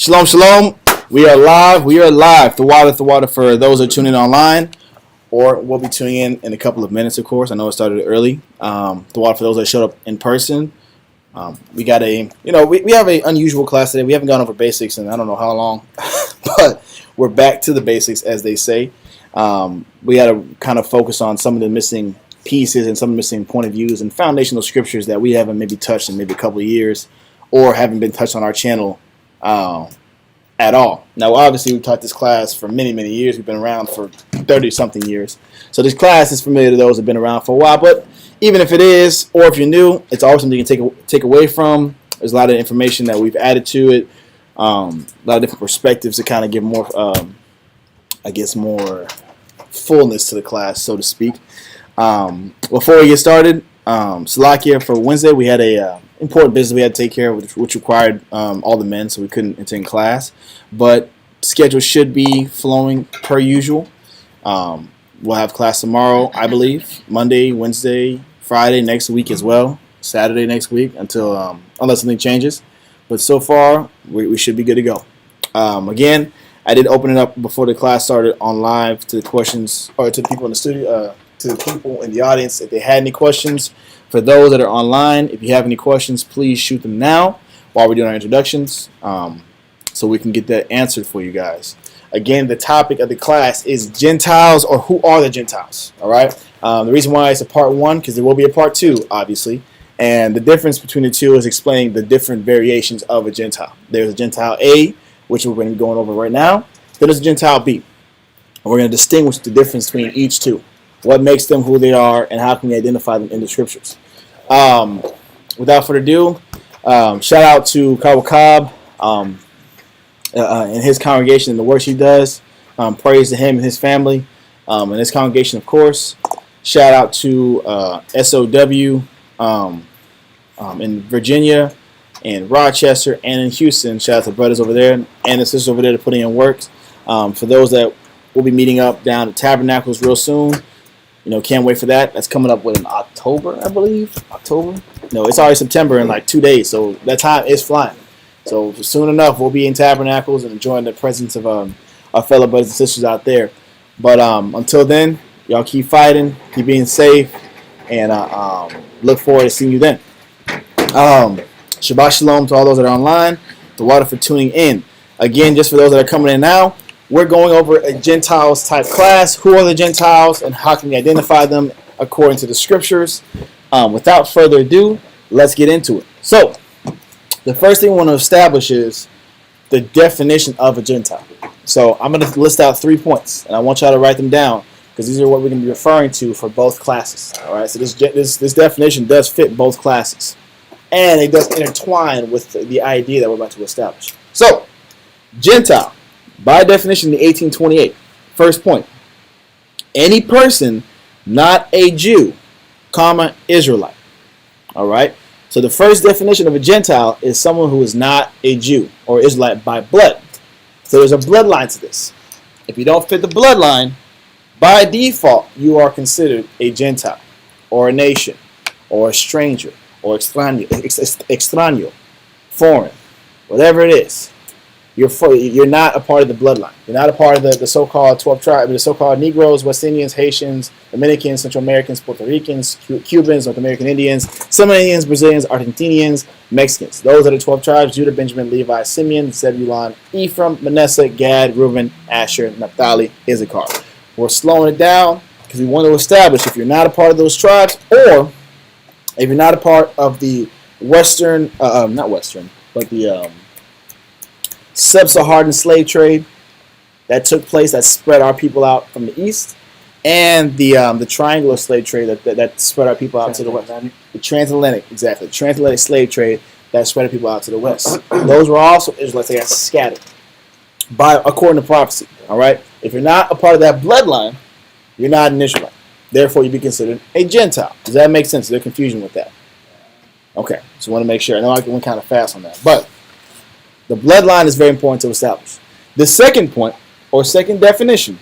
Shalom, shalom. We are live. The water for those that are tuning in online, or we'll be tuning in a couple of minutes, of course. I know it started early. The water for those that showed up in person. We got we have an unusual class today. We haven't gone over basics in I don't know how long, but we're back to the basics, as they say. We got to kind of focus on some of the missing pieces and some missing point of views and foundational scriptures that we haven't maybe touched in maybe a couple of years or haven't been touched on our channel at all. Now, obviously, we've taught this class for many, many years. We've been around for 30-something years. So this class is familiar to those who have been around for a while. But even if it is, or if you're new, it's always something you can take away from. There's a lot of information that we've added to it. A lot of different perspectives to kind of give more, more fullness to the class, so to speak. Before we get started, Salakia, for Wednesday, we had a important business we had to take care of, which required all the men, so we couldn't attend class. But schedule should be flowing per usual. We'll have class tomorrow, I believe, Monday, Wednesday, Friday next week as well, Saturday next week, until unless something changes. But so far, we should be good to go. Again, I did open it up before the class started on live to the questions, or to the people in the studio, to the people in the audience, if they had any questions. For those that are online, if you have any questions, please shoot them now while we're doing our introductions, so we can get that answered for you guys. Again, the topic of the class is Gentiles, or who are the Gentiles, all right? The reason why it's a part 1, because there will be a part 2, obviously, and the difference between the two is explaining the different variations of a Gentile. There's a Gentile A, which we're going to be going over right now. Then there's a Gentile B, and we're going to distinguish the difference between each two. What makes them who they are, and how can we identify them in the scriptures? Without further ado, shout out to Kawakab and his congregation and the work he does. Praise to him and his family and his congregation, of course. Shout out to SOW in Virginia, and Rochester, and in Houston. Shout out to the brothers over there and the sisters over there that putting in work. For those that will be meeting up down at Tabernacles real soon. Can't wait for that. That's coming up in October, I believe. October? No, it's already September in like 2 days, so that time is flying. So soon enough, we'll be in Tabernacles and enjoying the presence of our fellow brothers and sisters out there. But until then, y'all keep fighting, keep being safe, and look forward to seeing you then. Shabbat shalom to all those that are online. The water for tuning in. Again, just for those that are coming in now, we're going over a Gentiles type class. Who are the Gentiles and how can we identify them according to the scriptures? Without further ado, let's get into it. So, the first thing we want to establish is the definition of a Gentile. So, I'm going to list out 3 points, and I want y'all to write them down because these are what we're going to be referring to for both classes. All right. So this definition does fit both classes, and it does intertwine with the idea that we're about to establish. So, Gentile. By definition, the 1828. First point. Any person not a Jew, Israelite. All right? So the first definition of a Gentile is someone who is not a Jew or Israelite by blood. So there's a bloodline to this. If you don't fit the bloodline, by default, you are considered a Gentile or a nation or a stranger or extraño, foreign, whatever it is. You're not a part of the bloodline. You're not a part of the so-called 12 tribes, the so-called Negroes, West Indians, Haitians, Dominicans, Central Americans, Puerto Ricans, Cubans, North American Indians, some Indians, Brazilians, Argentinians, Mexicans. Those are the 12 tribes: Judah, Benjamin, Levi, Simeon, Zebulun, Ephraim, Manasseh, Gad, Reuben, Asher, Naphtali, Issachar. We're slowing it down because we want to establish if you're not a part of those tribes, or if you're not a part of the sub-Saharan slave trade that took place, that spread our people out from the east, and the triangular slave trade that spread our people out to the west. The transatlantic, exactly. The transatlantic slave trade that spread our people out to the west. Those were also Israelites that got scattered according to prophecy. All right? If you're not a part of that bloodline, you're not an Israelite. Therefore, you'd be considered a Gentile. Does that make sense? Is there confusion with that? Okay. So I want to make sure. I know I went kind of fast on that. But the bloodline is very important to establish. The second point, or second definition,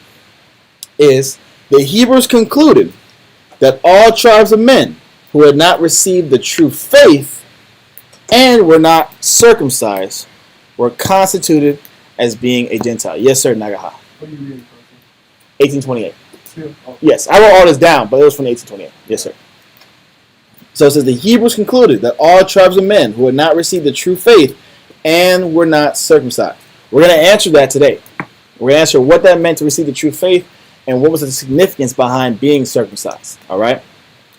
is the Hebrews concluded that all tribes of men who had not received the true faith and were not circumcised were constituted as being a Gentile. Yes, sir, Nagaha. What are you reading from? 1828. Oh. Yes, I wrote all this down, but it was from 1828. Yes, sir. So it says, the Hebrews concluded that all tribes of men who had not received the true faith and were not circumcised. We're going to answer that today. We're going to answer what that meant to receive the true faith and what was the significance behind being circumcised. All right?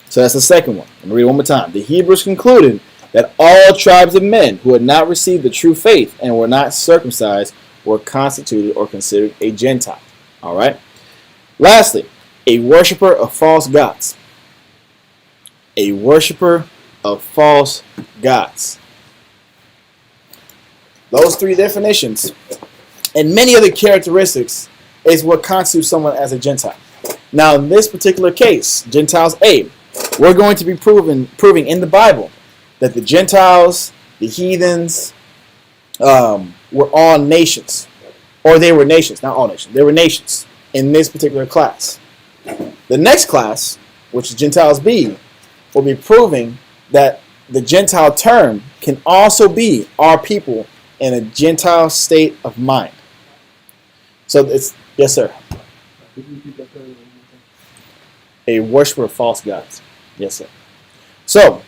So that's the second one. I'm going to read it one more time. The Hebrews concluded that all tribes of men who had not received the true faith and were not circumcised were constituted or considered a Gentile. All right? Lastly, a worshiper of false gods. A worshiper of false gods. Those three definitions and many other characteristics is what constitutes someone as a Gentile. Now, in this particular case, Gentiles A, we're going to be proving in the Bible that the Gentiles, the heathens, were all nations. Or they were nations, not all nations. They were nations in this particular class. The next class, which is Gentiles B, will be proving that the Gentile term can also be our people in a Gentile state of mind. So it's, yes, sir. A worshiper of false gods. Yes, sir. So,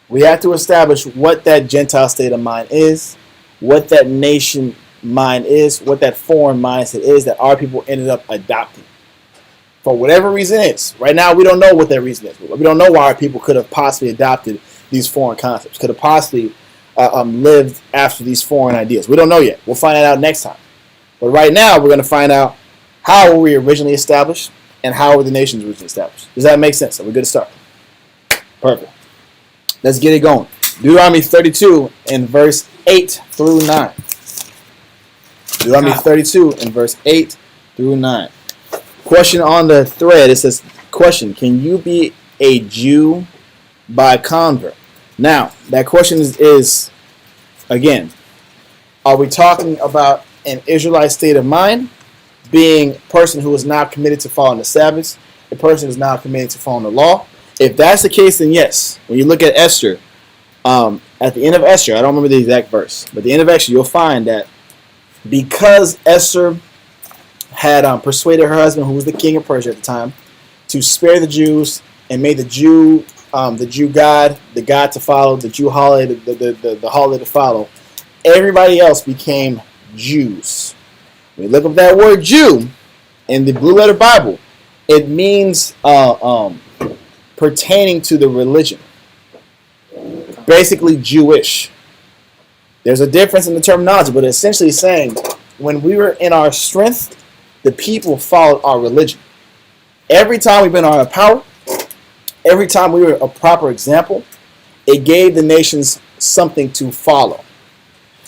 we have to establish what that Gentile state of mind is, what that nation mind is, what that foreign mindset is that our people ended up adopting. For whatever reason it is. Right now, we don't know what that reason is. We don't know why our people could have possibly adopted these foreign concepts, could have possibly lived after these foreign ideas. We don't know yet. We'll find that out next time. But right now, we're going to find out how were we originally established and how were the nations originally established. Does that make sense? Are we good to start? Perfect. Let's get it going. Deuteronomy 32 in verse 8 through 9. Deuteronomy 32 in verse 8 through 9. Question on the thread. It says, question, can you be a Jew by convert? Now, that question is again, are we talking about an Israelite state of mind, being a person who is not committed to following the Sabbath, a person who is not committed to following the law? If that's the case, then yes. When you look at Esther, at the end of Esther, I don't remember the exact verse, but at the end of Esther, you'll find that because Esther had persuaded her husband, who was the king of Persia at the time, to spare the Jews and made the Jew God, the God to follow, the Jew holiday, the holiday to follow, everybody else became Jews. When you look up that word Jew in the Blue Letter Bible, it means pertaining to the religion. Basically Jewish. There's a difference in the terminology, but essentially saying when we were in our strength, the people followed our religion. Every time we've been on our power, every time we were a proper example, it gave the nations something to follow.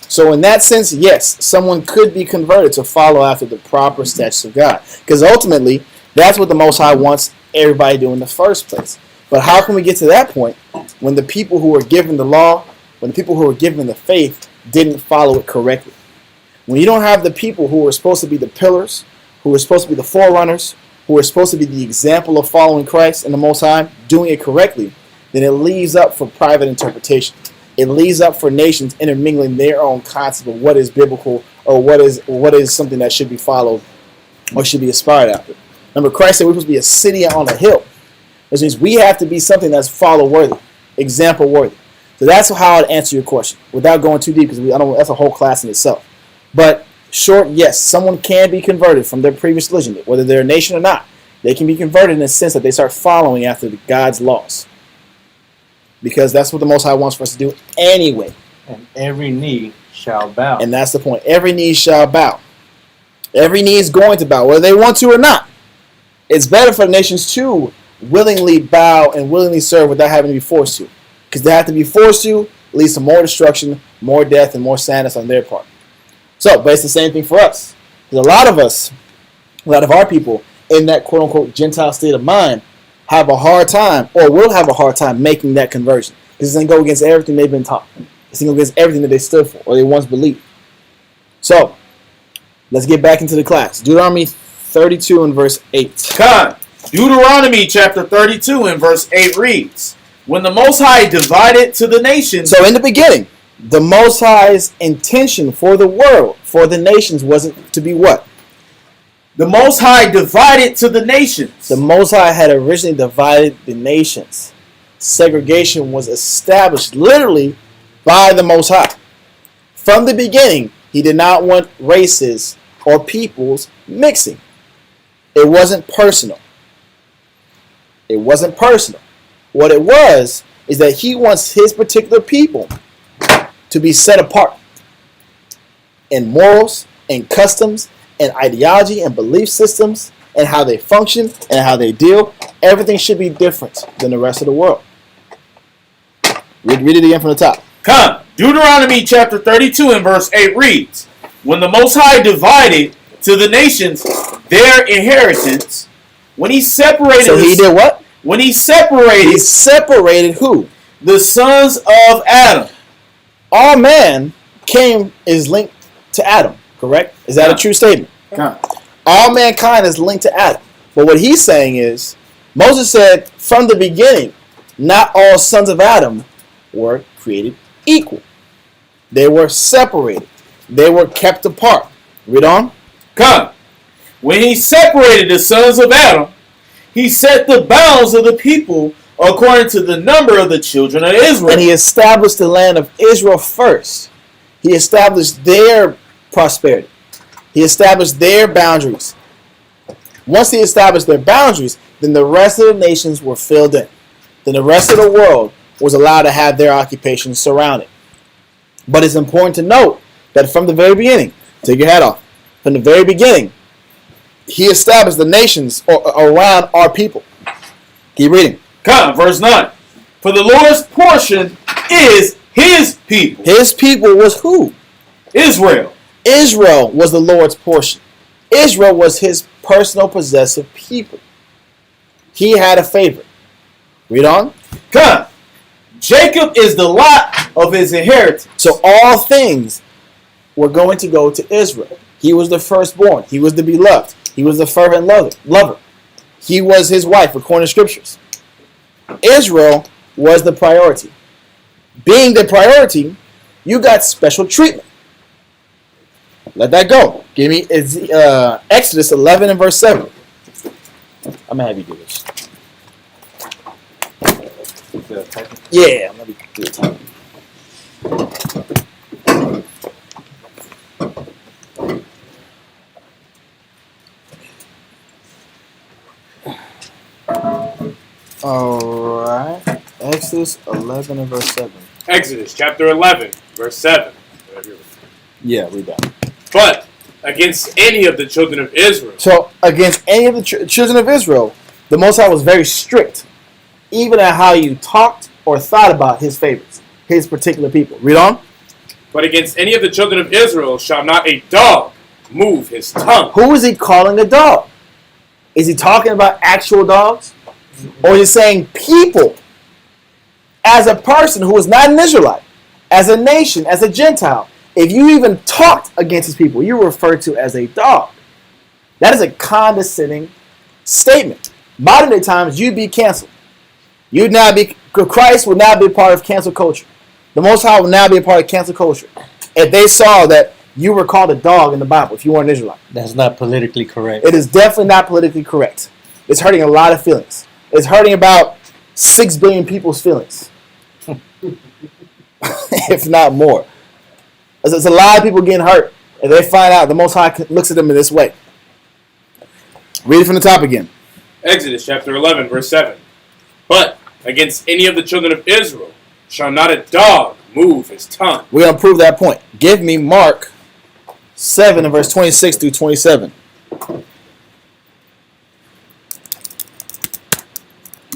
So in that sense, yes, someone could be converted to follow after the proper statutes of God. Because ultimately, that's what the Most High wants everybody to do in the first place. But how can we get to that point when the people who were given the law, when the people who were given the faith didn't follow it correctly? When you don't have the people who were supposed to be the pillars, who were supposed to be the forerunners, who were supposed to be the example of following Christ and the Most High, doing it correctly, then it leaves up for private interpretation. It leaves up for nations intermingling their own concept of what is biblical or what is something that should be followed or should be aspired after. Remember, Christ said we're supposed to be a city on a hill. Which means we have to be something that's follow-worthy, example-worthy. So that's how I'd answer your question without going too deep, because that's a whole class in itself. But short, yes, someone can be converted from their previous religion, whether they're a nation or not. They can be converted in the sense that they start following after God's laws. Because that's what the Most High wants for us to do anyway. And every knee shall bow. And that's the point. Every knee shall bow. Every knee is going to bow, whether they want to or not. It's better for the nations to willingly bow and willingly serve without having to be forced to. Because they have to be forced to, leads to more destruction, more death, and more sadness on their part. So, but it's the same thing for us. Because a lot of us, a lot of our people in that quote-unquote Gentile state of mind have a hard time, or will have a hard time making that conversion. Because it's going to go against everything they've been taught. It's going to go against everything that they stood for, or they once believed. So, let's get back into the class. Deuteronomy 32 and verse 8. God. Deuteronomy chapter 32 and verse 8 reads, when the Most High divided to the nations. So in the beginning, The Most High's intention for the world, for the nations, wasn't to be what? The Most High divided to the nations. The Most High had originally divided the nations. Segregation was established literally by the Most High. From the beginning, he did not want races or peoples mixing. It wasn't personal. It wasn't personal. What it was is that he wants his particular people to be set apart in morals and customs and ideology and belief systems and how they function and how they deal. Everything should be different than the rest of the world. Read it again from the top. Come. Deuteronomy chapter 32 and verse 8 reads, when the Most High divided to the nations their inheritance, when he separated... So he did what? When he separated... He separated who? The sons of Adam. All man is linked to Adam, correct? Is that a true statement? Come. All mankind is linked to Adam. But what he's saying is, Moses said from the beginning, not all sons of Adam were created equal. They were separated. They were kept apart. Read on. Come. When he separated the sons of Adam, he set the bounds of the people according to the number of the children of Israel. And he established the land of Israel first. He established their prosperity. He established their boundaries. Once he established their boundaries, then the rest of the nations were filled in. Then the rest of the world was allowed to have their occupations surrounded. But it's important to note that from the very beginning, take your hat off, from the very beginning, he established the nations around our people. Keep reading. Come, verse 9. For the Lord's portion is his people. His people was who? Israel. Israel was the Lord's portion. Israel was his personal possessive people. He had a favorite. Read on. Come. Jacob is the lot of his inheritance. So all things were going to go to Israel. He was the firstborn. He was the beloved. He was the fervent lover. He was his wife, according to scriptures. Israel was the priority. Being the priority, you got special treatment. Let that go. Give me Exodus 11 and verse 7. I'm going to have you do this. Yeah, I'm going to do it. Alright. Exodus 11 and verse 7. Exodus chapter 11, verse 7. Yeah, read that. But against any of the children of Israel. So, against any of the children of Israel, the Most High was very strict, even at how you talked or thought about his favorites, his particular people. Read on. But against any of the children of Israel shall not a dog move his tongue. Who is he calling a dog? Is he talking about actual dogs? Or is he saying people? As a person who is not an Israelite, as a nation, as a Gentile, if you even talked against his people, you were referred to as a dog. That is a condescending statement. Modern day times, you'd be canceled. Christ would now be a part of cancel culture. The Most High would now be a part of cancel culture. If they saw that you were called a dog in the Bible, if you weren't an Israelite. That's not politically correct. It is definitely not politically correct. It's hurting a lot of feelings. It's hurting about 6 billion people's feelings. If not more. There's a lot of people getting hurt. And they find out the Most High looks at them in this way. Read it from the top again. Exodus chapter 11, verse 7. But against any of the children of Israel shall not a dog move his tongue. We're going to prove that point. Give me Mark 7 and verse 26 through 27.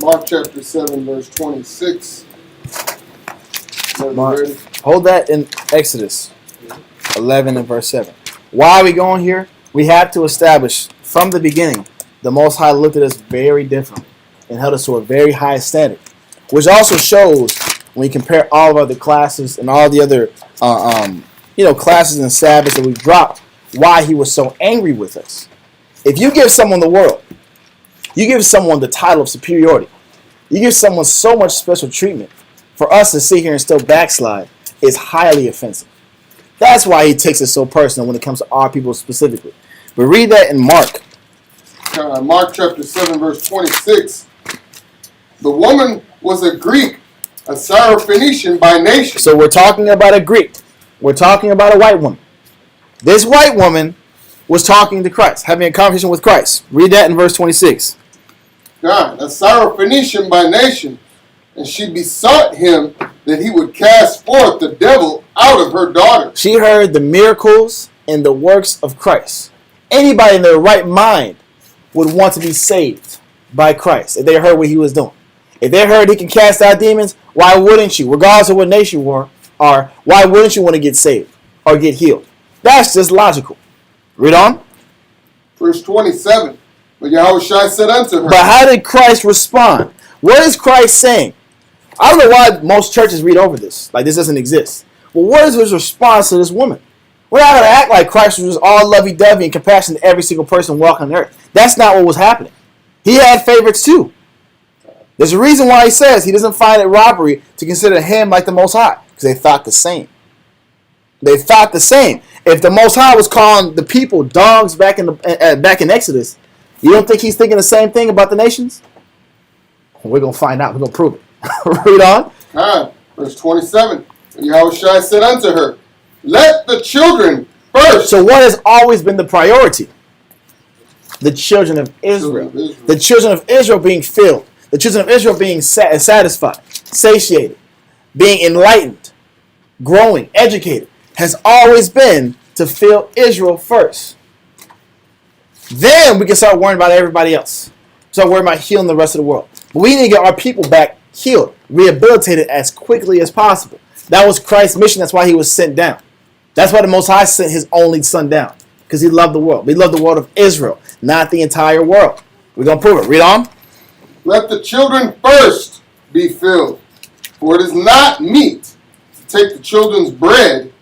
Mark chapter 7, verse 26. Mark. Hold that in Exodus 11 and verse 7. Why are we going here? We have to establish from the beginning the Most High looked at us very differently and held us to a very high standard, which also shows when you compare all of our other classes and all the other classes and Sabbaths that we've dropped, why he was so angry with us. If you give someone the world, you give someone the title of superiority, you give someone so much special treatment, for us to sit here and still backslide is highly offensive. That's why he takes it so personal when it comes to our people specifically. But read that in Mark. Mark chapter 7, verse 26. The woman was a Greek, a Syrophoenician by nation. So we're talking about a Greek. We're talking about a white woman. This white woman was talking to Christ, having a conversation with Christ. Read that in verse 26. God, a Syrophoenician by nation, and she besought him that he would cast forth the devil out of her daughter. She heard the miracles and the works of Christ. Anybody in their right mind would want to be saved by Christ if they heard what he was doing. If they heard he can cast out demons, why wouldn't you? Regardless of what nation you are, why wouldn't you want to get saved or get healed? That's just logical. Read on. Verse 27. But Yahushua said unto her. But how did Christ respond? What is Christ saying? I don't know why most churches read over this, like this doesn't exist. But what is his response to this woman? We're not going to act like Christ was just all lovey-dovey and compassionate to every single person walking on earth. That's not what was happening. He had favorites too. There's a reason why he says he doesn't find it robbery to consider him like the Most High, because they thought the same. They thought the same. If the Most High was calling the people dogs back in Exodus, you don't think he's thinking the same thing about the nations? We're going to find out. We're going to prove it. Read on. Verse 27. And Yahushua said unto her, let the children first. So what has always been the priority? The children of Israel. The children of Israel being filled. The children of Israel being satisfied, satiated, being enlightened, growing, educated, has always been to fill Israel first. Then we can start worrying about everybody else. Start worrying about healing the rest of the world. But we need to get our people back healed, rehabilitated as quickly as possible. That was Christ's mission. That's why he was sent down. That's why the Most High sent his only son down. Because he loved the world. He loved the world of Israel, not the entire world. We're going to prove it. Read on. Let the children first be filled. For it is not meet to take the children's bread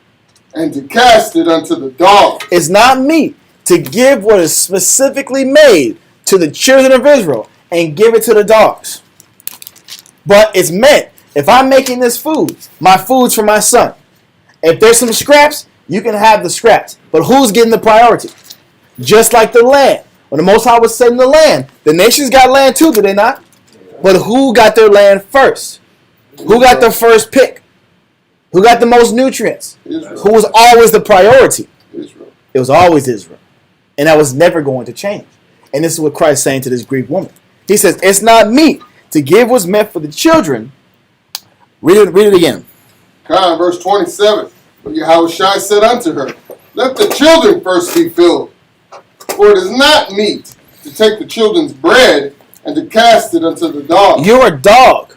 and to cast it unto the dogs. It's not meet to give what is specifically made to the children of Israel and give it to the dogs. But it's meant, if I'm making this food, my food's for my son. If there's some scraps, you can have the scraps. But who's getting the priority? Just like the land. When the Most High was setting the land, the nations got land too, did they not? But who got their land first? Who got the first pick? Who got the most nutrients? Israel. Who was always the priority? Israel. It was always Israel. And that was never going to change. And this is what Christ is saying to this Greek woman. He says, it's not meet to give what's meant for the children. Read it again. Verse 27. But Yahushua said unto her, let the children first be filled. For it is not meet to take the children's bread and to cast it unto the dogs. You're a dog.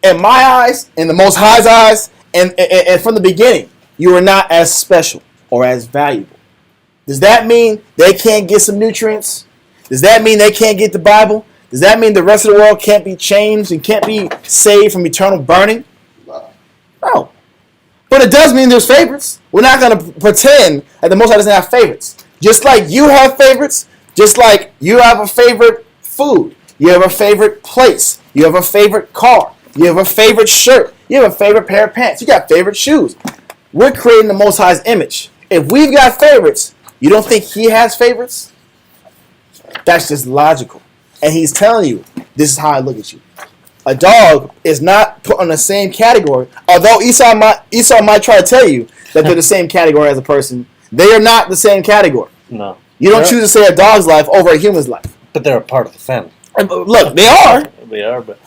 In my eyes, in the Most High's eyes, and from the beginning, you are not as special or as valuable. Does that mean they can't get some nutrients? Does that mean they can't get the Bible? Does that mean the rest of the world can't be changed and can't be saved from eternal burning? No. But it does mean there's favorites. We're not going to pretend that the Most High doesn't have favorites. Just like you have favorites, just like you have a favorite food, you have a favorite place, you have a favorite car, you have a favorite shirt, you have a favorite pair of pants, you got favorite shoes. We're creating the Most High's image. If we've got favorites, you don't think he has favorites? That's just logical. And he's telling you, this is how I look at you. A dog is not put on the same category. Although Esau might try to tell you that they're the same category as a person, they are not the same category. No. You don't choose to save a dog's life over a human's life. But they're a part of the family. Look, they are. They are, but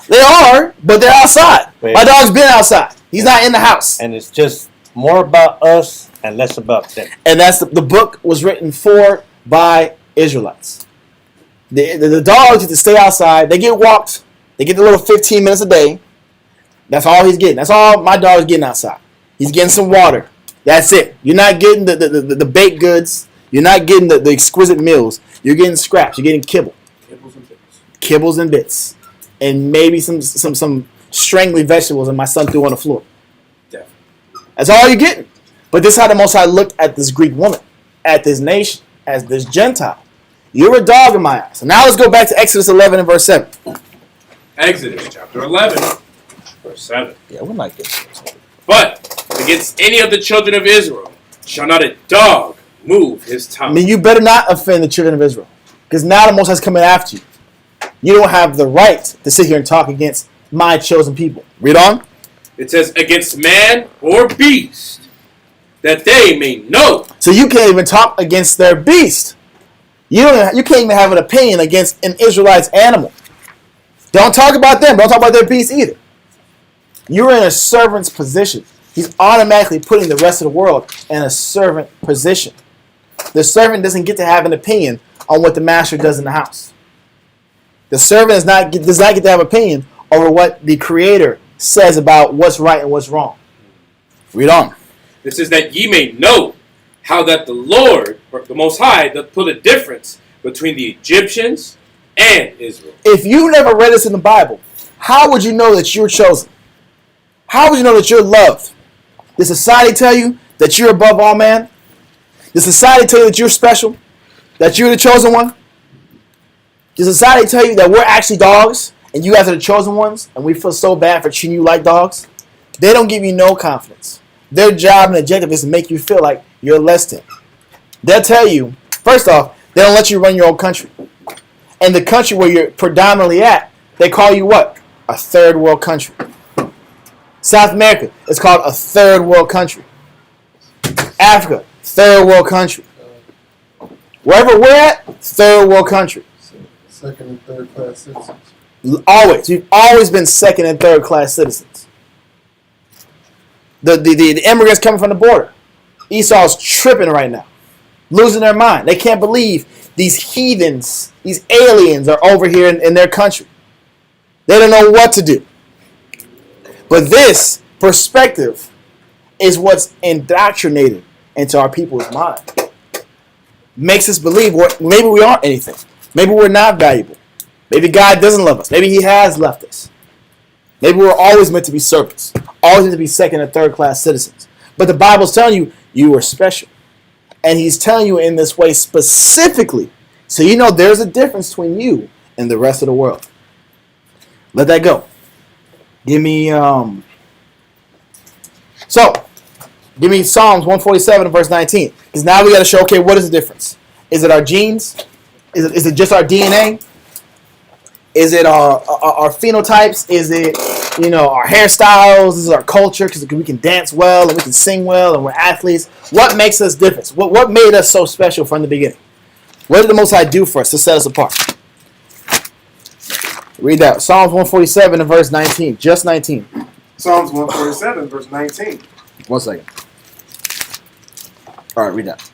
They're outside. Wait. My dog's been outside. He's not in the house. and it's just more about us and less about them. And that's the book was written for by Israelites. The dogs get to stay outside. They get walked. They get the little 15 minutes a day. That's all he's getting. That's all my dog's getting outside. He's getting some water. That's it. You're not getting the baked goods. You're not getting the exquisite meals. You're getting scraps. You're getting kibble. Kibbles and bits. And maybe some strangly vegetables that my son threw on the floor. Definitely. That's all you're getting. But this is how the Most High looked at this Greek woman, at this nation, as this Gentile. You're a dog in my eyes. So now let's go back to Exodus 11 and verse 7. Exodus chapter 11, verse 7. Yeah, we're not getting this. But against any of the children of Israel shall not a dog move his I tongue. mean, you better not offend the children of Israel, because now the Most High is coming after you. You don't have the right to sit here and talk against my chosen people. Read on. It says, against man or beast, that they may know. So you can't even talk against their beast. You can't even have an opinion against an Israelite's animal. Don't talk about them. Don't talk about their beast either. You're in a servant's position. He's automatically putting the rest of the world in a servant position. The servant doesn't get to have an opinion on what the master does in the house. The servant does not get to have an opinion over what the Creator says about what's right and what's wrong. Read on. It says that ye may know how that the Lord, or the Most High, doth put a difference between the Egyptians and Israel. If you never read this in the Bible, how would you know that you're chosen? How would you know that you're loved? Does society tell you that you're above all man? Does society tell you that you're special? That you're the chosen one? Does society tell you that we're actually dogs and you guys are the chosen ones and we feel so bad for treating you like dogs? They don't give you no confidence. Their job and objective is to make you feel like you're less than. They'll tell you, first off, they don't let you run your own country. And the country where you're predominantly at, they call you what? A third world country. South America is called a third world country. Africa, third world country. Wherever we're at, third world country. Second and third class citizens. Always. We've always been second and third class citizens. The immigrants coming from the border. Esau's tripping right now. Losing their mind. They can't believe these heathens, these aliens are over here in their country. They don't know what to do. But this perspective is what's indoctrinated into our people's mind. Makes us believe maybe we aren't anything. Maybe we're not valuable. Maybe God doesn't love us. Maybe He has left us. Maybe we're always meant to be servants. Always meant to be second and third class citizens. But the Bible's telling you, you are special. And He's telling you in this way specifically. So you know there's a difference between you and the rest of the world. Let that go. Give me Psalms 147 verse 19. Because now we got to show, okay, what is the difference? Is it our genes? Is it just our DNA? Is it our phenotypes? Is it, our hairstyles? Is it our culture? Because we can dance well and we can sing well and we're athletes. What makes us different? What made us so special from the beginning? What did the Most High do for us to set us apart? Read that. Psalms 147 and verse 19. Just 19. Psalms 147, verse 19. 1 second. All right, read that.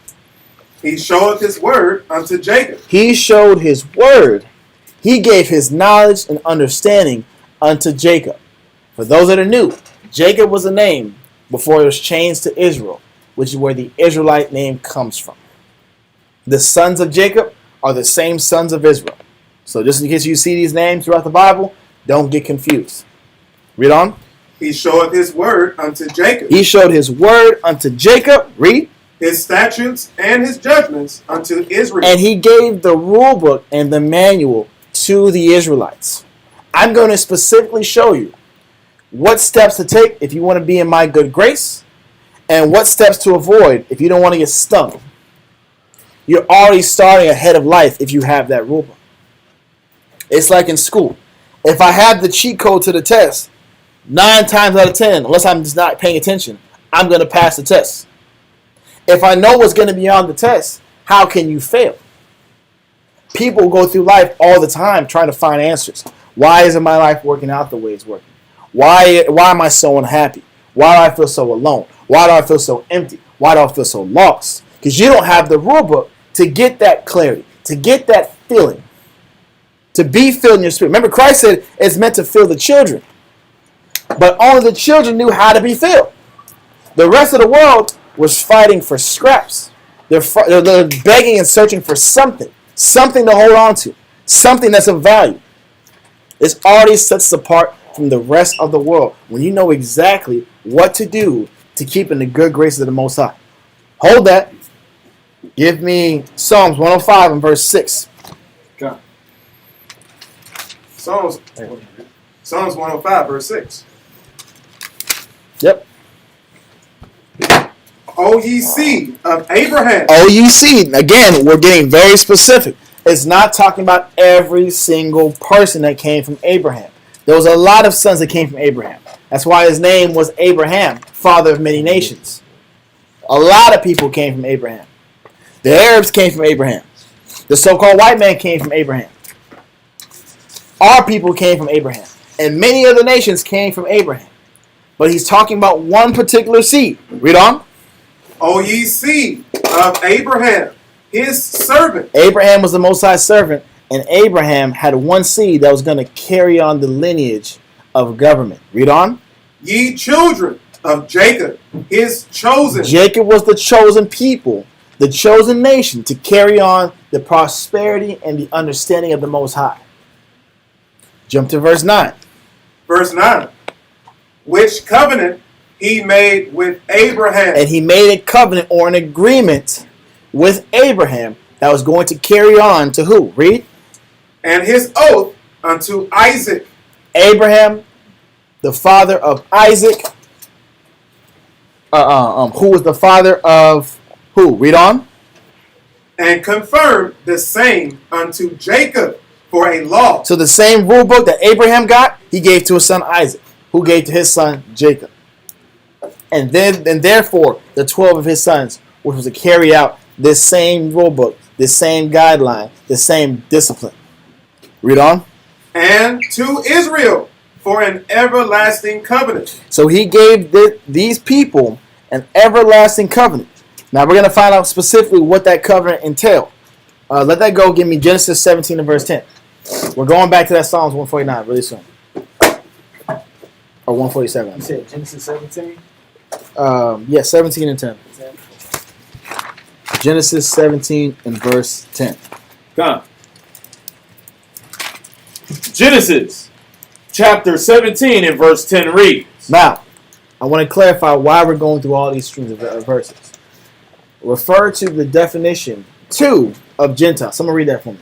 He showeth his word unto Jacob. He showed His word. He gave His knowledge and understanding unto Jacob. For those that are new, Jacob was a name before it was changed to Israel, which is where the Israelite name comes from. The sons of Jacob are the same sons of Israel. So just in case you see these names throughout the Bible, don't get confused. Read on. He showeth his word unto Jacob. He showed His word unto Jacob. Read. His statutes and his judgments unto Israel. And He gave the rule book and the manual to the Israelites. I'm going to specifically show you what steps to take if you want to be in my good grace and what steps to avoid if you don't want to get stung. You're already starting ahead of life if you have that rule book. It's like in school. If I have the cheat code to the test, 9 times out of 10, unless I'm just not paying attention, I'm going to pass the test. If I know what's going to be on the test, how can you fail? People go through life all the time trying to find answers. Why isn't my life working out the way it's working? Why am I so unhappy? Why do I feel so alone? Why do I feel so empty? Why do I feel so lost? Because you don't have the rule book to get that clarity, to get that feeling, to be filled in your spirit. Remember, Christ said it's meant to fill the children. But only the children knew how to be filled. The rest of the world was fighting for scraps. They're begging and searching for something to hold on to, something that's of value. This already sets us apart from the rest of the world when you know exactly what to do to keep in the good graces of the Most High. Hold that. Give me Psalms 105 and verse 6. God. Psalms 105, verse 6. Yep. O ye seed of Abraham. O ye seed. Again, we're getting very specific. It's not talking about every single person that came from Abraham. There was a lot of sons that came from Abraham. That's why his name was Abraham, father of many nations. A lot of people came from Abraham. The Arabs came from Abraham. The so-called white man came from Abraham. Our people came from Abraham. And many other nations came from Abraham. But he's talking about one particular seed. Read on. O ye seed of Abraham, his servant. Abraham was the Most High's servant, and Abraham had one seed that was going to carry on the lineage of government. Read on. Ye children of Jacob, his chosen. Jacob was the chosen people, the chosen nation to carry on the prosperity and the understanding of the Most High. Jump to verse 9. Verse 9. Which covenant he made with Abraham. And he made a covenant or an agreement with Abraham that was going to carry on to who? Read. And his oath unto Isaac. Abraham, the father of Isaac, who was the father of who? Read on. And confirmed the same unto Jacob for a law. So the same rule book that Abraham got, he gave to his son Isaac, who gave to his son Jacob. And therefore, the 12 of his sons, which was to carry out this same rule book, this same guideline, this same discipline. Read on. And to Israel for an everlasting covenant. So he gave these people an everlasting covenant. Now we're going to find out specifically what that covenant entailed. Let that go. Give me Genesis 17 and verse 10. We're going back to that Psalms 149 really soon. Or 147. You said Genesis 17? Yeah, 17 and 10. Genesis 17 and verse 10. Come. Genesis chapter 17 and verse 10 reads. Now, I want to clarify why we're going through all these streams of verses. Refer to the definition 2 of Gentiles. Someone read that for me.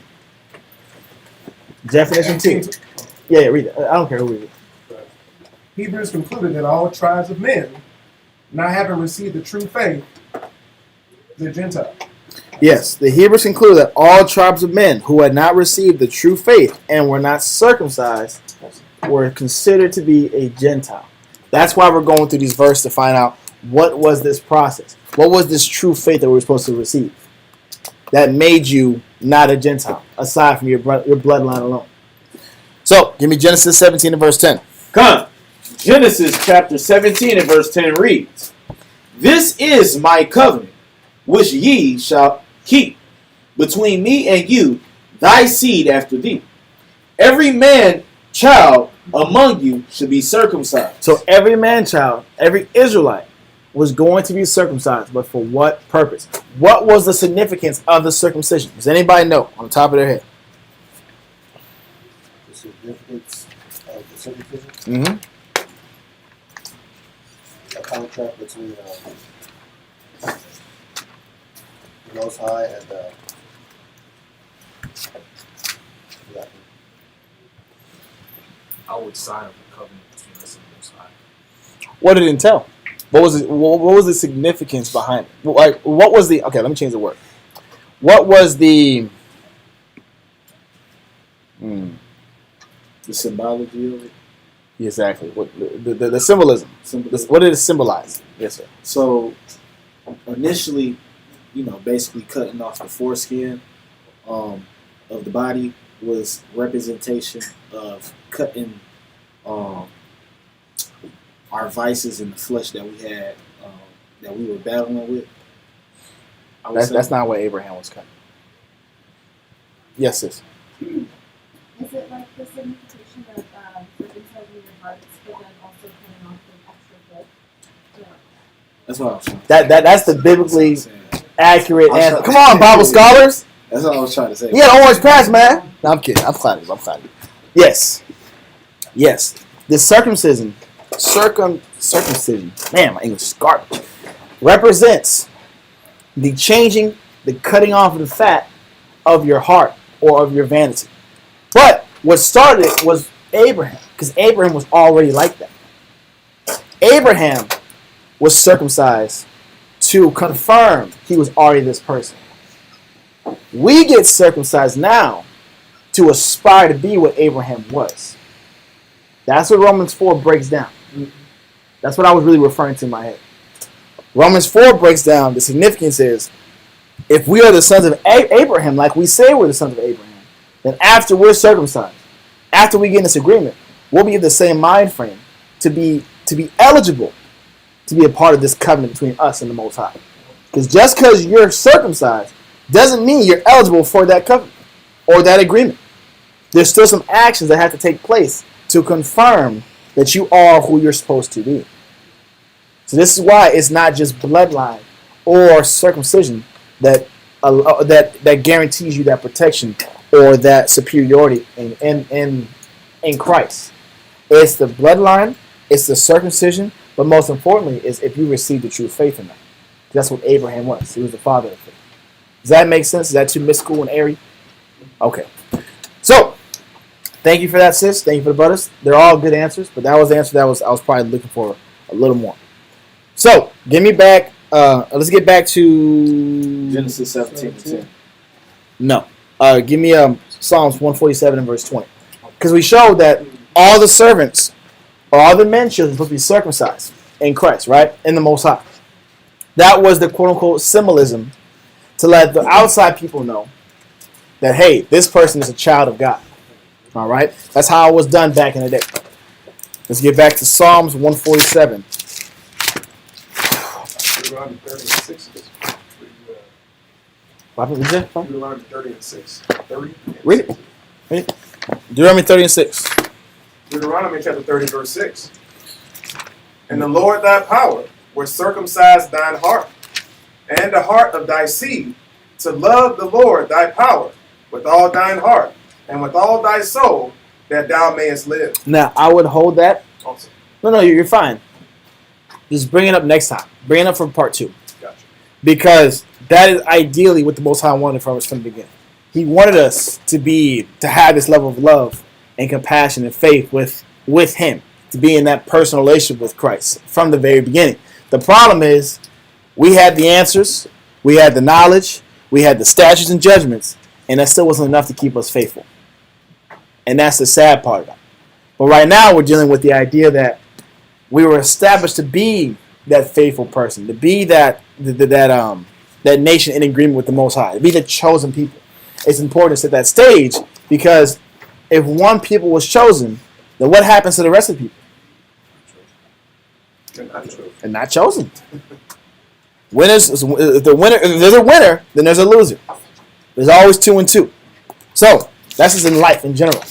Definition 2. Yeah, read it. I don't care who reads it. Hebrews concluded that all tribes of men, not having received the true faith, the Gentiles. Yes, the Hebrews conclude that all tribes of men who had not received the true faith and were not circumcised were considered to be a Gentile. That's why we're going through these verses to find out what was this process. What was this true faith that we were supposed to receive that made you not a Gentile, aside from your bloodline alone. So, give me Genesis 17 and verse 10. Come. Genesis chapter 17 and verse 10 reads, This is my covenant, which ye shall keep between me and you, thy seed after thee. Every man child among you should be circumcised. So every man-child, every Israelite was going to be circumcised, but for what purpose? What was the significance of the circumcision? Does anybody know on the top of their head? The significance of the circumcision? Mm-hmm. A contract between the Most High and I would sign a covenant between us and the Most High. What did it entail? What was the significance behind it? Like, what was the... Okay, let me change the word. What was the... The symbology of it. Exactly. What the symbolism. What did it symbolize? Yes, sir. So, initially, basically cutting off the foreskin of the body was representation of cutting our vices in the flesh that we had, that we were battling with. That's not what Abraham was cutting. Yes, sis. Is it like the signification of circumcising your hearts, but then also cutting off the extra foot? Yeah. That's what I was trying to That's the biblically That's what I'm saying. accurate I was answer. trying- Come on, Bible scholars. That's what I was trying to say. You had an orange patch, man. No, I'm kidding. I'm flattered. Yes. The circumcision. Man, my English is garbage. Represents the changing, the cutting off of the fat of your heart or of your vanity. But what started it was Abraham, because Abraham was already like that. Abraham was circumcised to confirm he was already this person. We get circumcised now to aspire to be what Abraham was. That's what Romans 4 breaks down. That's what I was really referring to in my head. Romans 4 breaks down the significance is, if we are the sons of Abraham, like we say we're the sons of Abraham, then after we're circumcised, after we get in this agreement, we'll be of the same mind frame to be eligible to be a part of this covenant between us and the Most High. Because just because you're circumcised doesn't mean you're eligible for that covenant or that agreement. There's still some actions that have to take place to confirm that you are who you're supposed to be. So this is why it's not just bloodline or circumcision that guarantees you that protection or that superiority in Christ. It's the bloodline, it's the circumcision, but most importantly is if you receive the true faith in that. That's what Abraham was. He was the father of faith. Does that make sense? Is that too mystical and airy? Okay. So, thank you for that, sis. Thank you for the brothers. They're all good answers, but that was the answer that I was probably looking for a little more. So, give me back. Let's get back to Genesis 17:10. No. Give me Psalms 147 and verse 20. Because we showed that all the servants, or all the men children, are supposed to be circumcised in Christ, right? In the Most High. That was the quote-unquote symbolism to let the outside people know that, hey, this person is a child of God. All right? That's how it was done back in the day. Let's get back to Psalms 147. Deuteronomy 30 and 6 is What happened? Deuteronomy 30 and 6. 30 and Read it. 6. Read it. Deuteronomy 30 and 6. Deuteronomy chapter 30, verse 6. And the Lord thy power will circumcise thine heart, and the heart of thy seed, to love the Lord thy power with all thine heart, and with all thy soul, that thou mayest live. Now, I would hold that. Also, No, you're fine. Just bring it up next time. Bring it up for part 2. gotcha. Because that is ideally what the Most High wanted from us from the beginning. He wanted us to have this level of love and compassion and faith with Him, to be in that personal relationship with Christ from the very beginning. The problem is, we had the answers, we had the knowledge, we had the statutes and judgments, and that still wasn't enough to keep us faithful. And that's the sad part of it. But right now, we're dealing with the idea that we were established to be that faithful person, to be that nation in agreement with the Most High, to be the chosen people. It's important to set that stage, because if one people was chosen, then what happens to the rest of the people? And not chosen. Winners. If there's a winner, then there's a loser. There's always 2 and 2. So that's just in life in general.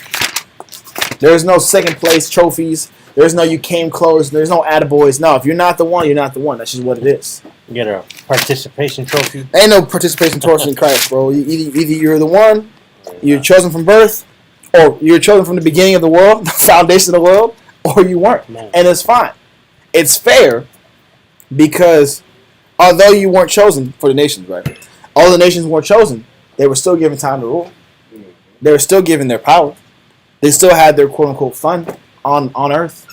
There's no second place trophies. There's no you came close. There's no attaboys. No, if you're not the one, you're not the one. That's just what it is. You get a participation trophy. Ain't no participation trophy in Christ, bro. Either you're the one, you're chosen from birth, or you're chosen from the beginning of the world, the foundation of the world, or you weren't. Man. And it's fine. It's fair, because although you weren't chosen for the nations, right? All the nations weren't chosen. They were still given time to rule. They were still given their power. They still had their quote-unquote fun on earth.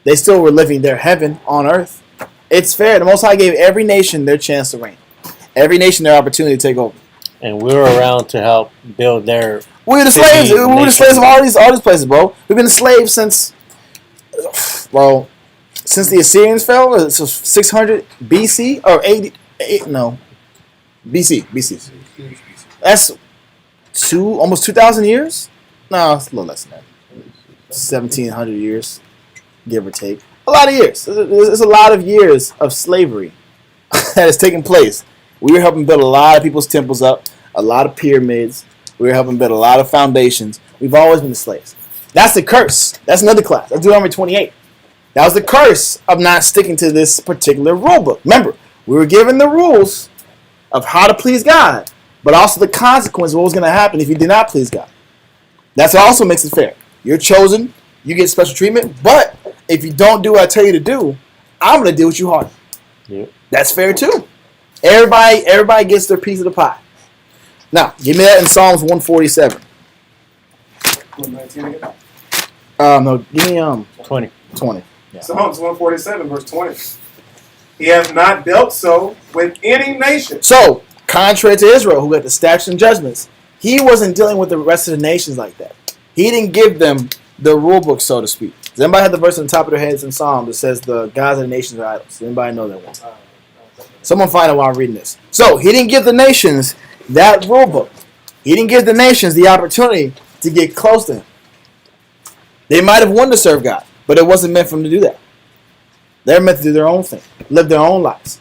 They still were living their heaven on earth. It's fair. The Most High gave every nation their chance to reign. Every nation their opportunity to take over. And we were around to help build their... We're the slaves. City, We're the slaves of all these places, bro. We've been slaves since the Assyrians fell. So 600 BC or 80? No, BC. That's almost 2,000 years. No, it's a little less than that. 1,700 years, give or take. A lot of years. There's a lot of years of slavery that has taken place. We were helping build a lot of people's temples up, a lot of pyramids. We were helping build a lot of foundations. We've always been the slaves. That's the curse. That's another class. That's Deuteronomy 28. That was the curse of not sticking to this particular rule book. Remember, we were given the rules of how to please God, but also the consequence of what was going to happen if you did not please God. That also makes it fair. You're chosen, you get special treatment, but if you don't do what I tell you to do, I'm going to deal with you hard. Yep. That's fair too. Everybody gets their piece of the pie. Now, give me that in Psalms 147. 19 again? No, give me 20. 20. Yeah. Psalms 147, verse 20. He has not dealt so with any nation. So, contrary to Israel, who got the statutes and judgments, he wasn't dealing with the rest of the nations like that. He didn't give them the rule book, so to speak. Does anybody have the verse on the top of their heads in Psalm that says the gods of the nations are idols? Does anybody know that one? Someone find it while I'm reading this. So, he didn't give the nations that rule book. He didn't give the nations the opportunity to get close to him. They might have wanted to serve God, but it wasn't meant for them to do that. They're meant to do their own thing, live their own lives.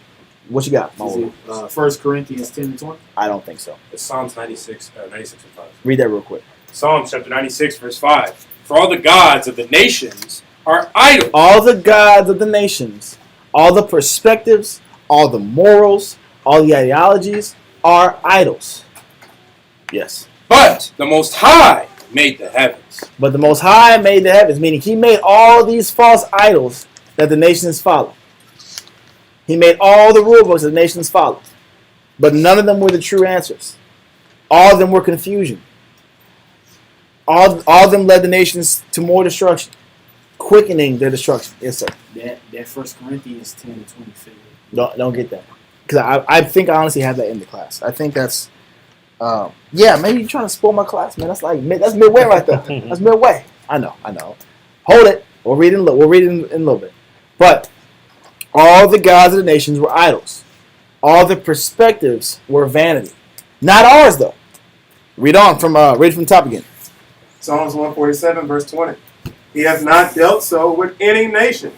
What you got? Is it 1 Corinthians 10 and 20? I don't think so. It's Psalms 96 and 5. Read that real quick. Psalms chapter 96, verse 5. For all the gods of the nations are idols. All the gods of the nations, all the perspectives, all the morals, all the ideologies are idols. Yes. But the Most High made the heavens. But the Most High made the heavens, meaning he made all these false idols that the nations follow. He made all the rule books that the nations follow. But none of them were the true answers. All of them were confusion. All of them led the nations to more destruction, quickening their destruction. Yes, sir. That 1 Corinthians 10 and 20 figure. Don't get that. Because I think I honestly have that in the class. I think that's, yeah, maybe you're trying to spoil my class, man. That's midway right there. That's midway. I know. Hold it. We'll read it in a little bit. But all the gods of the nations were idols. All the perspectives were vanity. Not ours, though. Read from the top again. Psalms 147, verse 20. He has not dealt so with any nation.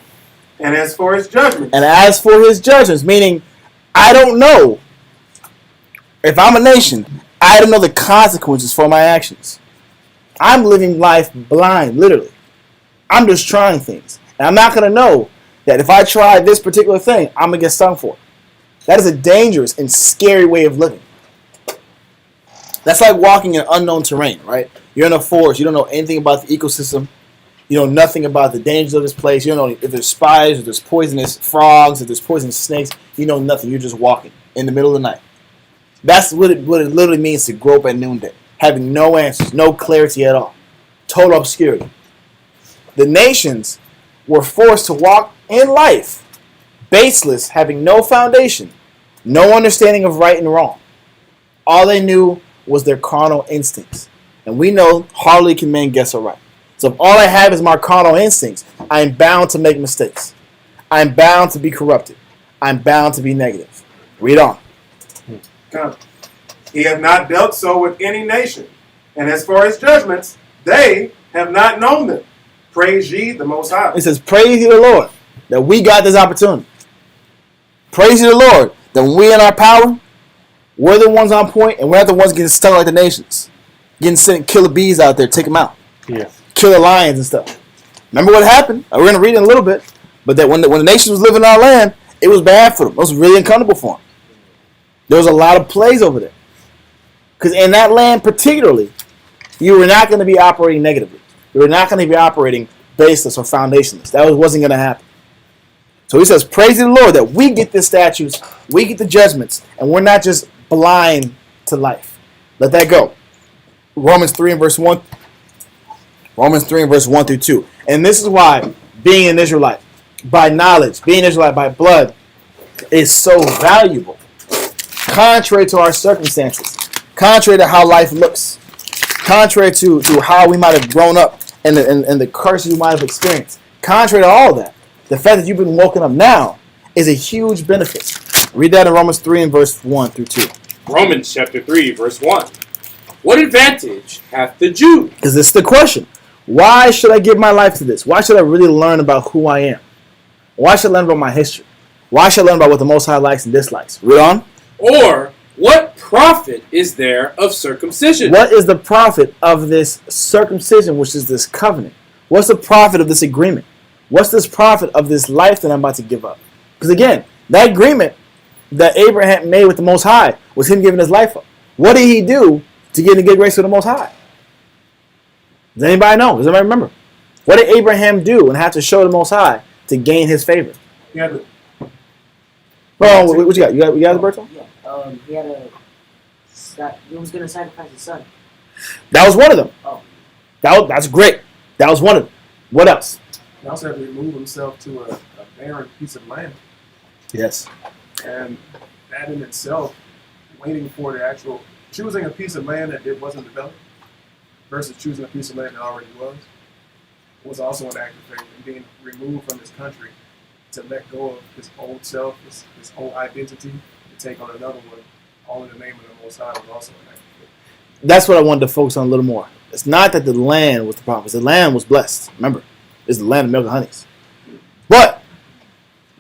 And as for his judgments, Meaning, I don't know. If I'm a nation, I don't know the consequences for my actions. I'm living life blind, literally. I'm just trying things. And I'm not going to know that if I try this particular thing, I'm going to get stung for it. That is a dangerous and scary way of living. That's like walking in unknown terrain, right? You're in a forest. You don't know anything about the ecosystem. You know nothing about the dangers of this place. You don't know if there's spiders, if there's poisonous frogs, if there's poisonous snakes. You know nothing. You're just walking in the middle of the night. That's what it literally means to grow up at noonday. Having no answers, no clarity at all. Total obscurity. The nations were forced to walk in life baseless, having no foundation, no understanding of right and wrong. All they knew was their carnal instincts. And we know hardly can man guess aright. So if all I have is my carnal instincts, I am bound to make mistakes. I am bound to be corrupted. I am bound to be negative. Read on. He has not dealt so with any nation. And as for his judgments, they have not known them. Praise ye the Most High. It says, praise ye the Lord that we got this opportunity. Praise ye the Lord that when we in our power, we're the ones on point and we're not the ones getting stung like the nations. Getting sent killer bees out there, take them out. Yeah. Killer lions and stuff. Remember what happened? We're going to read it in a little bit. But that when the nations was living in our land, it was bad for them. It was really uncomfortable for them. There was a lot of plagues over there. Because in that land particularly, you were not going to be operating negatively. You were not going to be operating baseless or foundationless. That wasn't going to happen. So he says, praise the Lord that we get the statutes, we get the judgments, and we're not just blind to life. Let that go. Romans 3 and verse 1 through 2. And this is why being an Israelite by knowledge, being an Israelite by blood is so valuable. Contrary to our circumstances, contrary to how life looks, contrary to how we might have grown up and the curses you might have experienced, contrary to all that, the fact that you've been woken up now is a huge benefit. Read that in Romans 3 and verse 1 through 2. Romans chapter 3, verse 1. What advantage hath the Jew? Because this is the question. Why should I give my life to this? Why should I really learn about who I am? Why should I learn about my history? Why should I learn about what the Most High likes and dislikes? Read on. Or what profit is there of circumcision? What is the profit of this circumcision, which is this covenant? What's the profit of this agreement? What's this profit of this life that I'm about to give up? Because again, that agreement that Abraham made with the Most High was him giving his life up. What did he do to get in the good grace with the Most High? Does anybody know? Does anybody remember? What did Abraham do and have to show the Most High to gain his favor? Yeah, Oh, what you got? You got Roberto? Yeah. He was going to sacrifice his son. That was one of them. Oh. That's great. That was one of them. What else? He also had to remove himself to a barren piece of land. Yes. And that in itself, waiting for the actual, choosing a piece of land that it wasn't developed versus choosing a piece of land that already was also an act of faith, and being removed from his country to let go of his old self, his old identity, to take on another one, all in the name of the Most High, was also an act of faith. That's what I wanted to focus on a little more. It's not that the land was the problem. The land was blessed. Remember, it's the land of milk and honeys. But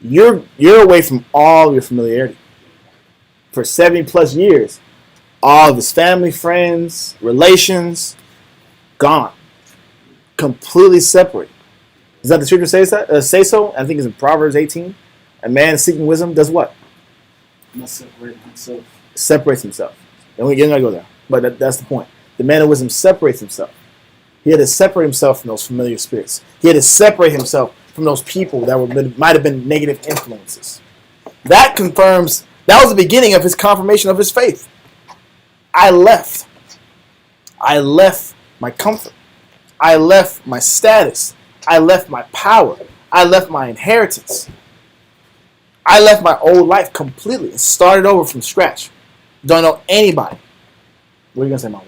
you're away from all your familiarity. For 70 plus years, all of his family, friends, relations, gone. Completely separate. Does that the scripture say so? I think it's in Proverbs 18. A man seeking wisdom does what? Must separate himself. Separates himself. And we're going to go there. But that's the point. The man of wisdom separates himself. He had to separate himself from those familiar spirits. He had to separate himself from those people that might have been negative influences. That confirms, that was the beginning of his confirmation of his faith. I left my comfort. I left my status. I left my power. I left my inheritance. I left my old life completely and started over from scratch. Don't know anybody. What are you going to say, Mom?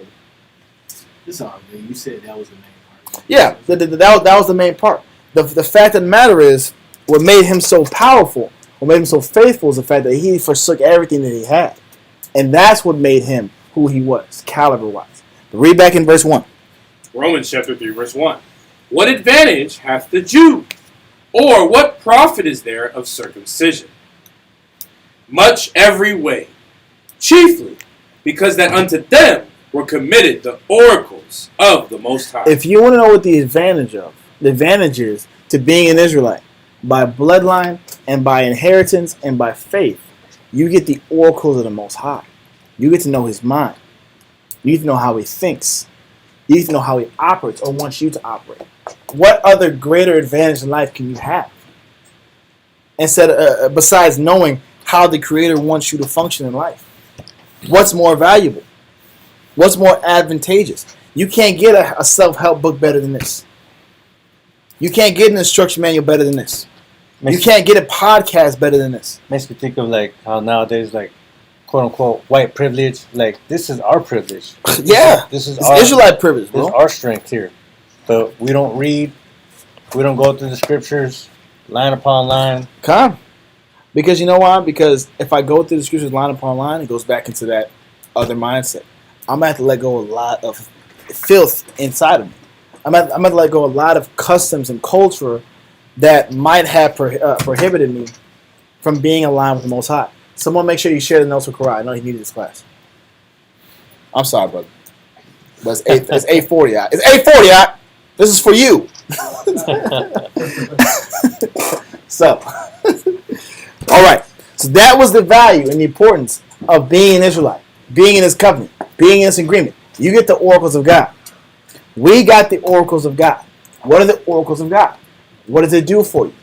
It's all good. You said that was the main part. Yeah, that was the main part. The fact of the matter is, what made him so powerful, what made him so faithful, is the fact that he forsook everything that he had. And that's what made him who he was, caliber-wise. But read back in verse 1. Romans chapter 3, verse 1. What advantage hath the Jew? Or what profit is there of circumcision? Much every way, chiefly because that unto them were committed the oracles of the Most High. If you want to know what the advantage is to being an Israelite, by bloodline and by inheritance and by faith, you get the oracles of the Most High. You get to know his mind. You get to know how he thinks. You get to know how he operates or wants you to operate. What other greater advantage in life can you have? Besides knowing how the Creator wants you to function in life. What's more valuable? What's more advantageous? You can't get a self-help book better than this. You can't get an instruction manual better than this. You can't get a podcast better than this. Makes me think of like how nowadays, like, quote unquote, white privilege. Like, this is our privilege. Yeah. It's our Israelite privilege, bro. This is our strength here. But we don't read. We don't go through the scriptures line upon line. Come. Because you know why? Because if I go through the scriptures line upon line, it goes back into that other mindset. I'm going to have to let go of a lot of filth inside of me. I'm going to have to let go of a lot of customs and culture that might have prohibited me from being aligned with the Most High. Someone make sure you share the notes with Karai. I know he needed this class. I'm sorry, brother. But it's 8:40 out. It's 8:40 out. This is for you. So, all right. So that was the value and the importance of being an Israelite, being in this covenant, being in this agreement. You get the oracles of God. We got the oracles of God. What are the oracles of God? What does it do for you?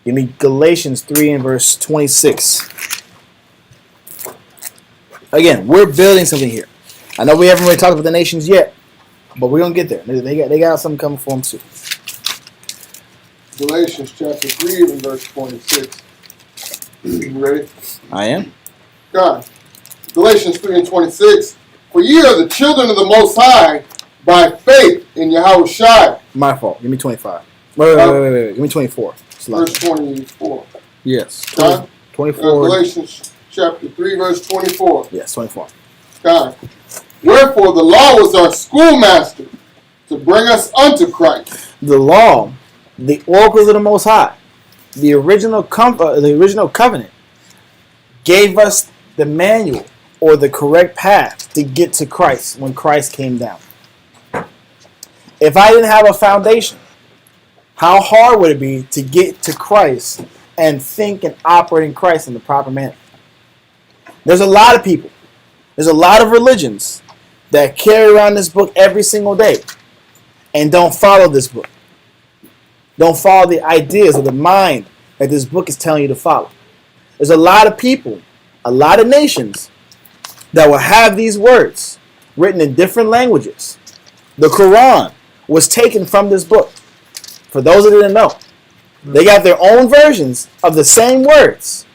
Give me Galatians 3 and verse 26. Again, we're building something here. I know we haven't really talked about the nations yet, but we're going to get there. They got something coming for them too. Galatians chapter 3 and verse 26. You ready? I am. God. Galatians 3 and 26. For ye are the children of the Most High by faith in Yahweh Shai. My fault. Give me 25. Wait. Give me 24. Verse 24. Yes. God. 24. Galatians chapter 3 verse 24. Yes, 24. God. Wherefore the law was our schoolmaster to bring us unto Christ. The law, the oracles of the Most High, the original covenant, gave us the manual or the correct path to get to Christ when Christ came down. If I didn't have a foundation, how hard would it be to get to Christ and think and operate in Christ in the proper manner? There's a lot of people, there's a lot of religions that carry around this book every single day and don't follow this book. Don't follow the ideas of the mind that this book is telling you to follow. There's a lot of people, a lot of nations that will have these words written in different languages. The Quran was taken from this book. For those that didn't know, they got their own versions of the same words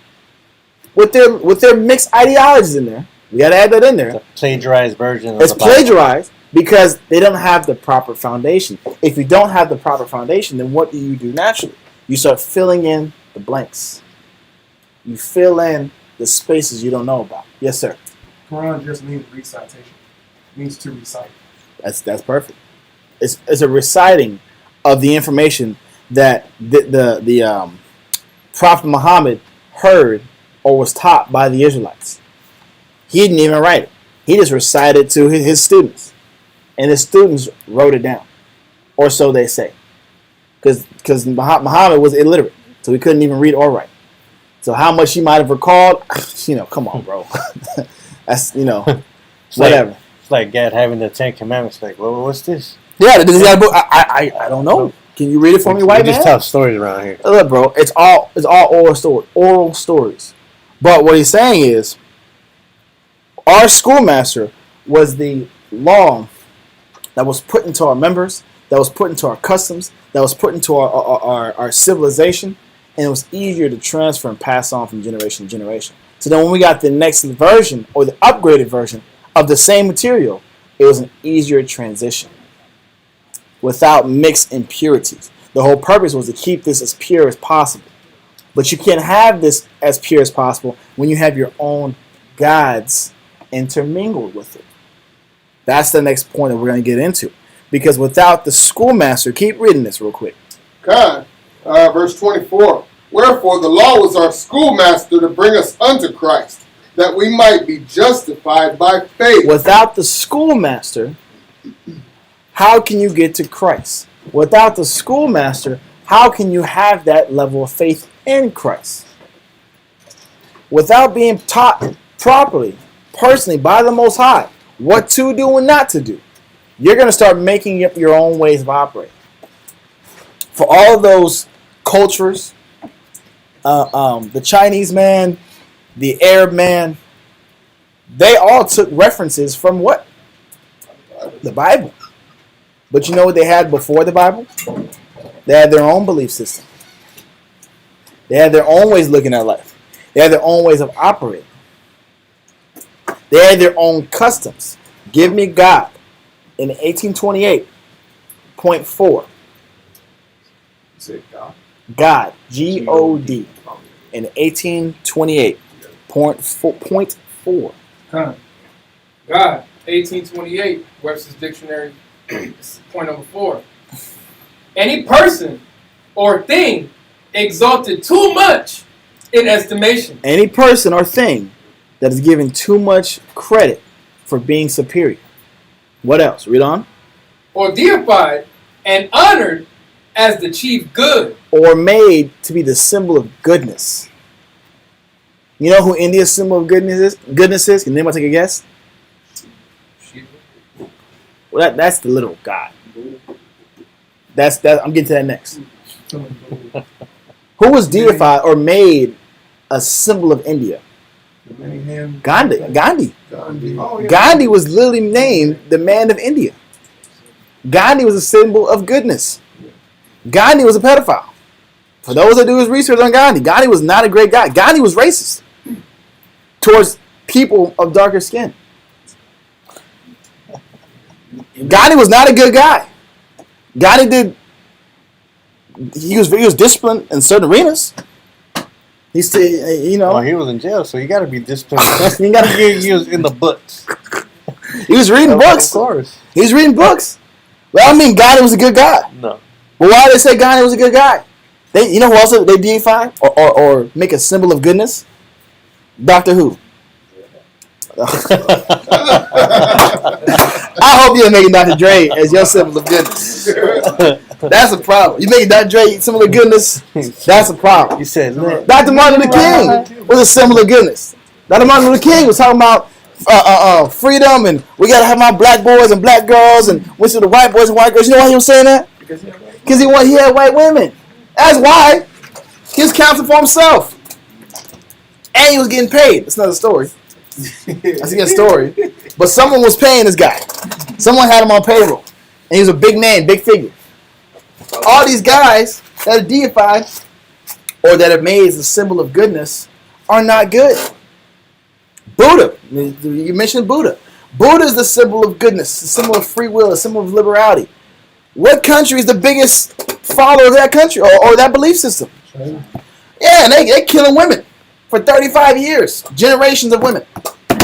with their mixed ideologies in there. We got to add that in there. The plagiarized version of It's the Bible. plagiarized because they don't have the proper foundation. If you don't have the proper foundation, then what do you do naturally? You start filling in the blanks. You fill in the spaces you don't know about. Yes, sir. Quran just means recitation. It means to recite. That's perfect. It's a reciting of the information that the Prophet Muhammad heard or was taught by the Israelites. He didn't even write it. He just recited to his students, and his students wrote it down, or so they say, because Muhammad was illiterate, so he couldn't even read or write. So how much he might have recalled, come on, bro. That's whatever. It's like God having the 10 Commandments. Like, well, what's this? Yeah, does he have a book? I don't know. Can you read it for me, white We man? just tell stories around here. Look, bro, it's all oral stories. But what he's saying is, our schoolmaster was the law that was put into our members, that was put into our customs, that was put into our civilization, and it was easier to transfer and pass on from generation to generation. So then when we got the next version or the upgraded version of the same material, it was an easier transition without mixed impurities. The whole purpose was to keep this as pure as possible. But you can't have this as pure as possible when you have your own gods intermingled with it. That's the next point that we're going to get into. Because without the schoolmaster, keep reading this real quick. God, verse 24. Wherefore the law was our schoolmaster to bring us unto Christ, that we might be justified by faith. Without the schoolmaster, how can you get to Christ? Without the schoolmaster, how can you have that level of faith in Christ? Without being taught properly, personally, by the Most High, what to do and not to do, you're going to start making up your own ways of operating. For all of those cultures, the Chinese man, the Arab man, they all took references from what? The Bible. But you know what they had before the Bible? They had their own belief system. They had their own ways of looking at life. They had their own ways of operating. They had their own customs. Give me God in 1828.4. Say God. God, G-O-D, in 1828.4. God, 1828, Webster's Dictionary, point number 4. Any person or thing exalted too much in estimation. Any person or thing that is given too much credit for being superior. What else? Read on. Or deified and honored as the chief good. Or made to be the symbol of goodness. You know who India's symbol of goodness is? Can anybody take a guess? Well, that's the literal God. That's I'm getting to that next. Who was deified or made a symbol of India? Gandhi. Gandhi was literally named the man of India. Gandhi was a symbol of goodness. Gandhi was a pedophile. For those that do his research on Gandhi, Gandhi was not a great guy. Gandhi was racist towards people of darker skin. Gandhi was not a good guy. Gandhi he was disciplined in certain arenas. He still, Well, he was in jail, so you got to be disciplined. he gotta He was in the books. He was reading books. Of course. He was reading books. Well, I mean, Gandhi was a good guy. No. Well, why did they say Gandhi was a good guy? You know who else they deify or make a symbol of goodness? Doctor Who. I hope you're making Dr. Dre as your symbol of goodness. That's a problem. You making Dr. Dre symbol of goodness? That's a problem. You said, Dr. Martin Luther King was a symbol of goodness. Dr. Martin Luther King was talking about freedom and we gotta have my black boys and black girls and went to the white boys and white girls. You know why he was saying that? Because he had white women. That's why. He was counting for himself. And he was getting paid. That's another story. That's a story. But someone was paying this guy. Someone had him on payroll. And he was a big name, big figure. All these guys that are deified or that are made as a symbol of goodness are not good. Buddha, you mentioned Buddha. Buddha is the symbol of goodness, the symbol of free will, the symbol of liberality. What country is the biggest follower of that country or that belief system? China. Yeah, and they're killing women for 35 years. Generations of women.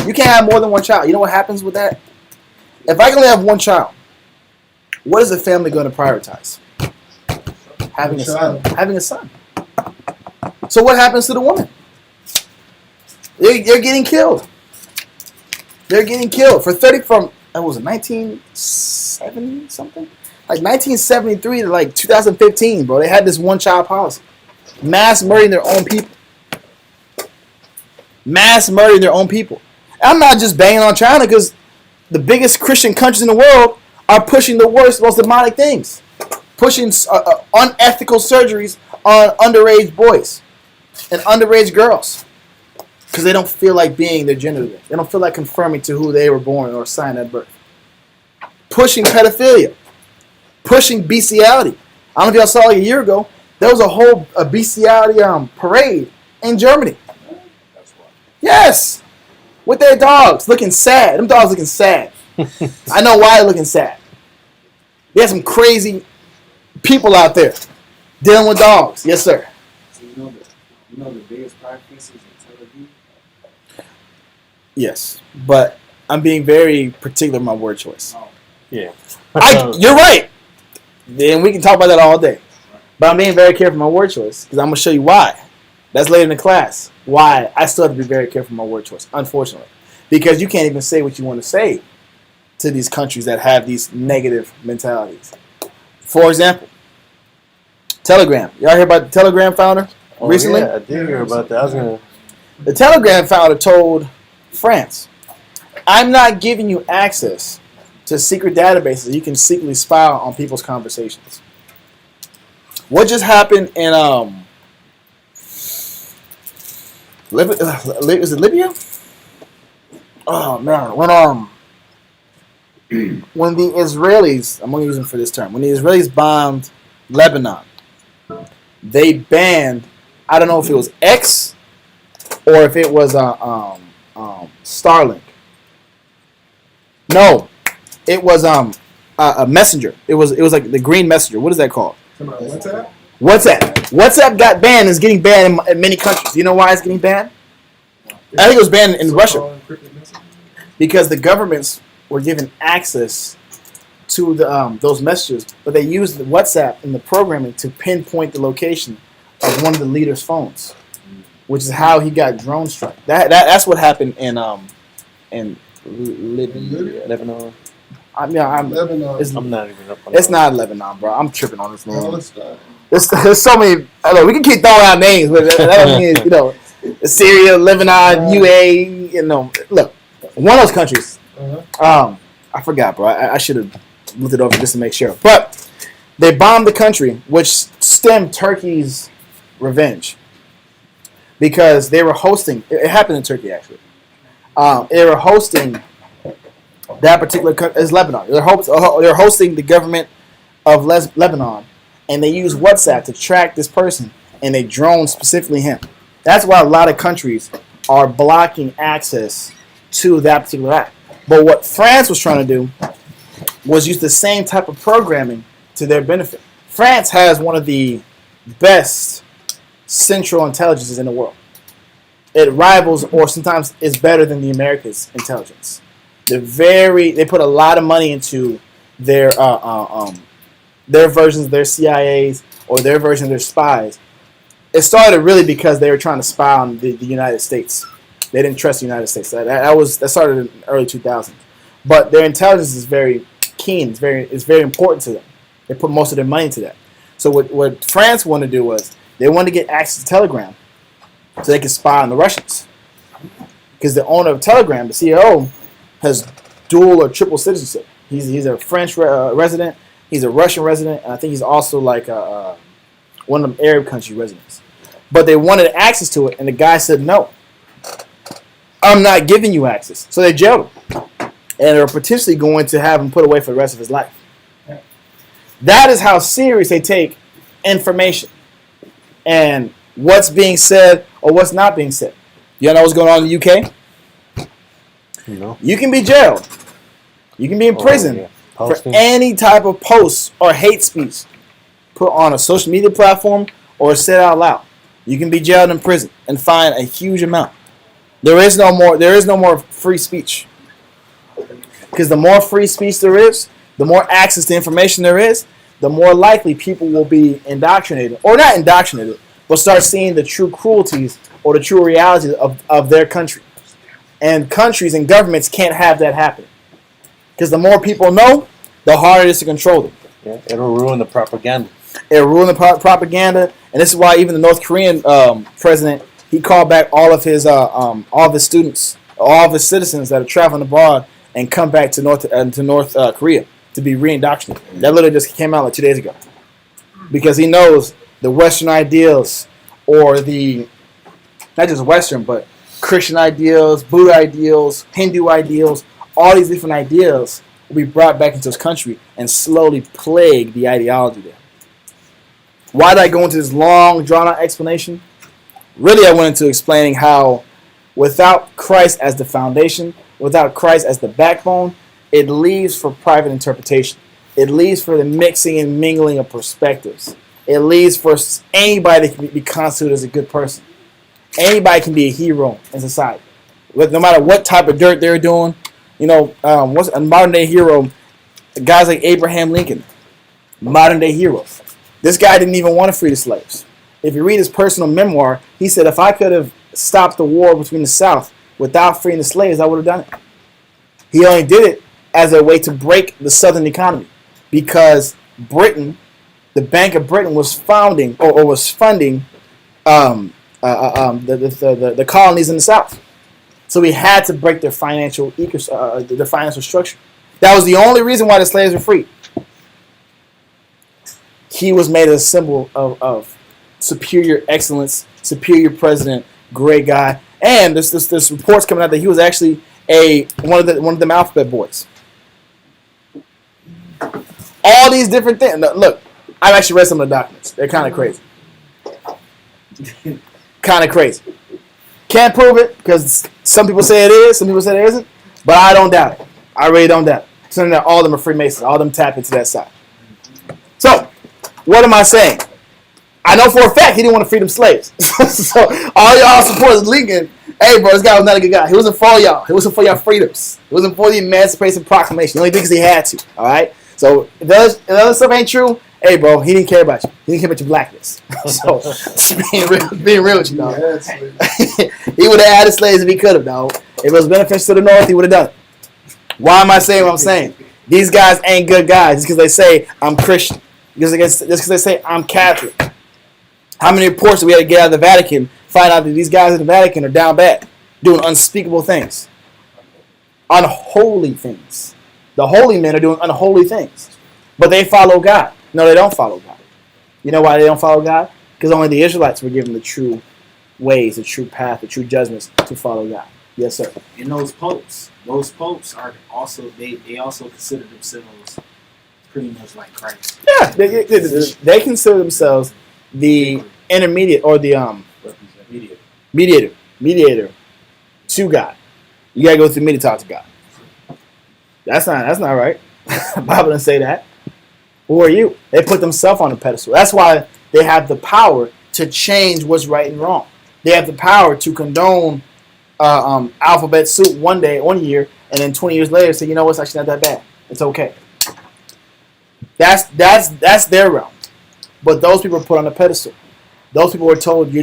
You can't have more than one child. You know what happens with that? If I can only have one child, what is the family going to prioritize? Having a son. Having a son. So what happens to the woman? They're getting killed. They're getting killed for 1970 something? Like 1973 to like 2015, bro. They had this one child policy. Mass murdering their own people. Mass murdering their own people. I'm not just banging on China because the biggest Christian countries in the world are pushing the worst, most demonic things. Pushing unethical surgeries on underage boys and underage girls. Because they don't feel like being their gender. They don't feel like conforming to who they were born or assigned at birth. Pushing pedophilia. Pushing bestiality. I don't know if y'all saw like a year ago, there was a bestiality parade in Germany. Yes! With their dogs looking sad. Them dogs looking sad. I know why they're looking sad. There's some crazy people out there dealing with dogs. Yes, sir. So you know the biggest practices in Tel Aviv? Yes, but I'm being very particular with my word choice. Yeah. You're right. Then we can talk about that all day. But I'm being very careful with my word choice because I'm going to show you why. That's later in the class. Why I still have to be very careful with my word choice, unfortunately. Because you can't even say what you want to say to these countries that have these negative mentalities. For example, Telegram. Y'all hear about the Telegram founder recently? Yeah, I did hear about that. The Telegram founder told France, I'm not giving you access to secret databases you can secretly spy on people's conversations. What just happened in is it Libya? Oh man, when the Israelis, I'm gonna use them for this term, when the Israelis bombed Lebanon, they banned, I don't know if it was X or if it was Starlink. No, it was a messenger. It was like the green messenger. What is that called? WhatsApp? WhatsApp got banned. Is getting banned in many countries. Do you know why it's getting banned? I think it was banned in Russia because the governments were given access to those messages, but they used the WhatsApp in the programming to pinpoint the location of one of the leaders' phones, which is how he got drone struck. That's what happened in Libya, Lebanon. Lebanon. I'm not even up on It's that. not Lebanon, bro. I'm tripping on this name. Palestine. There's so many. Look, we can keep throwing out names, but that means Syria, Lebanon, UAE. Look, one of those countries. I forgot, bro. I should have looked it over just to make sure. But they bombed the country, which stemmed Turkey's revenge because they were hosting. It happened in Turkey actually. They were hosting that particular country is Lebanon. They're hosting the government of Lebanon, and they use WhatsApp to track this person, and they drone specifically him. That's why a lot of countries are blocking access to that particular app. But what France was trying to do was use the same type of programming to their benefit. France has one of the best central intelligences in the world. It rivals or sometimes is better than the America's intelligence. They put a lot of money into their versions of their CIAs or their version of their spies. It started really because they were trying to spy on the United States. They didn't trust the United States. That started in the early 2000s. But their intelligence is very keen. It's very important to them. They put most of their money into that. So what France wanted to do was they wanted to get access to Telegram so they could spy on the Russians. Because the owner of Telegram, the CEO, has dual or triple citizenship. He's a French resident, he's a Russian resident, and I think he's also like one of them Arab country residents. But they wanted access to it, and the guy said, no, I'm not giving you access. So they jailed him. And they're potentially going to have him put away for the rest of his life. That is how serious they take information and what's being said or what's not being said. You know what's going on in the UK? No. You can be jailed. You can be in prison for any type of posts or hate speech put on a social media platform or said out loud. You can be jailed in prison and fined a huge amount. There is no more free speech. Because the more free speech there is, the more access to information there is, the more likely people will be indoctrinated, or not indoctrinated, but start seeing the true cruelties or the true realities of their country. And countries and governments can't have that happen. Because the more people know, the harder it is to control them. Yeah, it'll ruin the propaganda. It'll ruin the propaganda, and this is why even the North Korean president, he called back all of his students, all of his citizens that are traveling abroad and come back to North Korea to be re-indoctrinated. That literally just came out like 2 days ago. Because he knows the Western ideals, or the, not just Western, but Christian ideals, Buddha ideals, Hindu ideals, all these different ideals will be brought back into his country and slowly plague the ideology there. Why did I go into this long, drawn-out explanation? Really, I went into explaining how without Christ as the foundation, without Christ as the backbone, it leaves for private interpretation. It leaves for the mixing and mingling of perspectives. It leaves for anybody that can be constituted as a good person. Anybody can be a hero in society. No matter what type of dirt they're doing. You know, what's a modern-day hero? Guys like Abraham Lincoln. Modern-day heroes. This guy didn't even want to free the slaves. If you read his personal memoir, he said, if I could have stopped the war between the South without freeing the slaves, I would have done it. He only did it as a way to break the Southern economy, because Britain, the Bank of Britain, was funding the colonies in the South. So he had to break their financial structure. That was the only reason why the slaves were free. He was made a symbol of superior excellence, superior president, great guy. And this reports coming out that he was actually one of them alphabet boys. All these different things. Look, I've actually read some of the documents. They're kind of crazy. Kind of crazy. Can't prove it, because some people say it is, some people say it isn't. But I don't doubt it. I really don't doubt it. Considering that all of them are Freemasons. All of them tap into that side. So, what am I saying? I know for a fact he didn't want to free them slaves. So all y'all support Lincoln. Hey, bro, this guy was not a good guy. He wasn't for y'all. He wasn't for y'all freedoms. He wasn't for the Emancipation Proclamation. He only did because he had to. All right. So if the other stuff ain't true, hey, bro, he didn't care about you. He didn't care about your blackness. So being real with you, dog. He would have added slaves if he could have, dog. If it was beneficial to the North, he would have done it. Why am I saying what I'm saying? These guys ain't good guys just because they say I'm Christian. Just because they say I'm Catholic. How many reports do we have to get out of the Vatican, find out that these guys in the Vatican are down bad, doing unspeakable things, unholy things. The holy men are doing unholy things, but they follow God. No, they don't follow God. You know why they don't follow God? Because only the Israelites were given the true ways, the true path, the true judgments to follow God. Yes, sir. And those popes are also they also consider themselves pretty much like Christ. Yeah, they consider themselves the intermediate, or the mediator to God. You gotta go through me to talk to God. That's not right. The Bible doesn't say that. Who are you? They put themselves on a pedestal. That's why they have the power to change what's right and wrong. They have the power to condone alphabet soup one year, and then 20 years later say, you know what's actually not that bad. It's okay. That's their realm. But those people are put on a pedestal. Those people are told you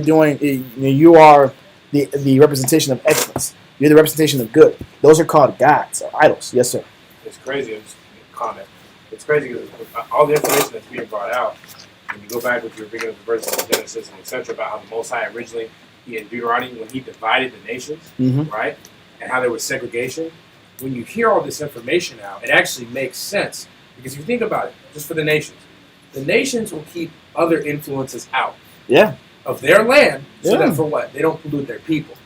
are the representation of excellence. You're the representation of good. Those are called gods or idols. Yes, sir. It's crazy. Just a comment. It's crazy because all the information that's being brought out, when you go back with your beginning of the verses of Genesis and etc., about how the Most High originally, in Deuteronomy, when he divided the nations, right, and how there was segregation, when you hear all this information out, it actually makes sense. Because if you think about it, just for the nations will keep other influences out of their land, so that for what? They don't pollute their people.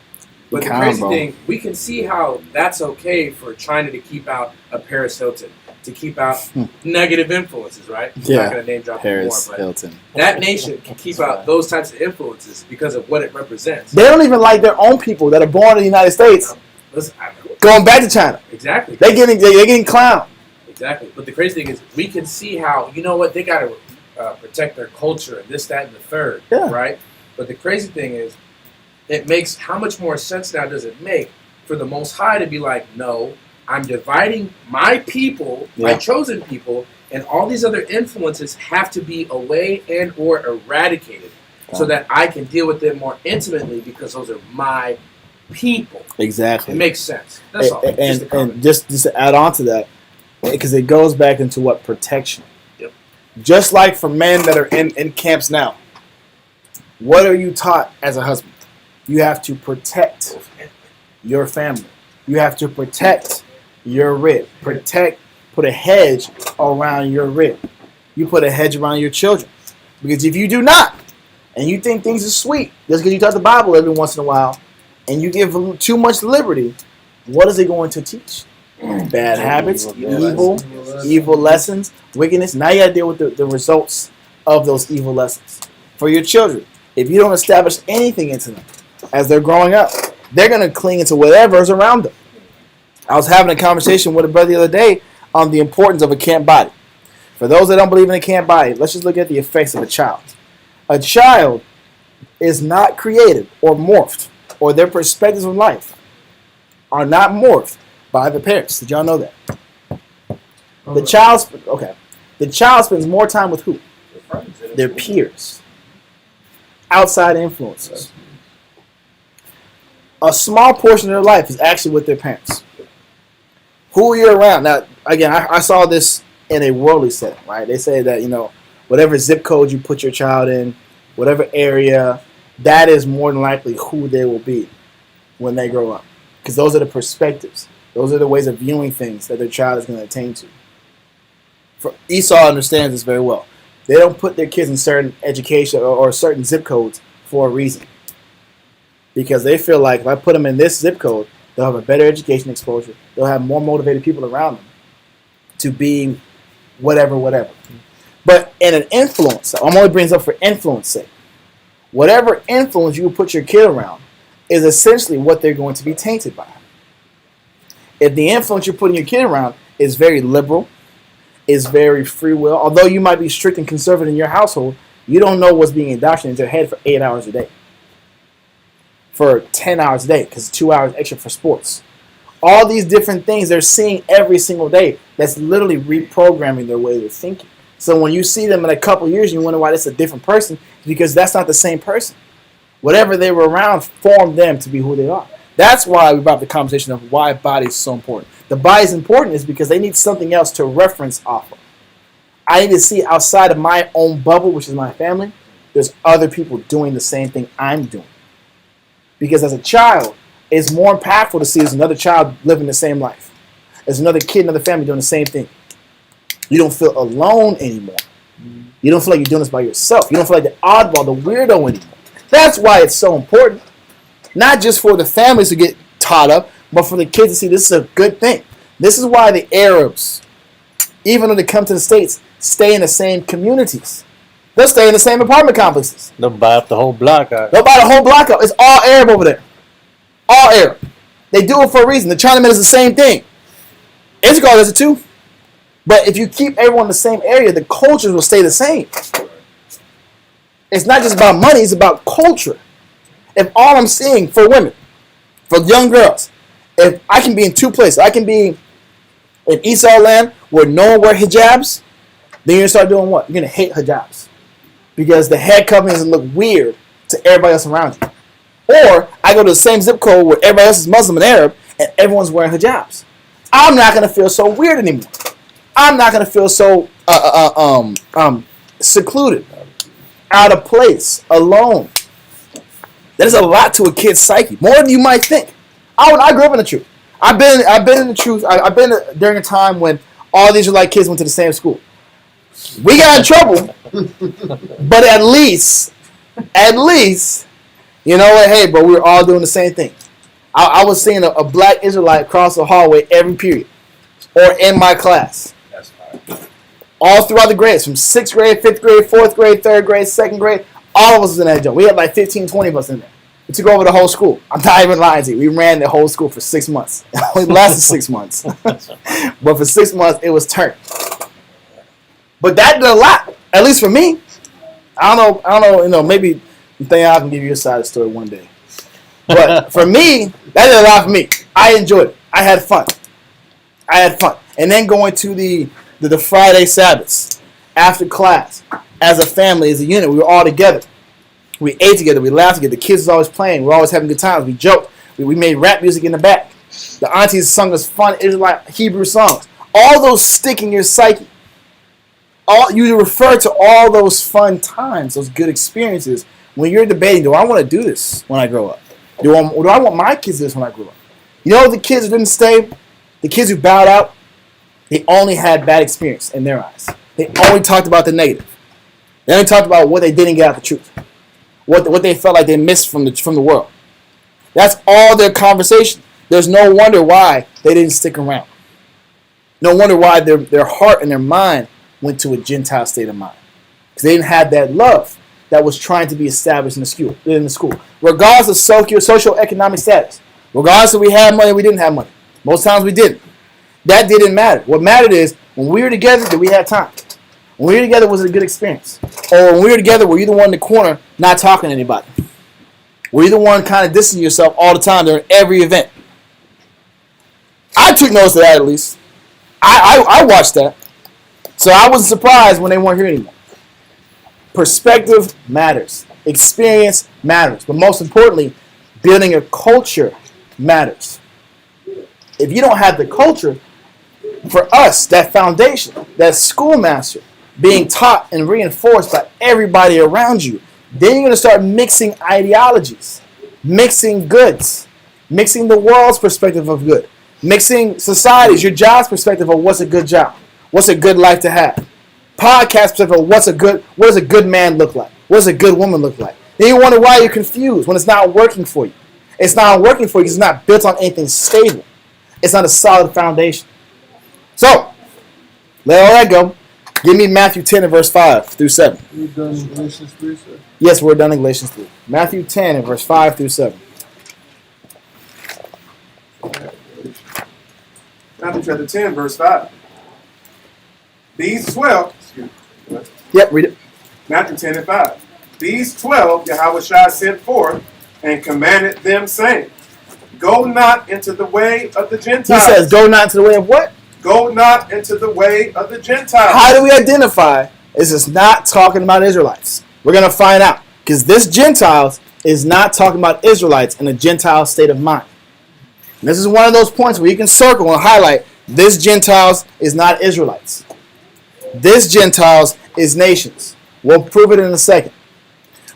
But the crazy thing, we can see how that's okay for China to keep out a Paris Hilton, to keep out negative influences, right? I'm Yeah. not going to name drop Paris anymore, but Hilton. that nation can keep out those types of influences because of what it represents. They don't even like their own people that are born in the United States Listen, going back to China. exactly. They're getting clowned. Exactly. But the crazy thing is, we can see how, you know what, they got to protect their culture and this, that, and the third, Yeah. right? But the crazy thing is, it makes, how much more sense now does it make for the Most High to be like, no, I'm dividing my people, my chosen people, and all these other influences have to be away and or eradicated so that I can deal with them more intimately because those are my people. Exactly. It makes sense. That's all. And just to add on to that, because it goes back into what? Protection. Yep. Just like for men that are in camps now, what are you taught as a husband? You have to protect your family. You have to protect your rib. Put a hedge around your rib. You put a hedge around your children. Because if you do not, and you think things are sweet, just because you talk the Bible every once in a while, and you give them too much liberty, what is it going to teach? Bad habits, evil lessons, wickedness. Now you got to deal with the results of those evil lessons. For your children, if you don't establish anything into them as they're growing up, they're going to cling into whatever is around them. I was having a conversation with a brother the other day on the importance of a camp body. For those that don't believe in a camp body, let's just look at the effects of a child. A child is not created or morphed, or their perspectives of life are not morphed by the parents. Did y'all know that? The child spends more time with who? Their peers. Outside influences. A small portion of their life is actually with their parents. Who you're around. Now, again, I saw this in a worldly setting, right? They say that, whatever zip code you put your child in, whatever area, that is more than likely who they will be when they grow up. Because those are the perspectives. Those are the ways of viewing things that their child is going to attain to. Esau understands this very well. They don't put their kids in certain education or certain zip codes for a reason. Because they feel like if I put them in this zip code, they'll have a better education exposure. They'll have more motivated people around them to being whatever. But in an influence, I'm only bringing this up for influence sake. Whatever influence you put your kid around is essentially what they're going to be tainted by. If the influence you're putting your kid around is very liberal, is very free will, although you might be strict and conservative in your household, you don't know what's being indoctrinated into your head for 8 hours a day. For 10 hours a day, because 2 hours extra for sports. All these different things they're seeing every single day that's literally reprogramming their way of thinking. So when you see them in a couple years, you wonder why that's a different person, because that's not the same person. Whatever they were around formed them to be who they are. That's why we brought up the conversation of why body is so important. The body is important is because they need something else to reference off of. I need to see outside of my own bubble, which is my family, there's other people doing the same thing I'm doing. Because as a child, it's more impactful to see there's another child living the same life. There's another kid, another family doing the same thing. You don't feel alone anymore. You don't feel like you're doing this by yourself. You don't feel like the oddball, the weirdo anymore. That's why it's so important. Not just for the families to get taught up, but for the kids to see this is a good thing. This is why the Arabs, even when they come to the States, stay in the same communities. They'll stay in the same apartment complexes. They'll buy up the whole block out. They'll buy the whole block up. It's all Arab over there. All Arab. They do it for a reason. The Chinaman is the same thing. Israel does it too. But if you keep everyone in the same area, the cultures will stay the same. It's not just about money, it's about culture. If all I'm seeing for women, for young girls, if I can be in two places, I can be in Esau land where no one wear hijabs, then you're going to start doing what? You're going to hate hijabs. Because the head covering doesn't look weird to everybody else around you. Or I go to the same zip code where everybody else is Muslim and Arab, and everyone's wearing hijabs. I'm not going to feel so weird anymore. I'm not going to feel so secluded, out of place, alone. There's a lot to a kid's psyche, more than you might think. I grew up in the truth. I've been in the truth. I've been during a time when all these Israelite kids went to the same school. We got in trouble, but at least, you know what? Hey, bro, we were all doing the same thing. I was seeing a black Israelite across the hallway every period, or in my class. All throughout the grades, from 6th grade, 5th grade, 4th grade, 3rd grade, 2nd grade, all of us was in that joint. We had like 15, 20 of us in there. We took over the whole school. I'm not even lying to you. We ran the whole school for 6 months. It only lasted 6 months. But for 6 months, it was turned. But that did a lot, at least for me. I don't know, maybe I can give you a side of the story one day. But for me, that did a lot for me. I enjoyed it. I had fun. And then going to the Friday Sabbaths after class, as a family, as a unit, we were all together. We ate together. We laughed together. The kids was always playing. We were always having good times. We joked. We made rap music in the back. The aunties sung us fun Israelite Hebrew songs. All those stick in your psyche. You refer to all those fun times, those good experiences, when you're debating, do I want to do this when I grow up? Do I want my kids to do this when I grow up? You know the kids who didn't stay? The kids who bowed out, they only had bad experience in their eyes. They only talked about the negative. They only talked about what they didn't get out the truth. What they felt like they missed from the world. That's all their conversation. There's no wonder why they didn't stick around. No wonder why their heart and their mind went to a Gentile state of mind. Because they didn't have that love that was trying to be established in the school. Regardless of socioeconomic status. Regardless if we had money or we didn't have money. Most times we didn't. That didn't matter. What mattered is when we were together, did we have time? When we were together, was it a good experience? Or when we were together, were you the one in the corner not talking to anybody? Were you the one kind of distancing yourself all the time during every event? I took notice of that at least. I watched that. So I wasn't surprised when they weren't here anymore. Perspective matters. Experience matters. But most importantly, building a culture matters. If you don't have the culture, for us, that foundation, that schoolmaster, being taught and reinforced by everybody around you, then you're going to start mixing ideologies, mixing goods, mixing the world's perspective of good, mixing society's, your job's perspective of what's a good job, what's a good life to have, podcast perspective of what does a good man look like, what does a good woman look like. Then you wonder why you're confused when it's not working for you. It's not working for you because it's not built on anything stable. It's not a solid foundation. So, let all that go. Give me Matthew 10 and verse 5 through 7. You done Galatians 3, sir? Yes, we're done in Galatians 3. Matthew 10 and verse 5 through 7. Matthew chapter 10, verse 5. These 12, Yep, read it. Matthew 10 and 5. These 12 Yahushua sent forth and commanded them, saying, Go not into the way of the Gentiles. He says, go not into the way of what? Go not into the way of the Gentiles. How do we identify this is not talking about Israelites? We're going to find out. Because this Gentiles is not talking about Israelites in a Gentile state of mind. And this is one of those points where you can circle and highlight this Gentiles is not Israelites. This Gentiles is nations. We'll prove it in a second.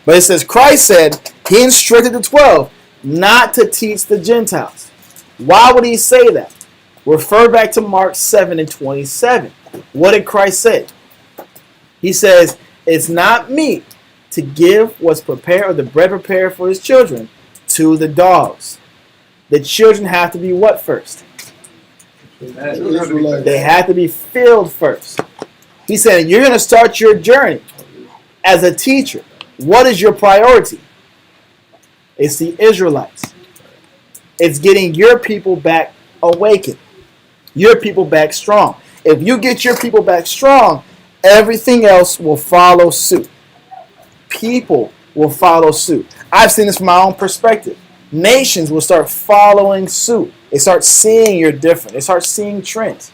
But it says Christ said he instructed the 12 not to teach the Gentiles. Why would he say that? Refer back to Mark 7 and 27. What did Christ say? He says, it's not meet to give what's prepared or the bread prepared for his children to the dogs. The children have to be what first? They have to be filled first. He said, you're going to start your journey as a teacher. What is your priority? It's the Israelites. It's getting your people back awakened. Your people back strong. If you get your people back strong, everything else will follow suit. People will follow suit. I've seen this from my own perspective. Nations will start following suit. They start seeing you're different. They start seeing trends.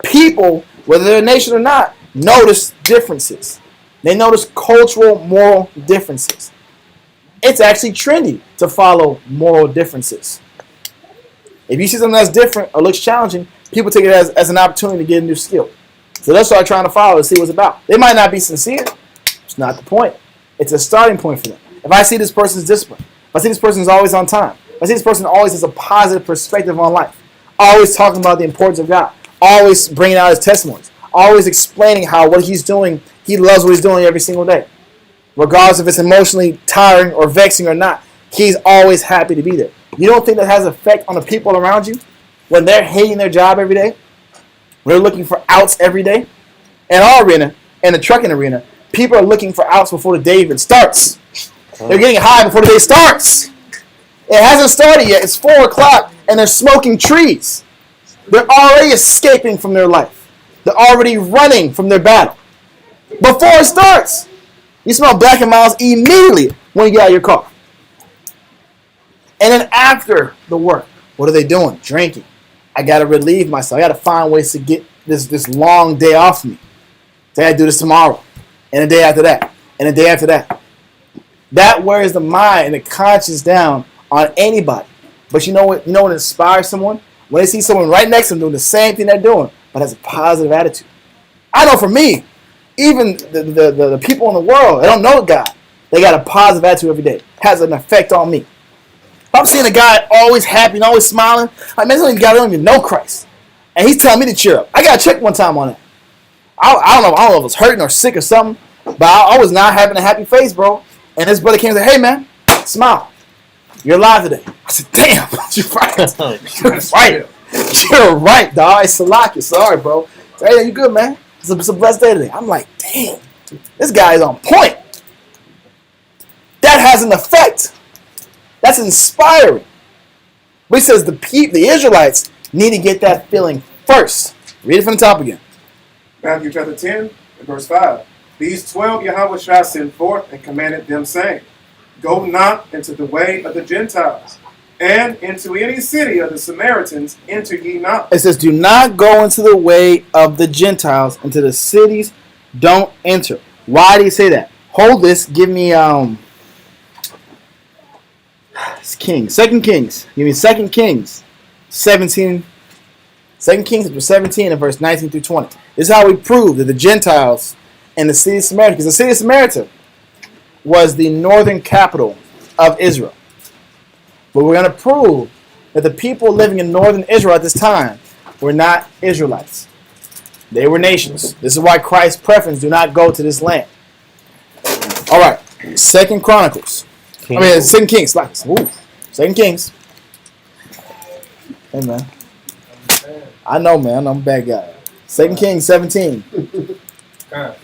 People, whether they're a nation or not, notice differences. They notice cultural, moral differences. It's actually trendy to follow moral differences. If you see something that's different or looks challenging, people take it as an opportunity to get a new skill. So they'll start trying to follow and see what it's about. They might not be sincere. It's not the point. It's a starting point for them. If I see this person's discipline, if I see this person is always on time, if I see this person always has a positive perspective on life, always talking about the importance of God, always bringing out his testimonies, always explaining how what he's doing, he loves what he's doing every single day. Regardless if it's emotionally tiring or vexing or not, he's always happy to be there. You don't think that has an effect on the people around you? When they're hating their job every day? When they're looking for outs every day? In our arena, in the trucking arena, people are looking for outs before the day even starts. They're getting high before the day starts. It hasn't started yet. It's 4 o'clock, and they're smoking trees. They're already escaping from their life. They're already running from their battle. Before it starts, you smell Black and Miles immediately when you get out of your car. And then after the work, what are they doing? Drinking. I got to relieve myself. I got to find ways to get this long day off me. So I got to do this tomorrow, and the day after that, and the day after that. That wears the mind and the conscience down on anybody. But you know what? You know what inspires someone? When they see someone right next to them doing the same thing they're doing, but has a positive attitude. I know for me, even the people in the world, they don't know God. They got a positive attitude every day. Has an effect on me. If I'm seeing a guy always happy and always smiling, like, man, this guy don't even know Christ. And he's telling me to cheer up. I got checked one time on that. I don't know if I was hurting or sick or something, but I was not having a happy face, bro. And this brother came and said, hey, man, smile. You're alive today. I said, damn, you're right. You're right. You're right, dog. It's Salaki. Sorry, bro. Hey, you good, man? It's a blessed day today. I'm like, damn, this guy is on point. That has an effect. That's inspiring. But he says the Israelites need to get that feeling first. Read it from the top again. Matthew chapter 10 and verse 5. These 12 Yahweh shall send forth and commanded them, saying, Go not into the way of the Gentiles, and into any city of the Samaritans enter ye not. It says, do not go into the way of the Gentiles, into the cities, don't enter. Why do you say that? Hold this, give me it's Kings. 2 Kings. Give me 2 Kings 17. 2 Kings chapter 17 and verse 19 through 20. This is how we prove that the Gentiles and the city of Samaria, because the city of Samaria was the northern capital of Israel. But we're going to prove that the people living in northern Israel at this time were not Israelites. They were nations. This is why Christ's preference do not go to this land. All right. 2 Chronicles. King. I mean, 2 Kings. 2 Kings. Hey, man. I know, man. I'm a bad guy. 2 Kings 17. Okay.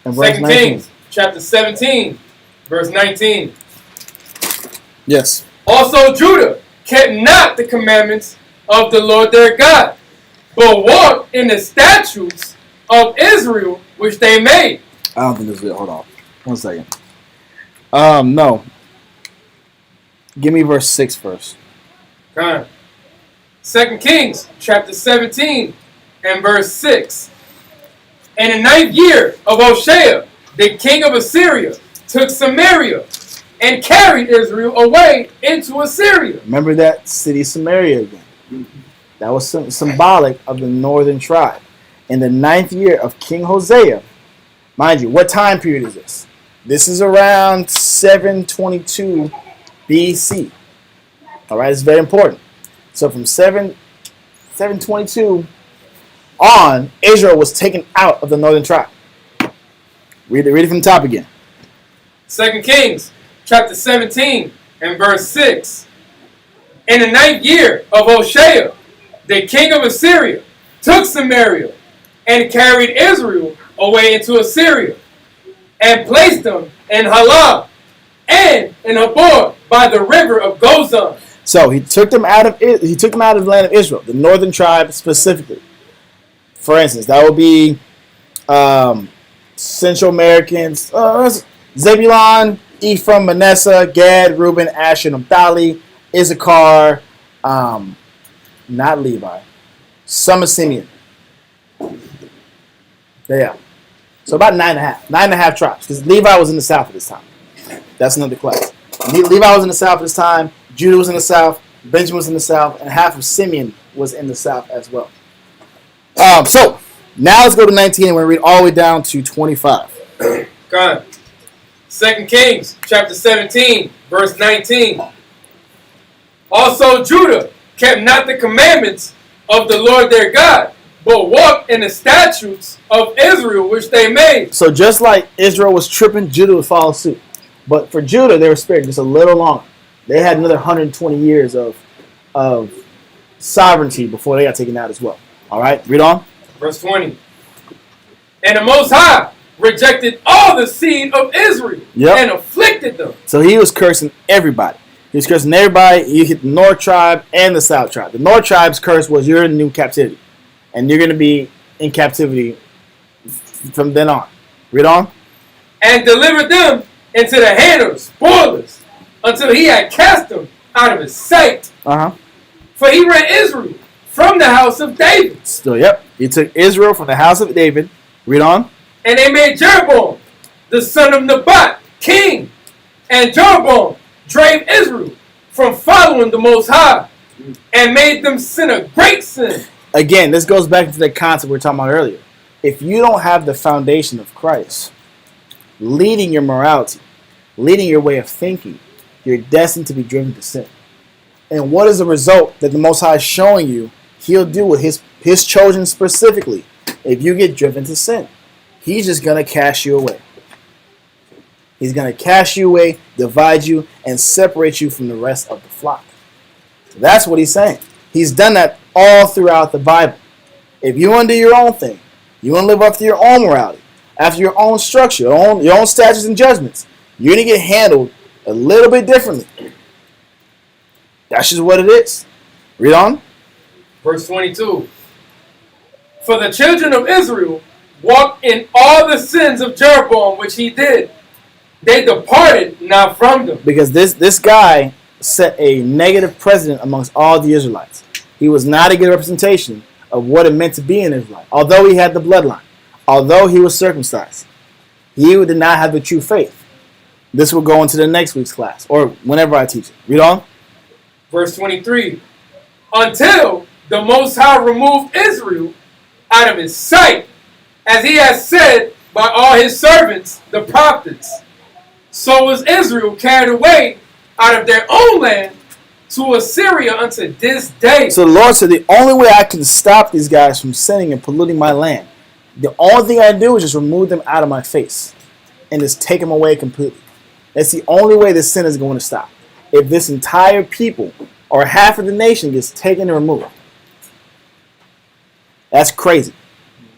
And verse 2 19. Kings chapter 17, verse 19. Yes. Also Judah kept not the commandments of the Lord their God, but walked in the statutes of Israel which they made. I don't think this is it. Hold on. 1 second. No. Give me verse 6 first. Okay. 2 Kings chapter 17 and verse 6. In the 9th year of Hoshea, the king of Assyria took Samaria and carried Israel away into Assyria. Remember that city Samaria again. That was symbolic of the northern tribe. In the 9th year of King Hosea, mind you, what time period is this? This is around 722 BC. All right, it's very important. So from 722 on, Israel was taken out of the northern tribe. Read it from the top again. 2 Kings chapter 17 and verse 6. In the 9th year of Hoshea, the king of Assyria took Samaria and carried Israel away into Assyria and placed them in Halah and in Habor by the river of Gozan. So he took them out of the land of Israel, the northern tribe specifically. For instance, that would be Central Americans, Zebulon, Ephraim, Manasseh, Gad, Reuben, Asher, Naphtali, Issachar, not Levi, some of Simeon. Yeah. So about 9.5 tribes, because Levi was in the south at this time. That's another class. Levi was in the south at this time, Judah was in the south, Benjamin was in the south, and half of Simeon was in the south as well. So now let's go to 19 and we're going to read all the way down to 25. Okay. 2 Kings chapter 17 verse 19. Also Judah kept not the commandments of the Lord their God, but walked in the statutes of Israel which they made. So just like Israel was tripping, Judah would follow suit. But for Judah, they were spared just a little longer. They had another 120 years of sovereignty before they got taken out as well. All right, read on. Verse 20. And the Most High rejected all the seed of Israel Yep. and afflicted them. So he was cursing everybody. He was cursing everybody. He hit the North tribe and the South tribe. The North tribe's curse was you're in new captivity. And you're going to be in captivity from then on. Read on. And delivered them into the hand of spoilers until he had cast them out of his sight. Uh-huh. For he ran Israel from the house of David. Still, yep. He took Israel from the house of David. Read on. And they made Jeroboam, the son of Nebat, king. And Jeroboam drave Israel from following the Most High and made them sin a great sin. Again, this goes back to the concept we were talking about earlier. If you don't have the foundation of Christ leading your morality, leading your way of thinking, you're destined to be driven to sin. And what is the result that the Most High is showing you he'll do with his chosen specifically if you get driven to sin? He's just going to cast you away. He's going to cast you away, divide you, and separate you from the rest of the flock. That's what he's saying. He's done that all throughout the Bible. If you want to do your own thing, you want to live up to your own morality, after your own structure, your own statutes and judgments, you're going to get handled a little bit differently. That's just what it is. Read on. Verse 22. For the children of Israel walked in all the sins of Jeroboam which he did. They departed not from them. Because this guy set a negative precedent amongst all the Israelites. He was not a good representation of what it meant to be an Israelite. Although he had the bloodline, although he was circumcised, he did not have the true faith. This will go into the next week's class, or whenever I teach it. Read on. Verse 23. Until the Most High removed Israel out of his sight, as he has said by all his servants, the prophets. So was Israel carried away out of their own land to Assyria unto this day. So the Lord said, the only way I can stop these guys from sinning and polluting my land, the only thing I do is just remove them out of my face and just take them away completely. That's the only way this sin is going to stop. If this entire people or half of the nation gets taken and removed. That's crazy.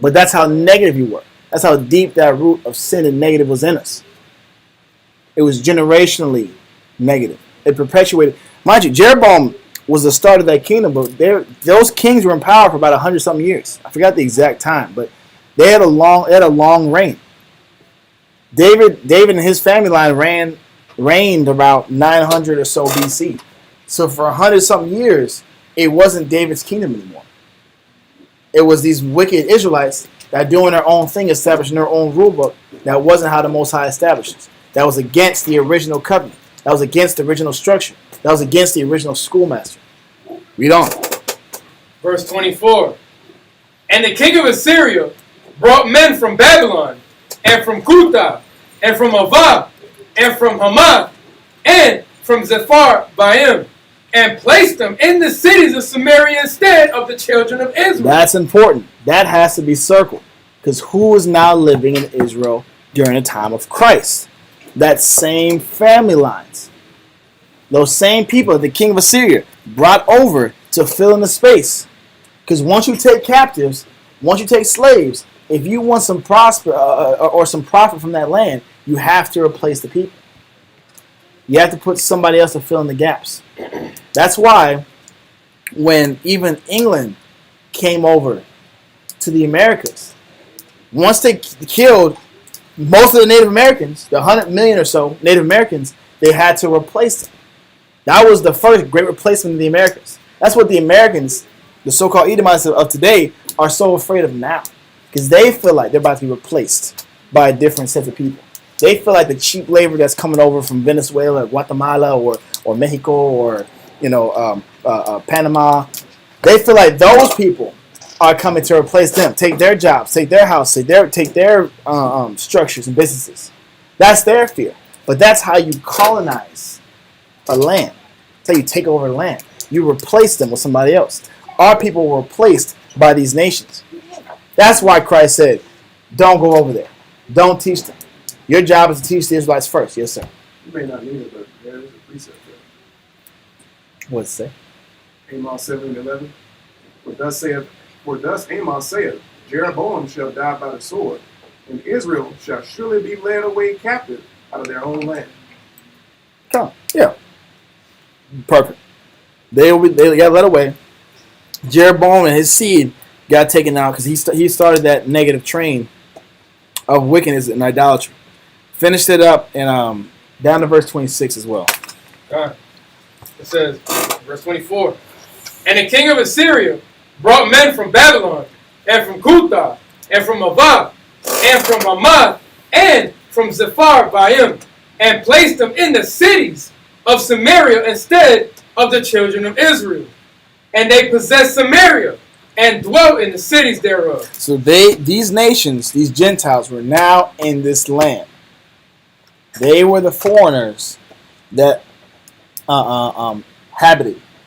But that's how negative you were. That's how deep that root of sin and negative was in us. It was generationally negative. It perpetuated. Mind you, Jeroboam was the start of that kingdom, but those kings were in power for about 100-something years. I forgot the exact time, but they had a long reign. David and his family line reigned about 900 or so BC. So for 100-something years, it wasn't David's kingdom anymore. It was these wicked Israelites that doing their own thing, establishing their own rule book. That wasn't how the Most High establishes. That was against the original covenant. That was against the original structure. That was against the original schoolmaster. Read on. Verse 24. And the king of Assyria brought men from Babylon, and from Cutha, and from Ava, and from Hamath, and from Zepharbaim, and placed them in the cities of Samaria instead of the children of Israel. That's important. That has to be circled. Because who is now living in Israel during the time of Christ? That same family lines. Those same people that the king of Assyria brought over to fill in the space. Because once you take captives, once you take slaves, if you want some or some profit from that land, you have to replace the people. You have to put somebody else to fill in the gaps. That's why when even England came over to the Americas, once they killed most of the Native Americans, the 100 million or so Native Americans, they had to replace them. That was the first great replacement of the Americas. That's what the Americans, the so-called Edomites of today, are so afraid of now. Because they feel like they're about to be replaced by a different set of people. They feel like the cheap labor that's coming over from Venezuela or Guatemala or Mexico or Panama. They feel like those people are coming to replace them, take their jobs, take their house, take their structures and businesses. That's their fear. But that's how you colonize a land. That's how you take over the land. You replace them with somebody else. Our people were replaced by these nations. That's why Christ said, don't go over there. Don't teach them. Your job is to teach the Israelites first. Yes, sir. You may not need it, but there is a precept there. What's it say? Amos 7:11. For thus Amos saith, Jeroboam shall die by the sword, and Israel shall surely be led away captive out of their own land. Come, yeah, perfect. They got led away. Jeroboam and his seed got taken out because he started that negative train of wickedness and idolatry. Finished it up and down to verse 26 as well. God. It says, verse 24, and the king of Assyria brought men from Babylon, and from Cutha, and from Avad, and from Hamath, and from Zepharvaim, and placed them in the cities of Samaria instead of the children of Israel. And they possessed Samaria, and dwelt in the cities thereof. So these nations, these Gentiles, were now in this land. They were the foreigners that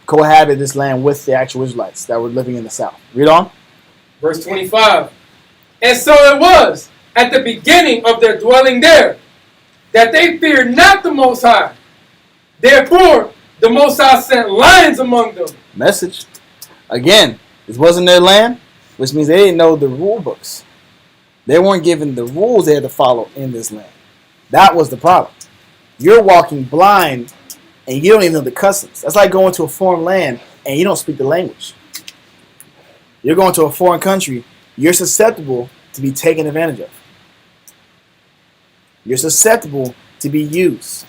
cohabited this land with the actual Israelites that were living in the south. Read on. Verse 25. And so it was at the beginning of their dwelling there, that they feared not the Most High. Therefore, the Most High sent lions among them. Message. Again, this wasn't their land, which means they didn't know the rule books. They weren't given the rules they had to follow in this land. That was the problem. You're walking blind and you don't even know the customs. That's like going to a foreign land and you don't speak the language. You're going to a foreign country, you're susceptible to be taken advantage of. You're susceptible to be used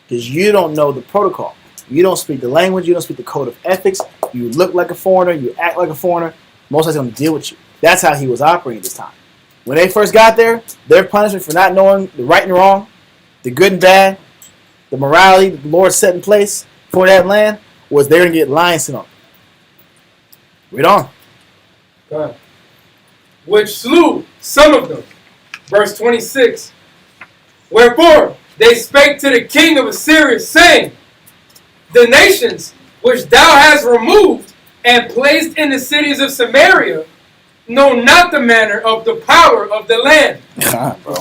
because you don't know the protocol. You don't speak the language, you don't speak the code of ethics, you look like a foreigner, you act like a foreigner, most likely going to deal with you. That's how he was operating this time. When they first got there, their punishment for not knowing the right and wrong, the good and bad, the morality that the Lord set in place for that land was they're going to get lions sent on. Read on. God. Which slew some of them. Verse 26. Wherefore they spake to the king of Assyria, saying, the nations which thou hast removed and placed in the cities of Samaria know not the manner of the power of the land. Bro.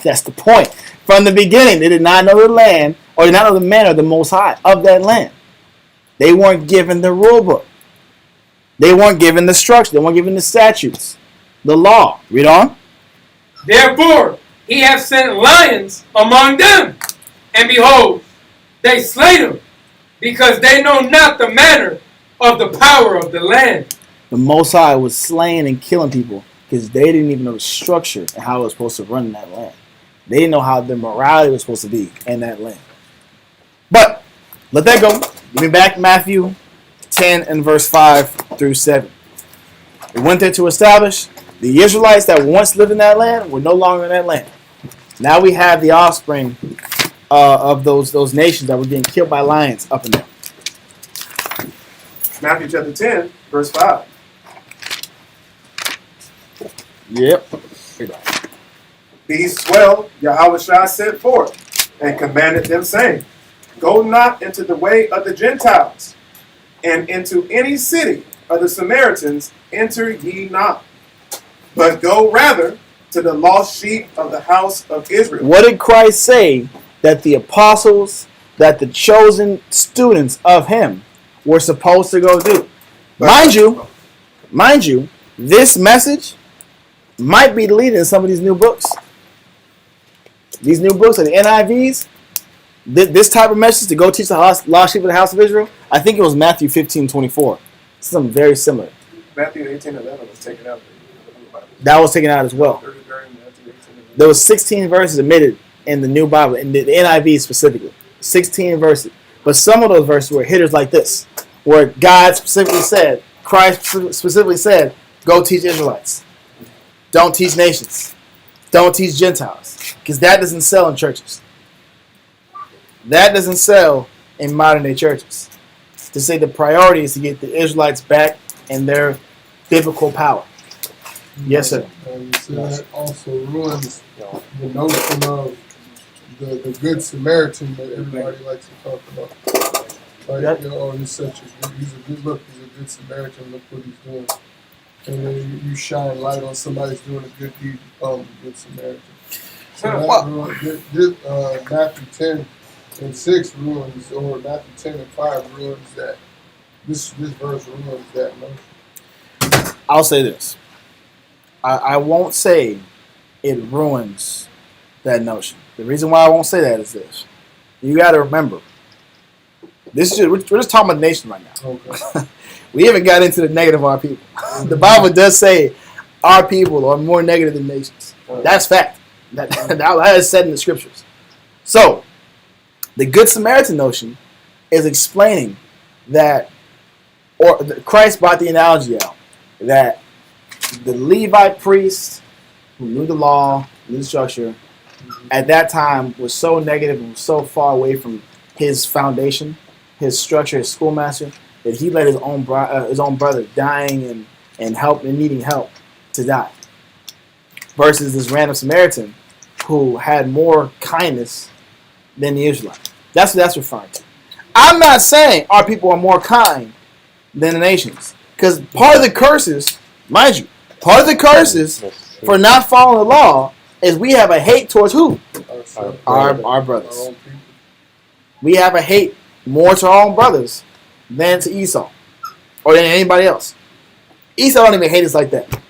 That's the point. From the beginning, they did not know the land or did not know the manner of the Most High of that land. They weren't given the rule book. They weren't given the structure. They weren't given the statutes, the law. Read on. Therefore, he hath sent lions among them, and behold, they slay them, because they know not the manner of the power of the land. The Most High was slaying and killing people because they didn't even know the structure and how it was supposed to run in that land. They didn't know how their morality was supposed to be in that land. But let that go. Give me back Matthew 10 and verse 5 through 7. It went there to establish the Israelites that once lived in that land were no longer in that land. Now we have the offspring of those nations that were getting killed by lions up and down. Matthew chapter 10, verse 5. Yep. These 12 Yahweh Shai sent forth, and commanded them, saying, go not into the way of the Gentiles, and into any city of the Samaritans enter ye not, but go rather to the lost sheep of the house of Israel. What did Christ say that the apostles, that the chosen students of him were supposed to go do? Mind you, this message might be deleted in some of these new books. These new books, like the NIVs, this type of message to go teach the lost sheep of the house of Israel, I think it was Matthew 15:24. Something very similar. Matthew 18:11 was taken out. That was taken out as well. There was 16 verses omitted in the new Bible, in the NIV specifically. 16 verses. But some of those verses were hitters like this, where God specifically said, Christ specifically said, go teach Israelites. Don't teach nations. Don't teach Gentiles. Because that doesn't sell in churches. That doesn't sell in modern day churches. To say the priority is to get the Israelites back in their biblical power. Yes, sir. So that also ruins the notion of the good Samaritan that everybody likes to talk about. Like, he's a good Samaritan, look what he's doing. And then you shine light on somebody's doing a good deed, a good Samaritan. So that Matthew 10 and 6 ruins, or Matthew 10 and 5 ruins that. This verse ruins that notion. I'll say this. I won't say it ruins that notion. The reason why I won't say that is this. You got to remember, this is we're just talking about the nation right now. Okay. We haven't got into the negative of our people. The Bible does say our people are more negative than nations. That's fact. That is said in the scriptures. So, the Good Samaritan notion is explaining that, or Christ brought the analogy out, that the Levite priest who knew the law, knew the structure, at that time was so negative and was so far away from his foundation, his structure, his schoolmaster, that he let his own brother dying and help and needing help to die. Versus this random Samaritan who had more kindness than the Israelite. That's what that's referring to. I'm not saying our people are more kind than the nations. Because part of the curses, mind you, part of the curses for not following the law is we have a hate towards who? Our brothers. We have a hate more to our own brothers than to Esau or than anybody else. Esau don't even hate us like that.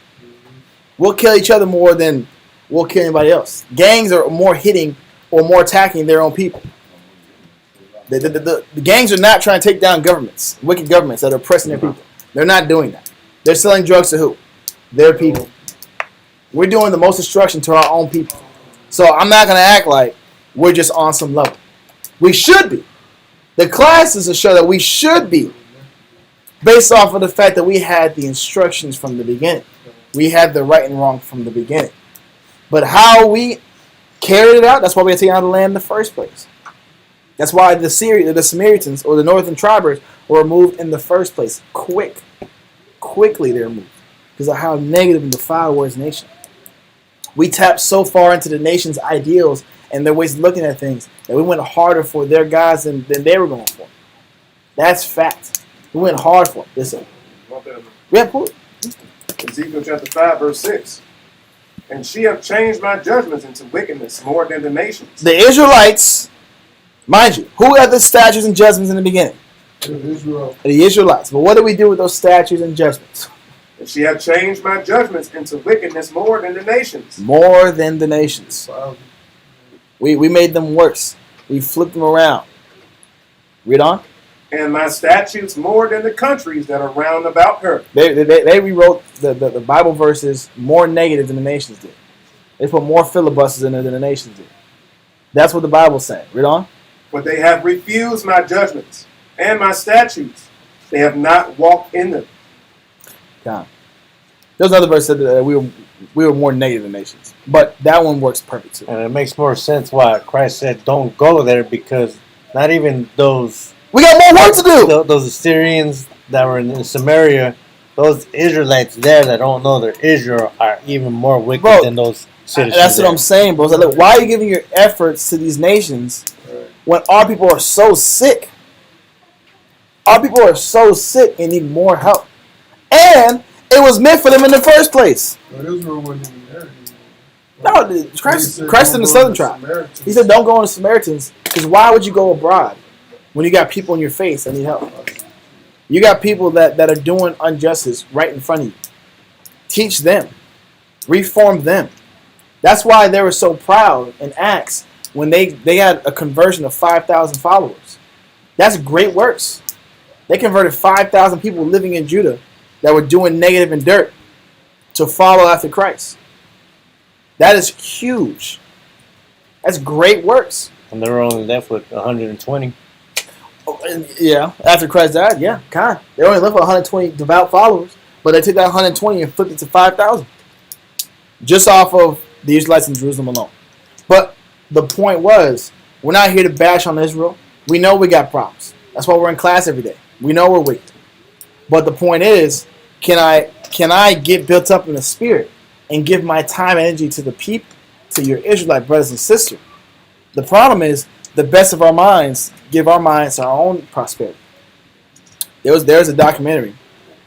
We'll kill each other more than we'll kill anybody else. Gangs are more hitting or more attacking their own people. The gangs are not trying to take down governments, wicked governments that are oppressing their people. They're not doing that. They're selling drugs to who? Their people. We're doing the most destruction to our own people. So I'm not going to act like we're just on some level. We should be. The classes will show that we should be, based off of the fact that we had the instructions from the beginning. We had the right and wrong from the beginning. But how we carried it out, that's why we had to take out the land in the first place. That's why the Samaritans, or the northern tribers, were removed in the first place. Quickly they were removed. Because of how negative and defiled was the nation. We tapped so far into the nation's ideals and their ways of looking at things that we went harder for their guys than they were going for. That's fact. We went hard for it. Listen. Yeah, cool. Ezekiel chapter 5, verse 6. And she have changed my judgments into wickedness more than the nations. The Israelites, mind you, who had the statutes and judgments in the beginning? Israel. The Israelites. But what do we do with those statutes and judgments? And she have changed my judgments into wickedness more than the nations. More than the nations. We made them worse. We flipped them around. Read on. And my statutes more than the countries that are round about her. They rewrote the Bible verses more negative than the nations did. They put more filibusters in there than the nations did. That's what the Bible's saying. Read on. But they have refused my judgments and my statutes. They have not walked in them. God. There's another verse that said that we were more negative than nations. But that one works perfect too. And it makes more sense why Christ said don't go there, because not even those... We got more work to do! Those Assyrians that were in Samaria, those Israelites there that don't know they're Israel are even more wicked than those citizens. That's what I'm saying, bro. Like, look, why are you giving your efforts to these nations when our people are so sick? Our people are so sick and need more help. And it was meant for them in the first place. But Israel wasn't even there anymore. No, Christ in the southern tribe. He said, don't go on the Samaritans, because why would you go abroad when you got people in your face that need help? You got people that are doing injustice right in front of you. Teach them. Reform them. That's why they were so proud in Acts when they had a conversion of 5,000 followers. That's great works. They converted 5,000 people living in Judah that were doing negative and dirt to follow after Christ. That is huge. That's great works. And they were only left with 120. Yeah, after Christ died, yeah, kind of. They only left with 120 devout followers, but they took that 120 and flipped it to 5,000. Just off of the Israelites in Jerusalem alone. But the point was, we're not here to bash on Israel. We know we got problems. That's why we're in class every day. We know we're weak. But the point is, can I get built up in the spirit and give my time and energy to the people, to your Israelite brothers and sisters? The problem is, the best of our minds give our minds our own prosperity. There's a documentary,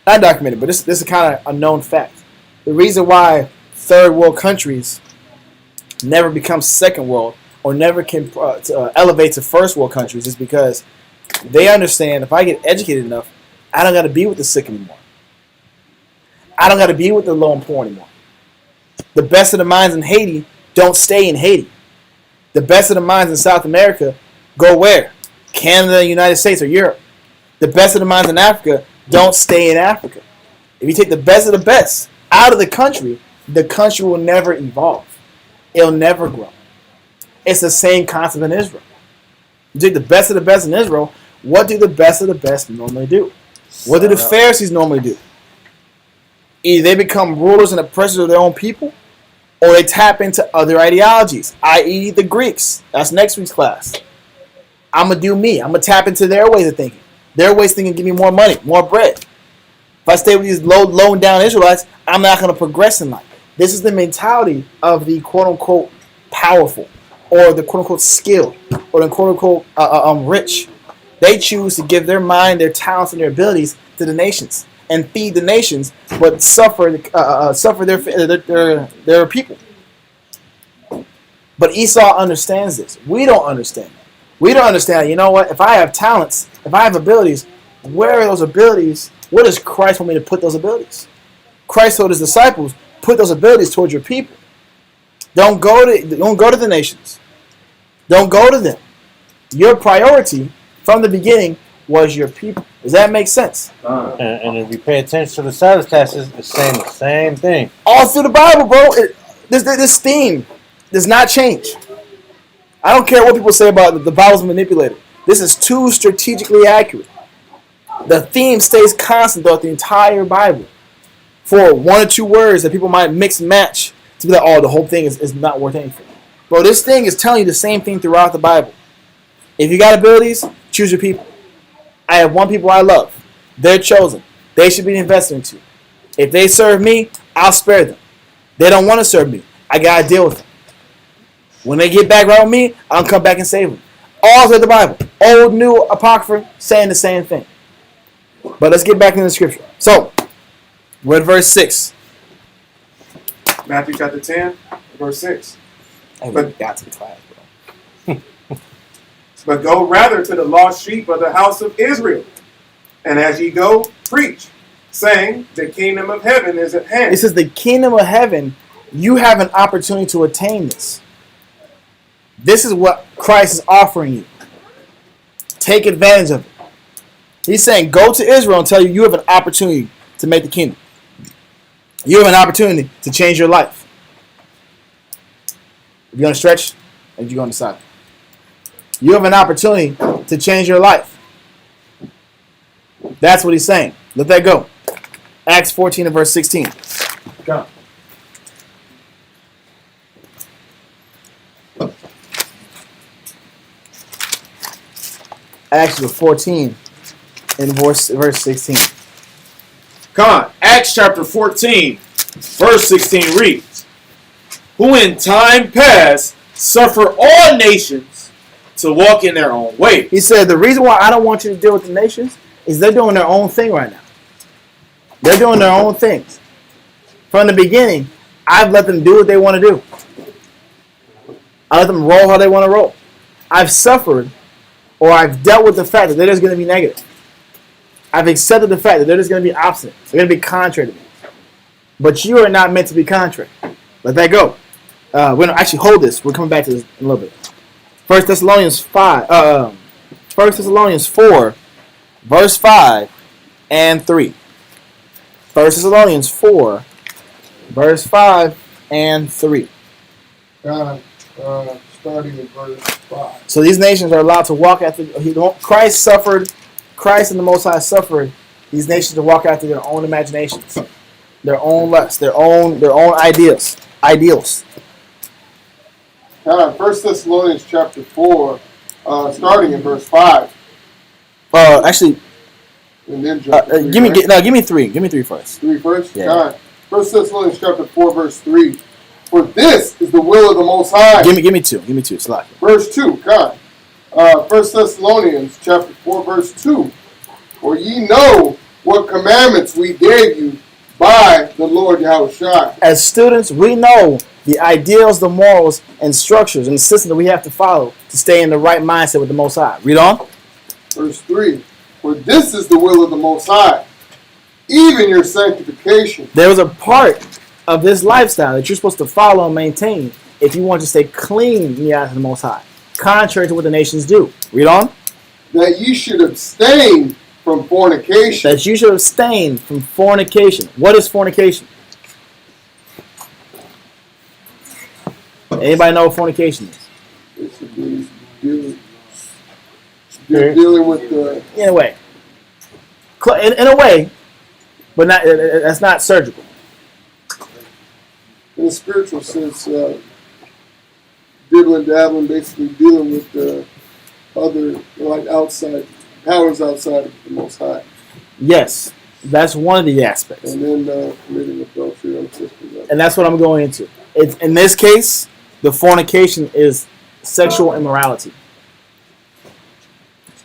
not documentary, but this is kind of a known fact. The reason why third world countries never become second world or never can elevate to first world countries is because they understand if I get educated enough, I don't got to be with the sick anymore. I don't got to be with the low and poor anymore. The best of the minds in Haiti don't stay in Haiti. The best of the minds in South America go where? Canada, United States, or Europe. The best of the minds in Africa don't stay in Africa. If you take the best of the best out of the country will never evolve. It'll never grow. It's the same concept in Israel. You take the best of the best in Israel, what do the best of the best normally do? What do the Pharisees normally do? Either they become rulers and oppressors of their own people, or they tap into other ideologies, i.e. the Greeks. That's next week's class. I'm going to do me. I'm going to tap into their ways of thinking. Their ways of thinking give me more money, more bread. If I stay with these low and down Israelites, I'm not going to progress in life. This is the mentality of the quote-unquote powerful, or the quote-unquote skilled, or the quote-unquote rich. They choose to give their mind, their talents, and their abilities to the nations and feed the nations, but suffer their people. But Esau understands this. We don't understand. We don't understand. You know what? If I have talents, if I have abilities, where are those abilities? Where does Christ want me to put those abilities? Christ told his disciples, put those abilities towards your people. Don't go to the nations. Don't go to them. Your priority from the beginning was your people. Does that make sense? And if you pay attention to the Sabbath classes, it's saying the same thing. All through the Bible, bro. This theme does not change. I don't care what people say about the Bible's manipulated. This is too strategically accurate. The theme stays constant throughout the entire Bible. For one or two words that people might mix and match to be like, oh, the whole thing is not worth anything. Bro, this thing is telling you the same thing throughout the Bible. If you got abilities, choose your people. I have one people I love. They're chosen. They should be invested into. If they serve me, I'll spare them. They don't want to serve me. I got to deal with them. When they get back right with me, I'll come back and save them. All through the Bible. Old, new, apocrypha, saying the same thing. But let's get back into the scripture. So, we're at verse 6. Matthew chapter 10, verse 6. But got to the class, bro. But go rather to the lost sheep of the house of Israel. And as ye go, preach, saying, the kingdom of heaven is at hand. It says the kingdom of heaven, you have an opportunity to attain this. This is what Christ is offering you. Take advantage of it. He's saying, go to Israel and tell you have an opportunity to make the kingdom. You have an opportunity to change your life. If you're going to stretch, and you're going to decide. You have an opportunity to change your life. That's what he's saying. Let that go. Acts 14 and verse 16. Go. Acts 14 and verse 16. Come on. Acts chapter 14, verse 16 reads, who in time past suffer all nations to walk in their own way. He said, the reason why I don't want you to deal with the nations is they're doing their own thing right now. They're doing their own things. From the beginning, I've let them do what they want to do. I let them roll how they want to roll. I've suffered, or I've dealt with the fact that they're just going to be negative. I've accepted the fact that they're just going to be obstinate. They're going to be contrary to me. But you are not meant to be contrary. Let that go. We're going to actually hold this. We're coming back to this in a little bit. 1 Thessalonians 4, verse 5 and 3. 1 Thessalonians 4, verse 5 and 3. Starting at verse 5. So these nations are allowed to walk after Christ suffered. Christ and the Most High suffered these nations to walk after their own imaginations, their own lusts, their own ideals. 1 Thessalonians chapter 4, starting in verse 5. Actually, And then chapter 3, give me right? give me 3. Give me 3 first. 3 first? Yeah. 1 Thessalonians chapter 4, verse 3. For this is the will of the Most High. Give me 2. Give me 2. Slack. Verse 2, God. 1 Thessalonians chapter 4, verse 2. For ye know what commandments we gave you by the Lord Yahushua. As students, we know the ideals, the morals, and structures and the system that we have to follow to stay in the right mindset with the Most High. Read on. Verse 3. For this is the will of the Most High, even your sanctification. There was a part of this lifestyle that you're supposed to follow and maintain if you want to stay clean in the eyes of the Most High, contrary to what the nations do. Read on. That ye should abstain from fornication. That you should abstain from fornication. What is fornication? Anybody know what fornication is? It should be dealing with the... In a way. In a way, but not. That's not surgical. In the spiritual sense, dibbling, dabbling, basically dealing with the other, like outside, powers outside of the Most High. Yes, that's one of the aspects. And then committing adultery, unscripted. And that's what I'm going into. In this case, the fornication is sexual immorality.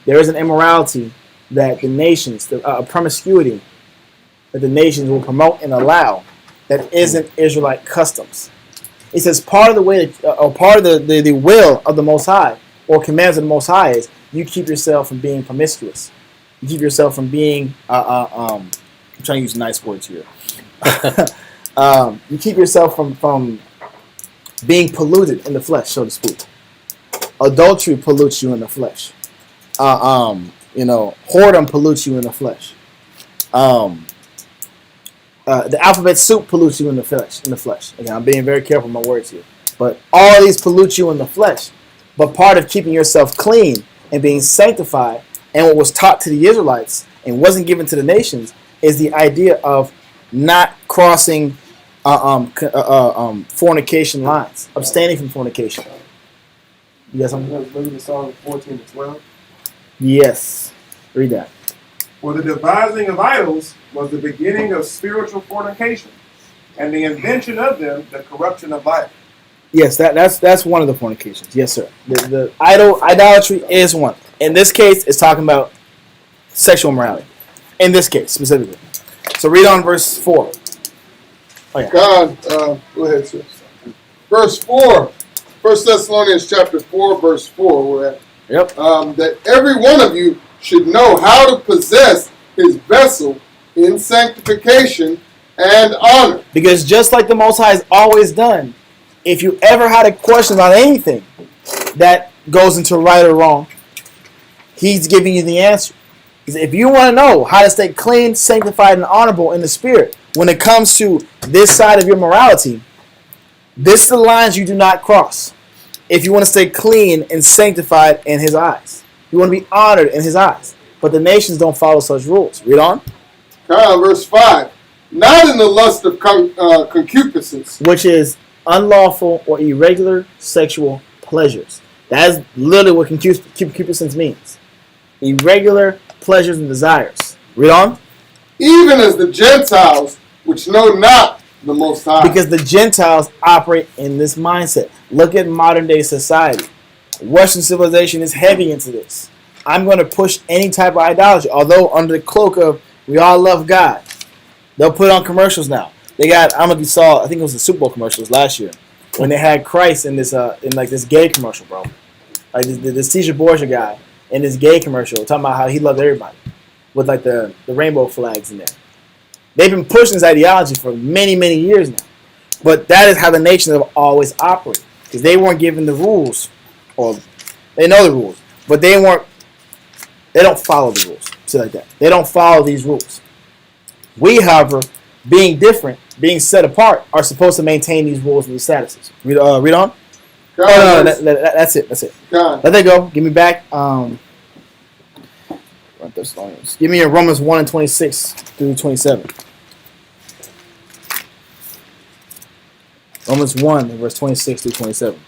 There is an immorality that the nations, a promiscuity that the nations will promote and allow that isn't Israelite customs. He says part of the way, or part of the will of the Most High, or commands of the Most High, is you keep yourself from being promiscuous. You keep yourself from being, I'm trying to use nice words here. You keep yourself from being polluted in the flesh, so to speak. Adultery pollutes you in the flesh. Whoredom pollutes you in the flesh. The alphabet soup pollutes you in the flesh. Again, I'm being very careful with my words here. But all these pollute you in the flesh. But part of keeping yourself clean and being sanctified, and what was taught to the Israelites and wasn't given to the nations, is the idea of not crossing fornication lines, abstaining from fornication. You got something? Look at Psalm 14 to 12. Yes. Read that. For the devising of idols was the beginning of spiritual fornication, and the invention of them the corruption of life. Yes, that's one of the fornications. Yes, sir. The idolatry is one. In this case, it's talking about sexual immorality. In this case, specifically. So read on verse 4. Oh, yeah. God, go ahead, sir. Verse 4. 1 Thessalonians chapter 4, verse 4. We're at. Yep. That every one of you should know how to possess his vessel in sanctification and honor. Because just like the Most High has always done, if you ever had a question about anything that goes into right or wrong, he's giving you the answer. If you want to know how to stay clean, sanctified, and honorable in the spirit, when it comes to this side of your morality, this is the lines you do not cross. If you want to stay clean and sanctified in his eyes, you want to be honored in his eyes. But the nations don't follow such rules. Read on. Verse 5. Not in the lust of concupiscence, which is unlawful or irregular sexual pleasures. That is literally what concupiscence means. Irregular pleasures and desires. Read on. Even as the Gentiles, which know not the Most High. Because the Gentiles operate in this mindset. Look at modern day society. Western civilization is heavy into this. I'm going to push any type of idolatry, although under the cloak of we all love God. They'll put on commercials now. They got, I don't know if you saw, I think it was the Super Bowl commercials last year when they had Christ in this this gay commercial, bro. Like this Tisha Borgia guy in this gay commercial talking about how he loved everybody with like the rainbow flags in there. They've been pushing this ideology for many, many years now. But that is how the nations have always operated. Because they weren't given the rules. Or they know the rules. But they don't follow the rules. Say like that. They don't follow these rules. We, however, being different, being set apart, are supposed to maintain these rules and these statuses. Read on. No, that's it. That's it. God. Let that go. Give me back. Give me a Romans 1 and 26 through 27. Romans 1 verse 26 through 27.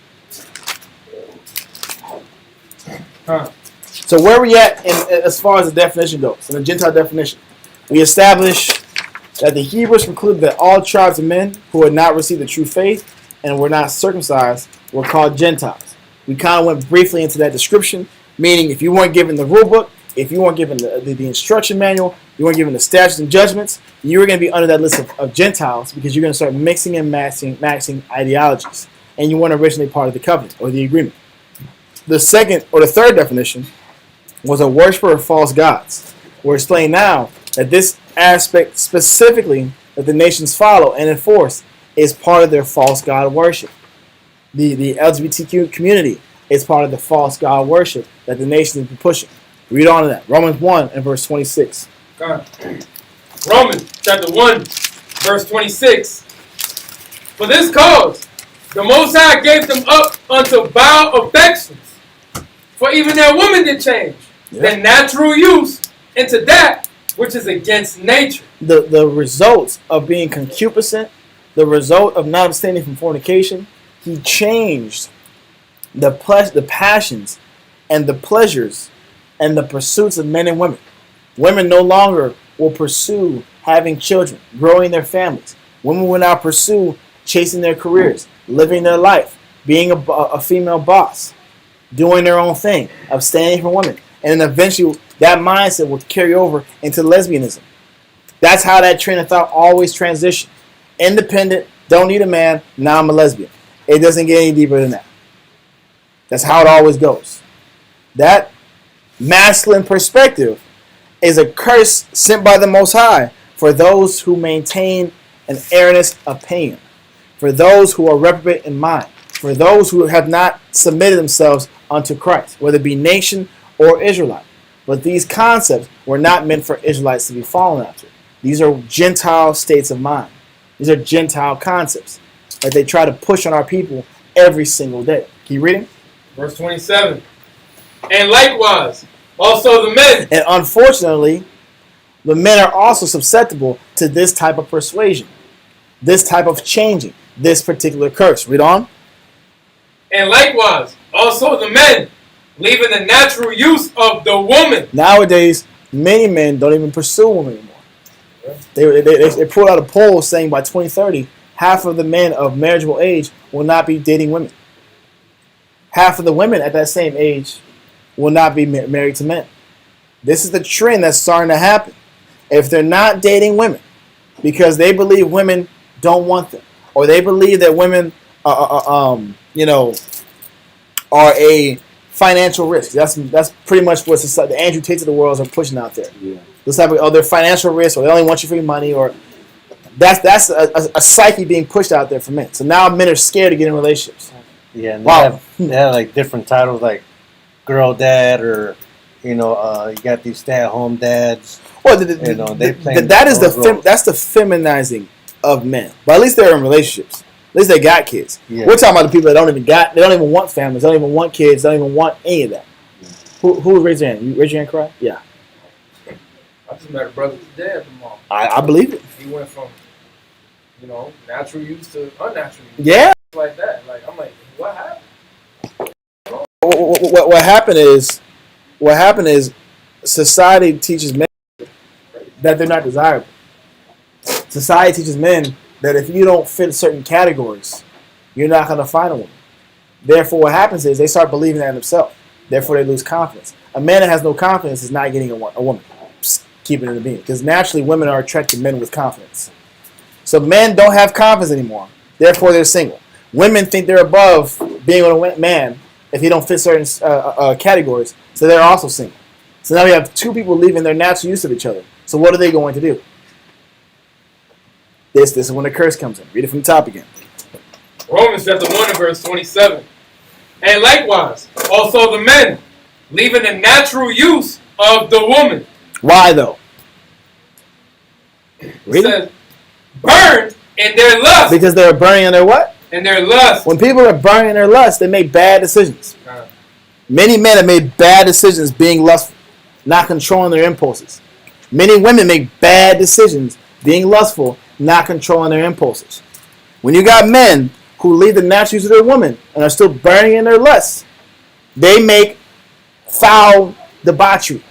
So where are we at as far as the definition goes? In the Gentile definition, we established that the Hebrews concluded that all tribes of men who had not received the true faith and were not circumcised were called Gentiles. We kind of went briefly into that description, meaning if you weren't given the rule book, if you weren't given the instruction manual, you weren't given the statutes and judgments, you were going to be under that list of Gentiles because you're going to start mixing and maxing ideologies. And you weren't originally part of the covenant or the agreement. The second or the third definition was a worshiper of false gods. We're explaining now that this aspect specifically that the nations follow and enforce is part of their false god worship. The LGBTQ community is part of the false god worship that the nation has been pushing. Read on to that. Romans 1 and verse 26. Romans chapter 1, verse 26. For this cause, the Most High gave them up unto vile affections. For even their women did change their natural use into that which is against nature. The results of being concupiscent, the result of not abstaining from fornication, he changed the passions and the pleasures and the pursuits of men and women. Women no longer will pursue having children, growing their families. Women will now pursue chasing their careers, living their life, being a female boss, doing their own thing, abstaining from women. And then eventually that mindset will carry over into lesbianism. That's how that train of thought always transitions. Independent, don't need a man, now I'm a lesbian. It doesn't get any deeper than that. That's how it always goes. That masculine perspective is a curse sent by the Most High for those who maintain an erroneous opinion, for those who are reprobate in mind, for those who have not submitted themselves unto Christ, whether it be nation or Israelite. But these concepts were not meant for Israelites to be following after. These are Gentile states of mind. These are Gentile concepts that they try to push on our people every single day. Keep reading. Verse 27. And likewise, also the men. And unfortunately, the men are also susceptible to this type of persuasion, this type of changing, this particular curse. Read on. And likewise, also the men, leaving the natural use of the woman. Nowadays, many men don't even pursue women anymore. They pulled out a poll saying by 2030, half of the men of marriageable age will not be dating women. Half of the women at that same age will not be married to men. This is the trend that's starting to happen. If they're not dating women because they believe women don't want them, or they believe that women are a financial risk. That's pretty much what the Andrew Tates of the world are pushing out there. Yeah. This type of they're financial risk, or they only want you for your money, or that's a psyche being pushed out there for men. So now men are scared to get in relationships. Yeah, and Wow. they have like different titles like girl dad, or you got these stay-at-home dads. Well, that's the feminizing of men. But at least they're in relationships. At least they got kids. Yeah. We're talking about the people that they don't even want families, they don't even want kids, they don't even want any of that. Who raised your hand? You raise your hand, cry? Yeah. I just met a brother today at the mall. I believe it. He went from, natural use to unnatural use. Yeah. Like that. Like, I'm like, what happened? What happened is society teaches men that they're not desirable. Society teaches men that if you don't fit certain categories, you're not going to find a woman. Therefore, what happens is they start believing that in themselves. Therefore, they lose confidence. A man that has no confidence is not getting a woman. Just keep it in the being. Because naturally, women are attracted to men with confidence. So men don't have confidence anymore. Therefore, they're single. Women think they're above being with a man if he don't fit certain categories. So they're also single. So now we have two people leaving their natural use of each other. So what are they going to do? This is when the curse comes in. Read it from the top again. Romans chapter 1 and verse 27. And likewise, also the men, leaving the natural use of the woman. Why though? It says, burned in their lust. Because they're burning in their what? In their lust. When people are burning in their lust, they make bad decisions. Many men have made bad decisions being lustful, not controlling their impulses. Many women make bad decisions being lustful, not controlling their impulses. When you got men who leave the natural use of their woman and are still burning in their lust, they make foul debauchery.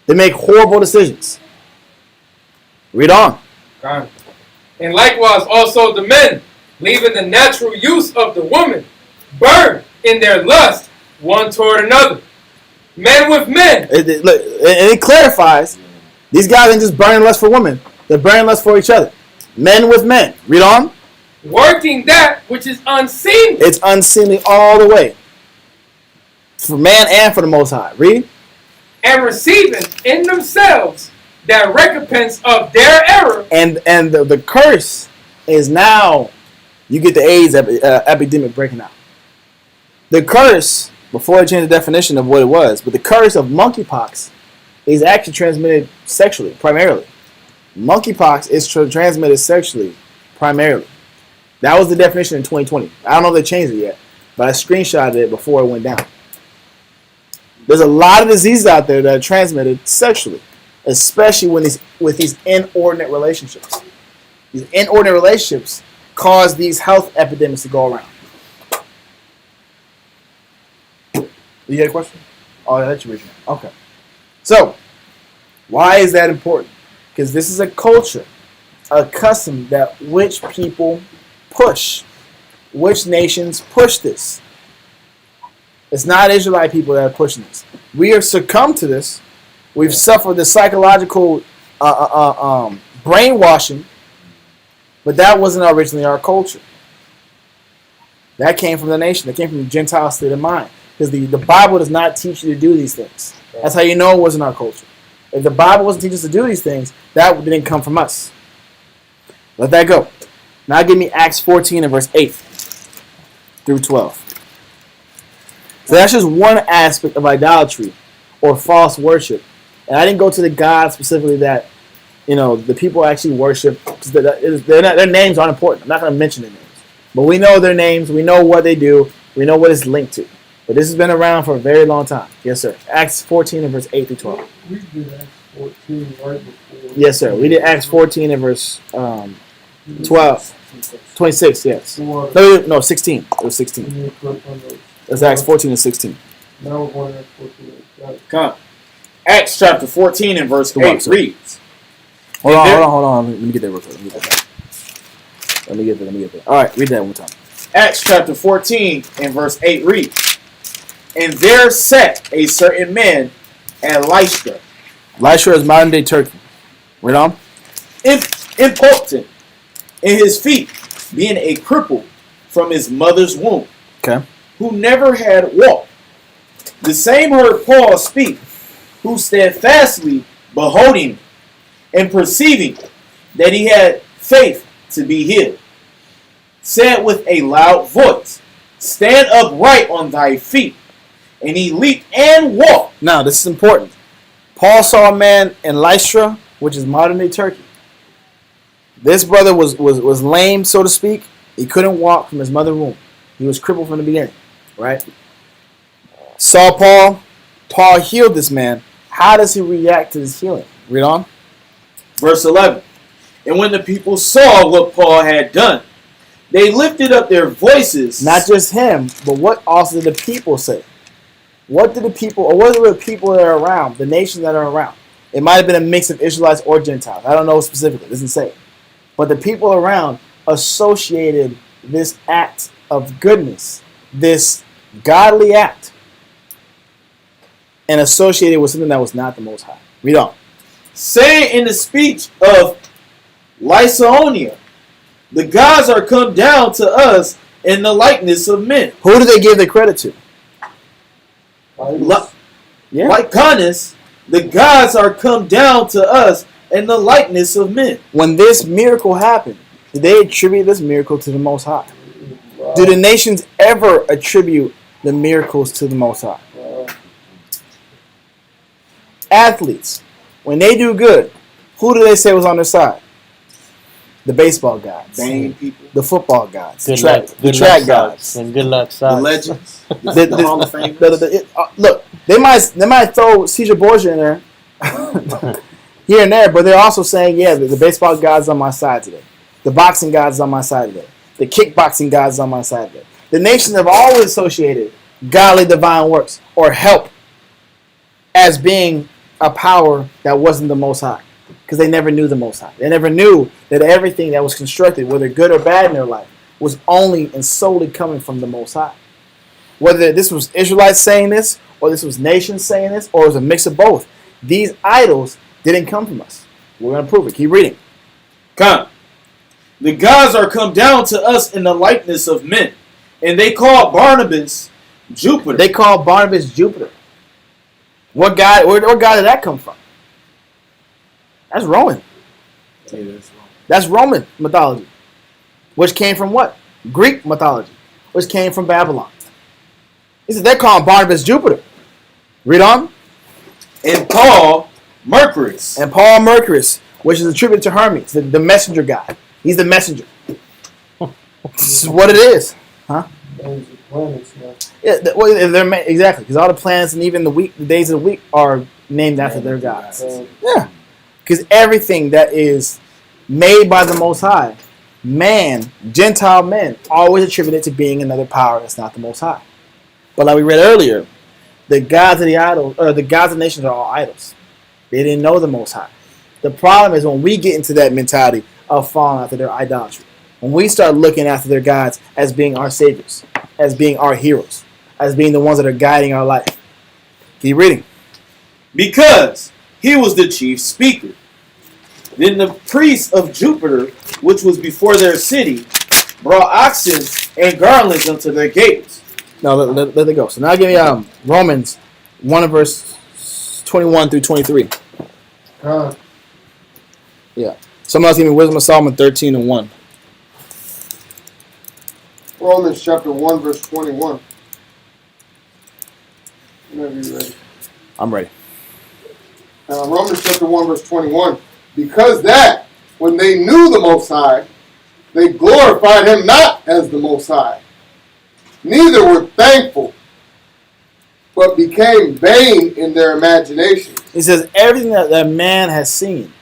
They make horrible decisions. Read on. And likewise also the men, leaving the natural use of the woman, burn in their lust one toward another. Men with men. It clarifies. These guys ain't just burning lust for women. They're burning lust for each other. Men with men. Read on. Working that which is unseemly. It's unseemly all the way. For man and for the Most High. Read. And receiving in themselves that recompense of their error. And the curse is now you get the AIDS epidemic breaking out. The curse, before I changed the definition of what it was, but the curse of monkeypox is actually transmitted sexually, primarily. Monkeypox is transmitted sexually, primarily. That was the definition in 2020. I don't know if they changed it yet, but I screenshotted it before it went down. There's a lot of diseases out there that are transmitted sexually, especially with these inordinate relationships. These inordinate relationships cause these health epidemics to go around. You got a question? Oh, that's your original. Okay. So, why is that important? Because this is a culture, a custom that which people push. Which nations push this? It's not Israelite people that are pushing this. We have succumbed to this. We've suffered the psychological brainwashing, but that wasn't originally our culture. That came from the nation. That came from the Gentile state of mind. Because the Bible does not teach you to do these things. That's how you know it wasn't our culture. If the Bible wasn't teaching us to do these things, that didn't come from us. Let that go. Now give me Acts 14 and verse 8 through 12. So that's just one aspect of idolatry or false worship. And I didn't go to the God specifically that, the people actually worship. Because their names aren't important. I'm not going to mention their names. But we know their names. We know what they do. We know what it's linked to. But this has been around for a very long time. Yes, sir. Acts 14 and verse 8 through 12. We did Acts 14 right before. Yes, sir. We did Acts 14 and verse 12. 26, yes. No, 16. It was 16. That's Acts 14 and 16. Now we're going to Acts 14. Got it. Come. Acts chapter 14 and verse 8 reads. Hold on. Let me get there real quick. Let me get there. All right, read that one more time. Acts chapter 14 and verse 8 reads. And there sat a certain man at Lystra. Lystra is modern day Turkey. Read on. Impotent in his feet, being a cripple from his mother's womb. Okay. Who never had walked. The same heard Paul speak, who steadfastly beholding and perceiving that he had faith to be healed, said with a loud voice, Stand upright on thy feet. And he leaped and walked. Now, this is important. Paul saw a man in Lystra, which is modern day Turkey. This brother was lame, so to speak. He couldn't walk from his mother's womb. He was crippled from the beginning, right? Saw Paul. Paul healed this man. How does he react to this healing? Read on. Verse 11. And when the people saw what Paul had done, they lifted up their voices. Not just him, but what also did the people say? What were the people that are around, the nations that are around? It might have been a mix of Israelites or Gentiles. I don't know specifically. It doesn't say. But the people around associated this act of goodness, this godly act, and associated with something that was not the Most High. Read on. Saying in the speech of Lycaonia, the gods are come down to us in the likeness of men. Who do they give the credit to? Lycanus, the gods are come down to us in the likeness of men. When this miracle happened, did they attribute this miracle to the Most High? Do the nations ever attribute the miracles to the Most High? Athletes, when they do good, who do they say was on their side? The baseball gods, Bang people, the football gods, Good the track gods, and good luck, the socks. legends, the Hall of Fame. Look, they might throw Caesar Borgia in there here and there, but they're also saying, yeah, the baseball gods on my side today, the boxing gods on my side today, the kickboxing gods on my side today. The nations have always associated godly divine works or help as being a power that wasn't the Most High. Because they never knew the Most High. They never knew that everything that was constructed, whether good or bad in their life, was only and solely coming from the Most High. Whether this was Israelites saying this, or this was nations saying this, or it was a mix of both, these idols didn't come from us. We're going to prove it. Keep reading. Come. The gods are come down to us in the likeness of men, and they call Barnabas Jupiter. They call Barnabas Jupiter. What god? Where god did that come from? That's Roman. That's Roman mythology. which came from what? Greek mythology, which came from Babylon. He said they're calling Barnabas Jupiter. Read on. And Paul Mercurus. And Paul Mercurus, which is attributed to Hermes, the messenger god. He's the messenger. This is what it is. Huh? Planets, yeah. Yeah, they're exactly, because all the planets and even the days of the week are named after their gods. Yeah, because everything that is made by the Most High, man, Gentile men, always attributed to being another power that's not the Most High. But like we read earlier, the gods of the idols, or the gods of the nations, are all idols. They didn't know the Most High. The problem is when we get into that mentality of falling after their idolatry, when we start looking after their gods as being our saviors, as being our heroes, as being the ones that are guiding our life. Keep reading. Because he was the chief speaker. Then the priests of Jupiter, which was before their city, brought oxen and garlands unto their gates. No, let it go. So now give me Romans 1 and verse 21 through 23. Yeah. Someone else give me Wisdom of Solomon 13 and 1. Romans chapter 1, verse 21. Whenever you're ready. I'm ready. Romans chapter 1, verse 21. Because that, when they knew the Most High, they glorified him not as the Most High, neither were thankful, but became vain in their imagination. He says everything that man has seen,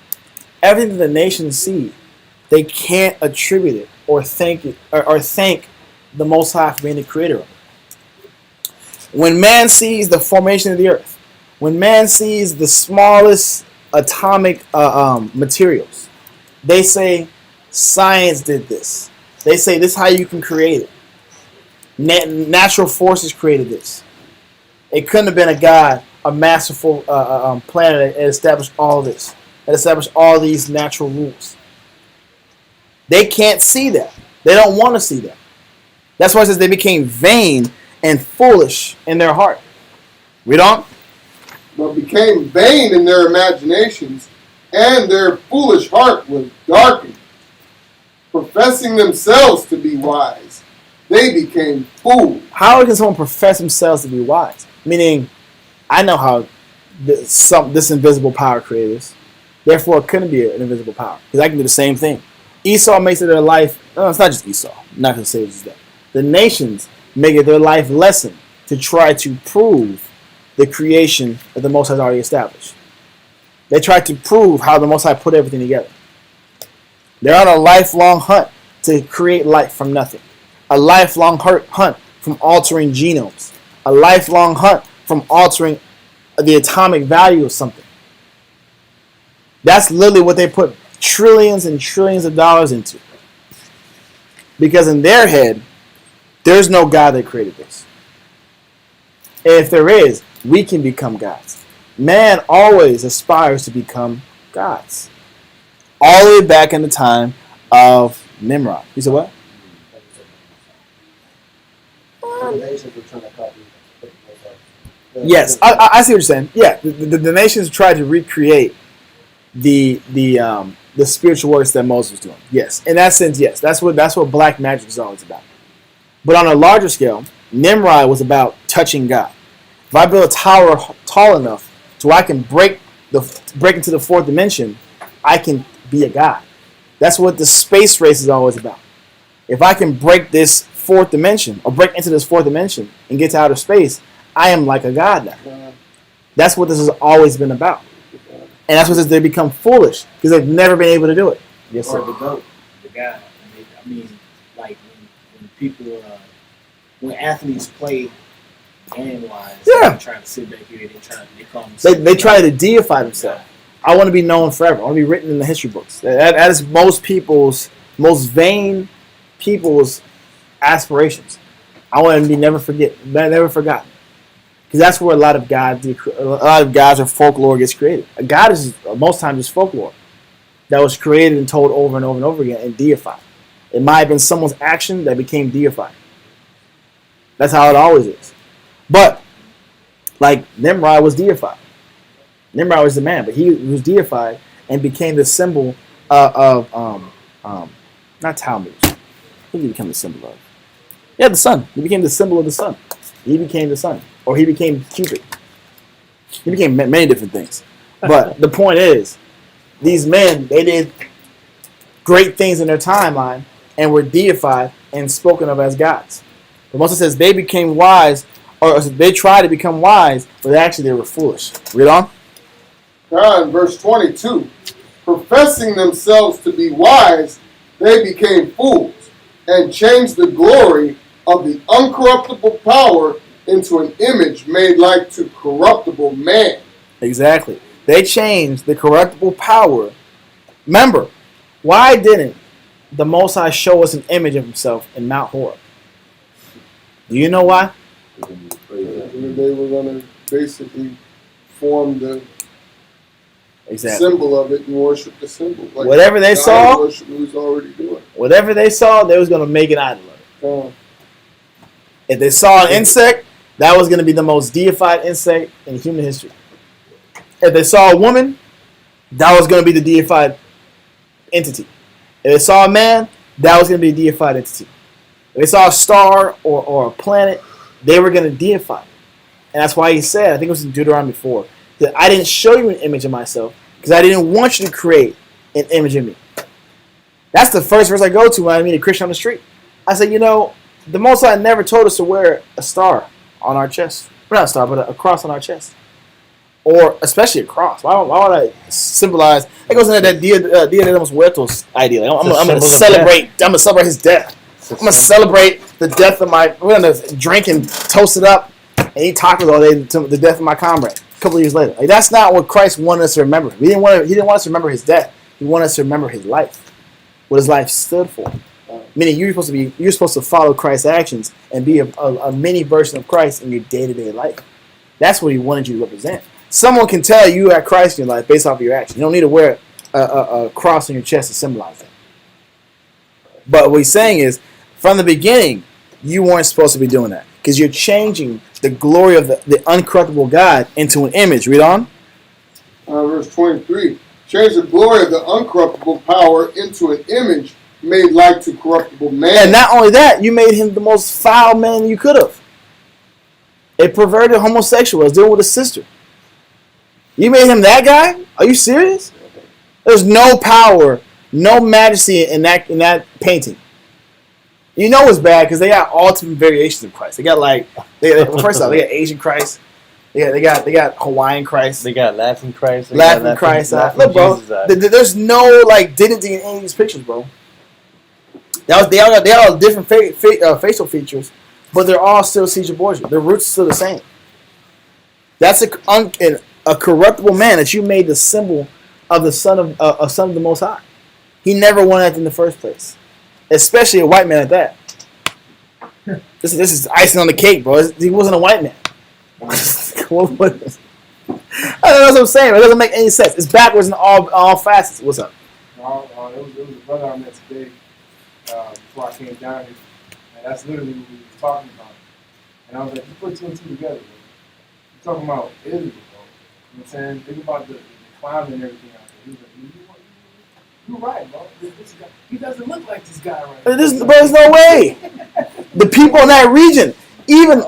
everything that the nations see, they can't attribute it or thank it or thank the Most High for being the creator of it. When man sees the formation of the earth, when man sees the smallest atomic materials, they say science did this. They say this is how you can create it. Natural forces created this. It couldn't have been a God, a masterful planet that established all this, that established all these natural rules. They can't see that. They don't want to see that. That's why it says they became vain and foolish in their heart. Read on. But became vain in their imaginations, and their foolish heart was darkened. Professing themselves to be wise, they became fools. How can someone profess themselves to be wise? Meaning, I know how this invisible power created this. Therefore, it couldn't be an invisible power, because I can do the same thing. Esau makes it their life. No, it's not just Esau. I'm not going to say it's just that. The nations make it their life lesson to try to prove the creation that the Most High has already established. They try to prove how the Most High put everything together. They're on a lifelong hunt to create life from nothing. A lifelong hunt from altering genomes. A lifelong hunt from altering the atomic value of something. That's literally what they put trillions and trillions of dollars into. Because in their head, there's no God that created this. If there is, we can become gods. Man always aspires to become gods. All the way back in the time of Nimrod. You said what? The nations were trying to copy. Yes, I see what you're saying. Yeah, the nations tried to recreate the spiritual works that Moses was doing. Yes, in that sense, yes, that's what black magic is always about. But on a larger scale, Nimrod was about touching God. If I build a tower tall enough so I can break into the fourth dimension, I can be a god. That's what the space race is always about. If I can break this fourth dimension or break into this fourth dimension and get to outer space, I am like a god now. That's what this has always been about. And that's what says they become foolish because they've never been able to do it. Yes, sir. Or the goat, the guy. I mean, like when people, when athletes play game-wise, yeah, trying to sit back here, they try to deify themselves. I want to be known forever. I want to be written in the history books. That is most vain people's aspirations. I want to be never forgotten. Because that's where a lot of gods or folklore gets created. A god is most times just folklore that was created and told over and over and over again and deified. It might have been someone's action that became deified. That's how it always is. But like Nimrod was deified. Nimrod was the man, but he was deified and became the symbol of not Talmud. Who did he become the symbol of? Yeah, the sun. He became the symbol of the sun. He became the sun. Or he became Cupid. He became many different things. But the point is, these men, they did great things in their timeline and were deified and spoken of as gods. But Moses says they became wise, or they tried to become wise, but actually they were foolish. Read on. In verse 22, professing themselves to be wise, they became fools and changed the glory of the uncorruptible power into an image made like to corruptible man. Exactly. They changed the corruptible power. Remember, why didn't the Most High show us an image of himself in Mount Horeb? Do you know why? They were going to basically form the Exactly. symbol of it and worship the symbol. Like Whatever they saw, worship was already doing. whatever they saw, they was going to make an idol of it. If they saw an insect, that was going to be the most deified insect in human history. If they saw a woman, that was going to be the deified entity. If they saw a man, that was going to be a deified entity. If they saw a star or a planet, they were going to deify it. And that's why he said, I think it was in Deuteronomy 4, that I didn't show you an image of myself because I didn't want you to create an image of me. That's the first verse I go to when I meet a Christian on the street. I say, the Most High never told us to wear a star on our chest. Well, not a star, but a cross on our chest. Or especially a cross. Why would I symbolize? It goes into that Dia de los Muertos idea. Like, I'm going to celebrate. I'm going to celebrate his death. I'm going to celebrate the death of my. We're going to drink and toast it up and eat tacos all day to the death of my comrade. A couple of years later, like, that's not what Christ wanted us to remember. He didn't want us to remember his death. He wanted us to remember his life, what his life stood for. Meaning you're supposed to follow Christ's actions and be a mini version of Christ in your day-to-day life. That's what he wanted you to represent. Someone can tell you at Christ in your life based off of your actions. You don't need to wear a cross on your chest to symbolize that. But what he's saying is, from the beginning, you weren't supposed to be doing that because you're changing the glory of the uncorruptible God into an image. Read on. Verse 23. Change the glory of the uncorruptible power into an image made like to corruptible man. And not only that, you made him the most foul man you could have. A perverted homosexual was dealing with a sister. You made him that guy? Are you serious? There's no power, no majesty in that painting. You know it's bad because they got all different variations of Christ. They got first off, they got Asian Christ. They got Hawaiian Christ. They got laughing Christ. Laughing Christ. Look, bro, there's no dignity in any of these pictures, bro. They all got different facial features, but they're all still Caesar Borgia. Their roots are still the same. That's a corruptible man that you made the symbol of the son of the Most High. He never wanted that in the first place, especially a white man at that. This is icing on the cake, bro. He wasn't a white man. That's what I'm saying. It doesn't make any sense. It's backwards in all facets. What's up? It was a brother I met today before I came down here, and that's literally what we were talking about. And I was like, you put two and two together, bro. You're talking about Israel, bro. You know what I'm saying? Think about the climate and everything out there. He was like, you're right, bro. This guy, he doesn't look like this guy right now. There's no way. The people in that region, even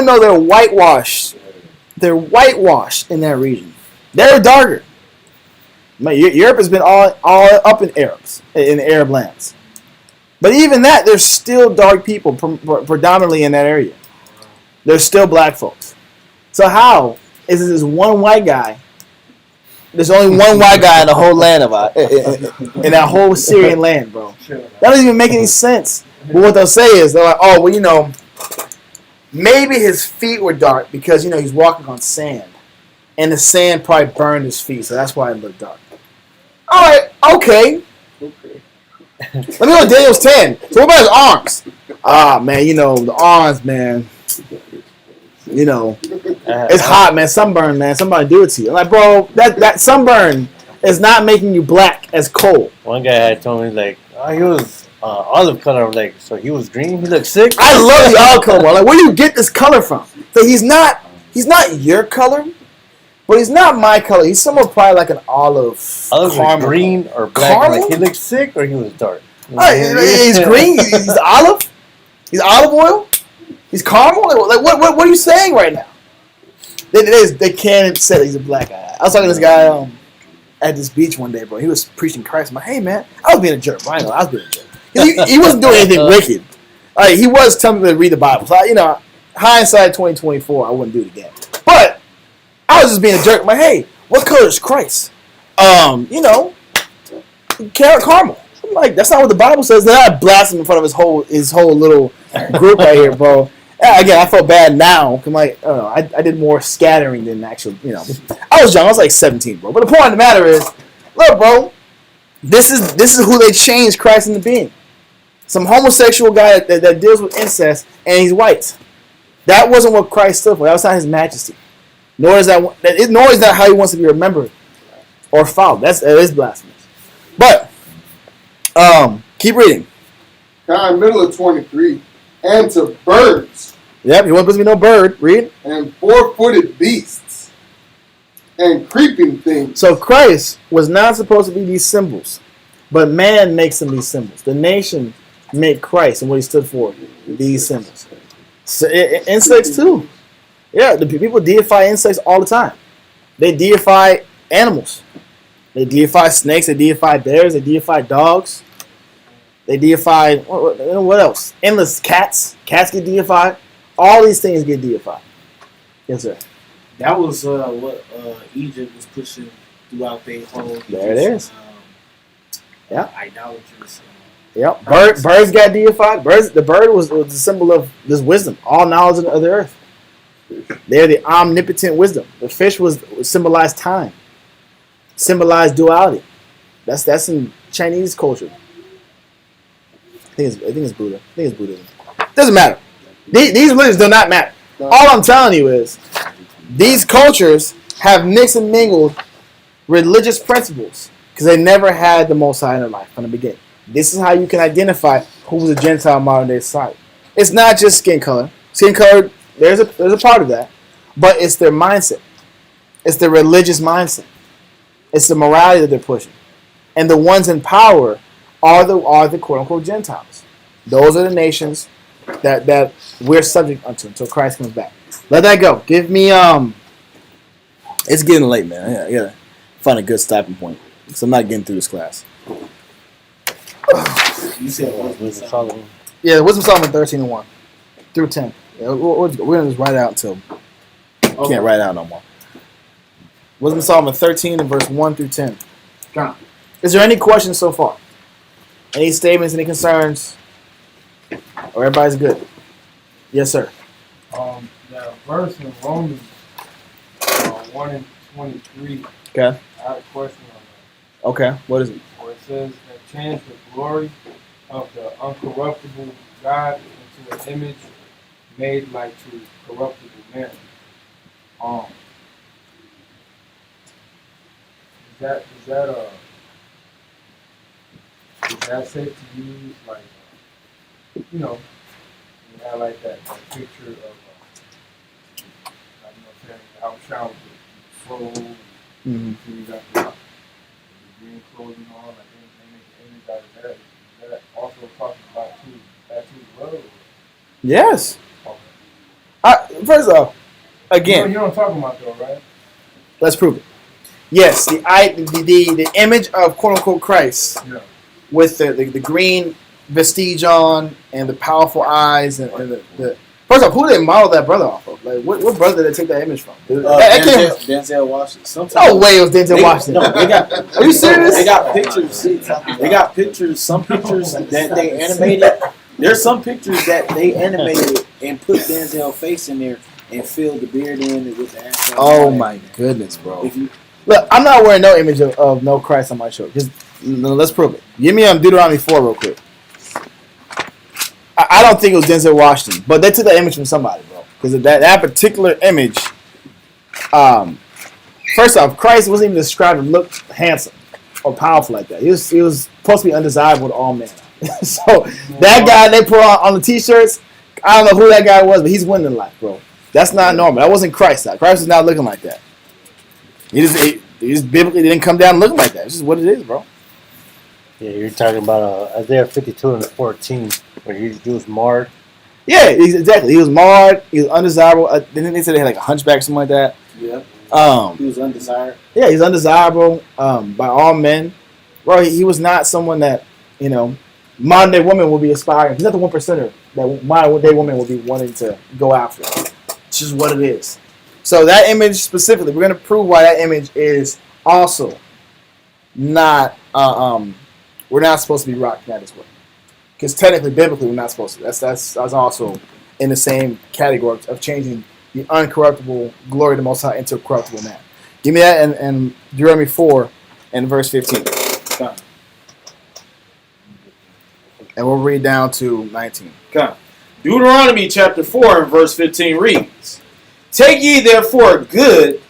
though they're whitewashed in that region. They're darker. Europe has been all up in the Arab lands. But even that, there's still dark people predominantly in that area. There's still black folks. So how is this one white guy? There's only one white guy in the whole land in that whole Syrian land, bro. That doesn't even make any sense. But what they'll say is, they're like, oh, well, maybe his feet were dark because, he's walking on sand. And the sand probably burned his feet, so that's why it looked dark. All right, okay. Let me go to Daniel's 10. So what about his arms? Man, the arms, man. It's hot, man. Sunburn, man. Somebody do it to you. I'm like, bro, that sunburn is not making you black as coal. One guy had told me, like, he was olive color. Like, so he was green. He looked sick. I love the olive color. Like, where do you get this color from? So he's not your color, but he's not my color. He's somewhat probably like an olive. Olive was green or black. Like, he looked sick or he was dark. He's green. He's olive. He's olive oil. He's caramel. Like what are you saying right now? They can't say that he's a black guy. I was talking to this guy at this beach one day, bro. He was preaching Christ. I'm like, hey man, I was being a jerk. Bro. I know I was being a jerk. He wasn't doing anything wicked. Like, he was telling me to read the Bible. So hindsight 2024, I wouldn't do it again. But I was just being a jerk. I'm like, hey, what color is Christ? Carrot caramel. I'm like, that's not what the Bible says. Then I blast him in front of his whole little group right here, bro. Again, I felt bad now. I'm like, I don't know. I did more scattering than actual, I was young. I was like 17, bro. But the point of the matter is, look, bro, this is who they changed Christ into being. Some homosexual guy that deals with incest, and he's white. That wasn't what Christ stood for. That was not his majesty. Nor is that how he wants to be remembered or followed. That is blasphemous. But keep reading. Middle of 23. And to birds. Yep, you want to be no bird. Read. And four-footed beasts. And creeping things. So Christ was not supposed to be these symbols. But man makes them these symbols. The nation made Christ and what he stood for these symbols. So, insects too. Yeah, the people deify insects all the time. They deify animals. They deify snakes. They deify bears. They deify dogs. They deify, what else? Endless cats. Cats get deified. All these things get deified. Yes, sir. That was what Egypt was pushing throughout their whole. There it is. Yeah. Idolaters. Yep. Birds got deified. The bird was the symbol of this wisdom, all knowledge of the earth. They're the omnipotent wisdom. The fish was symbolized time, symbolized duality. That's in Chinese culture. I think it's Buddha. I think it's Buddhism. Doesn't matter. These religions do not matter. All I'm telling you is these cultures have mixed and mingled religious principles because they never had the Most High in their life from the beginning. This is how you can identify who's a Gentile in modern day society. It's not just skin color. Skin color, there's a part of that, but it's their mindset. It's their religious mindset. It's the morality that they're pushing, and the ones in power are the quote unquote Gentiles. Those are the nations that we're subject unto until Christ comes back. Let that go. Give me It's getting late, man. I gotta find a good stopping point because I'm not getting through this class. You said Wisdom Solomon. Yeah, Wisdom Solomon 13:1 through 10. Yeah, we're gonna just write it out until we can't write it out no more. Wisdom Solomon 13 and verse 1 through 10. Is there any questions so far? Any statements? Any concerns? Or everybody's good? Yes, sir. The verse in Romans 1 and 23. Okay. I have a question on that. Okay. What is it? Where it says that change the glory of the uncorruptible God into an image made like to corruptible man. Is that safe to use, like, you have like that picture of how shower with the soul, and you got the green clothing on, like they make an image out of that. Is that also talking about that too as well? Yes. Okay. First off, again, you know what I'm talking about though, right? let's prove it. Yes, the image of quote unquote Christ, with the green vestige on and the powerful eyes and the first off, who did they model that brother off of? Like, what brother did they take that image from? Denzel Washington. No way it was Denzel Washington. No, they got. Are you serious? They got pictures. They got pictures. Some pictures that they animated. There's some pictures that they animated and put Denzel's face in there and filled the beard in with the afro. Oh my goodness, bro! If you, Look, I'm not wearing no image of no Christ on my shirt. Just let's prove it. Give me Deuteronomy 4 real quick. I don't think it was Denzel Washington, but they took that image from somebody, bro. Because that particular image, first off, Christ wasn't even described to look handsome or powerful like that. He was supposed to be undesirable to all men. So that guy they put on the t-shirts, I don't know who that guy was, but he's winning in life, bro. That's not normal. That wasn't Christ. Christ was not looking like that. He just biblically didn't come down looking like that. It's just what it is, bro. Yeah, you're talking about Isaiah 52 and 14, where he was marred. Yeah, exactly. He was marred. He was undesirable. Then they said they had like a hunchback or something like that. Yeah. He was undesired. Yeah, he's undesirable by all men. Bro, he was not someone that, you know, modern day women will be aspiring. He's not the 1%er that modern day women will be wanting to go after. It's just what it is. So that image specifically, we're going to prove why that image is also not, we're not supposed to be rocking that as well. Because technically, biblically, we're not supposed to. That's also in the same category of changing the uncorruptible glory of the Most High into a corruptible man. Give me that and Deuteronomy 4 and verse 15. Come. And we'll read down to 19. Come. Deuteronomy chapter 4 and verse 15 reads, Take ye therefore good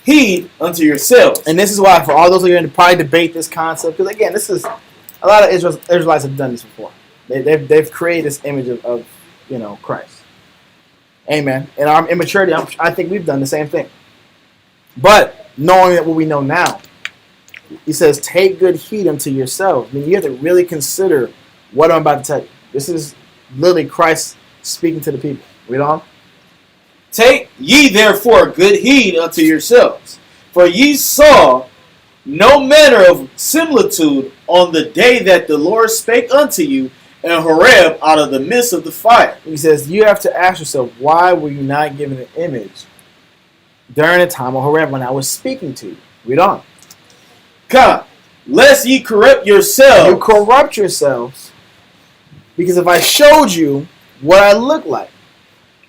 heed unto yourselves. And this is why, for all those of you who probably debate this concept, because again, this is a lot of Israelites have done this before. They've created this image of you know, Christ. Amen. In our immaturity, I think we've done the same thing. But knowing that what we know now, he says, take good heed unto yourselves. I mean, you have to really consider what I'm about to tell you. This is literally Christ speaking to the people. Read on. Take ye therefore good heed unto yourselves, for ye saw no manner of similitude on the day that the Lord spake unto you in Horeb out of the midst of the fire. He says, you have to ask yourself, why were you not given an image during the time of Horeb when I was speaking to you? Read on. Come, lest ye corrupt yourselves. You corrupt yourselves, because if I showed you what I look like,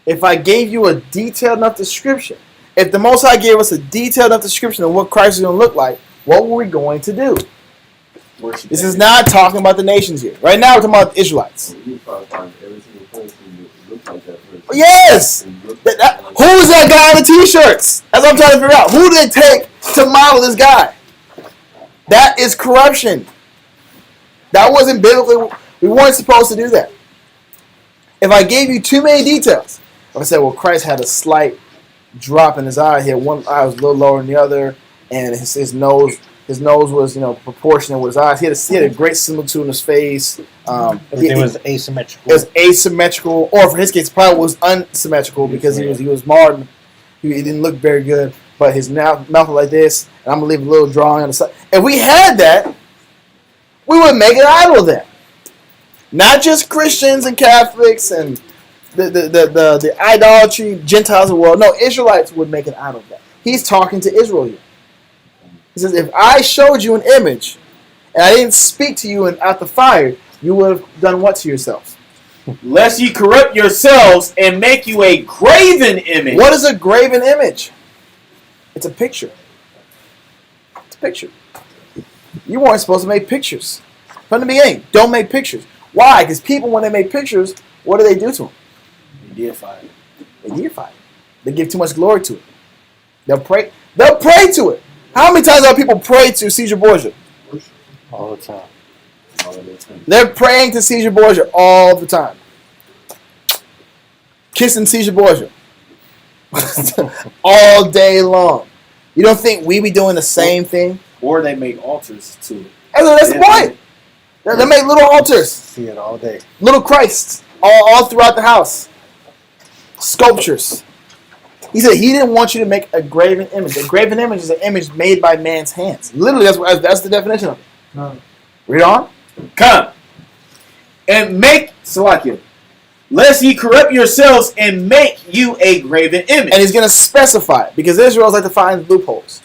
if I gave you a detailed enough description, if the Most High gave us a detailed enough description of what Christ is going to look like, what were we going to do? This is not talking about the nations here. Right now, we're talking about the Israelites. Yes! Who is that guy on the t-shirts? That's what I'm trying to figure out. Who did it take to model this guy? That is corruption. That wasn't biblically. We weren't supposed to do that. If I gave you too many details, if I said, well, Christ had a slight drop in his eye here, one eye was a little lower than the other, and his nose was, you know, proportionate with his eyes. He had a great similitude in his face. Everything was asymmetrical. It was asymmetrical, or for his case, probably was unsymmetrical because he was marred. He didn't look very good, but his mouth was like this, and I'm gonna leave a little drawing on the side. If we had that, we would make an idol of that. Not just Christians and Catholics and the idolatry Gentiles of the world. No, Israelites would make an idol of that. He's talking to Israel here. He says, if I showed you an image and I didn't speak to you at the fire, you would have done what to yourselves? Lest ye corrupt yourselves and make you a graven image. What is a graven image? It's a picture. It's a picture. You weren't supposed to make pictures. From the beginning, don't make pictures. Why? Because people, when they make pictures, what do they do to them? They deify it. They deify it. They give too much glory to it. They'll pray to it. How many times have people prayed to Caesar Borgia? All the time. They're praying to Caesar Borgia all the time. Kissing Caesar Borgia. All day long. You don't think we be doing the same thing? Or they make altars to it. That's the point. They make little altars. See it all day. Little Christs all throughout the house. Sculptures. He said he didn't want you to make a graven image. A graven image is an image made by man's hands. Literally, that's the definition of it. No. Read on. Come. And make, Salakia, lest ye corrupt yourselves and make you a graven image. And he's going to specify it, because Israelites like to find loopholes.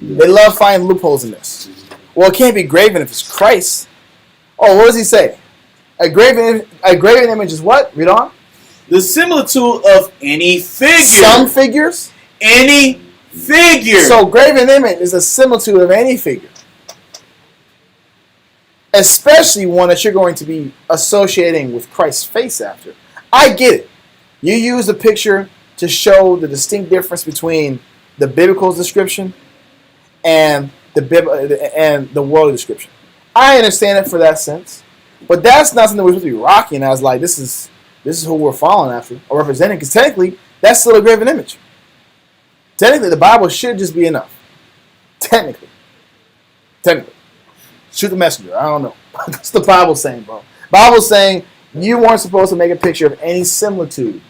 They love finding loopholes in this. Well, it can't be graven if it's Christ. Oh, what does he say? A graven image is what? Read on. The similitude of any figure. Some figures? Any figure. So graven image is a similitude of any figure. Especially one that you're going to be associating with Christ's face after. I get it. You use the picture to show the distinct difference between the biblical description and the worldly description. I understand it for that sense. But that's not something we're supposed to be rocking as like, this is who we're following after or representing, because technically that's still a graven image. Technically, the Bible should just be enough. Technically. Shoot the messenger. I don't know. What's the Bible saying, bro? Bible's saying you weren't supposed to make a picture of any similitude.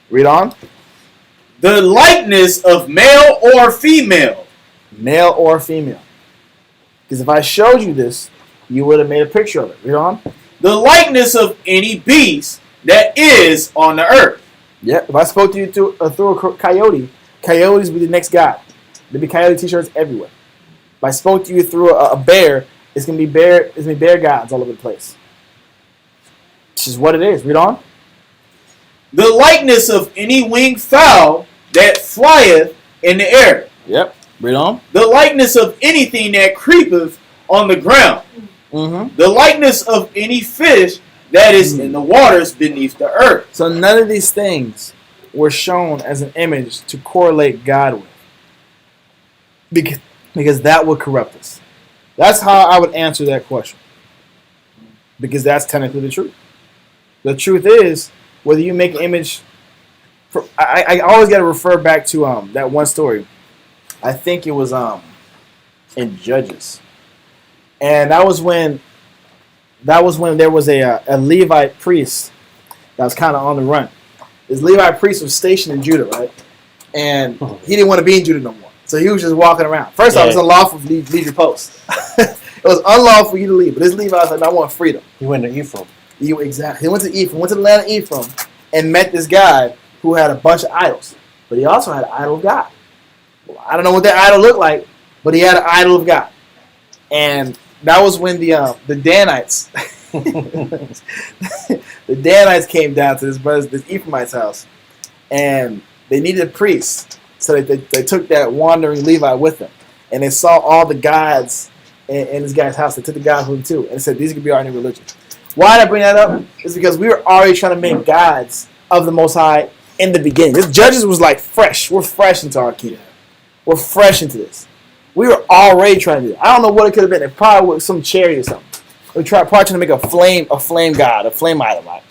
Read on. The likeness of male or female. Male or female. Because if I showed you this, you would have made a picture of it. Read on. The likeness of any beast that is on the earth. Yep. If I spoke to you through a coyote, coyotes would be the next god. There'd be coyote t-shirts everywhere. If I spoke to you through a bear, it's gonna be bear gods all over the place. This is what it is. Read on. The likeness of any winged fowl that flieth in the air. Yep. Read on. The likeness of anything that creepeth on the ground. Mm-hmm. The likeness of any fish that is in the waters beneath the earth. So none of these things were shown as an image to correlate God with. Because that would corrupt us. That's how I would answer that question. Because that's technically the truth. The truth is, whether you make an image... I always got to refer back to that one story. I think it was in Judges. And that was when there was a Levite priest that was kind of on the run. This Levite priest was stationed in Judah, right? And he didn't want to be in Judah no more. So he was just walking around. First off, it was unlawful to leave your post. It was unlawful for you to leave. But this Levite said, I want freedom. He went to Ephraim. Exactly. He went to Ephraim, went to the land of Ephraim, and met this guy who had a bunch of idols. But he also had an idol of God. Well, I don't know what that idol looked like, but he had an idol of God. And that was when the Danites, the Danites came down to this Ephraimite's house, and they needed a priest. So they took that wandering Levite with them, and they saw all the gods in this guy's house. They took the gods with them too, and said, these could be our new religion. Why did I bring that up? Is because we were already trying to make gods of the Most High in the beginning. This Judges was like fresh. We're fresh into our kingdom. We're fresh into this. We were already trying to do it. I don't know what it could have been. It probably was some charity or something. We probably trying to make a flame god, a flame idol, right?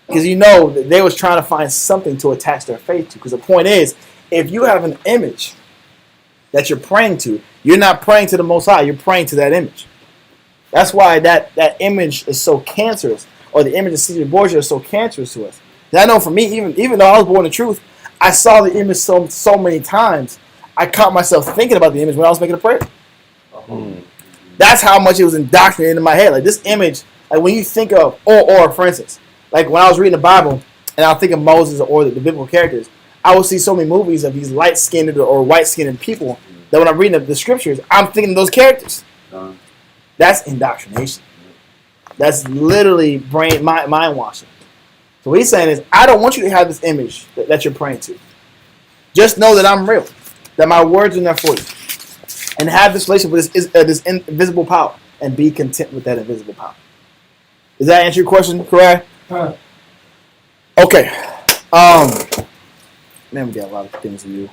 Because they was trying to find something to attach their faith to. Because the point is, if you have an image that you're praying to, you're not praying to the Most High. You're praying to that image. That's why that image is so cancerous, or the image of Caesar Borgia is so cancerous to us. And I know for me, even though I was born in truth, I saw the image so many times. I caught myself thinking about the image when I was making a prayer. That's how much it was indoctrinated into my head. Like this image, like when you think of, or for instance, like when I was reading the Bible and I'll think of Moses or the biblical characters, I would see so many movies of these light-skinned or white-skinned people that when I'm reading the scriptures, I'm thinking of those characters. That's indoctrination. That's literally mind washing. So what he's saying is, I don't want you to have this image that you're praying to. Just know that I'm real, that my words are there for you, and have this relationship with this invisible power, and be content with that invisible power. Does that answer your question, Karai? Okay. Man, we got a lot of things to do.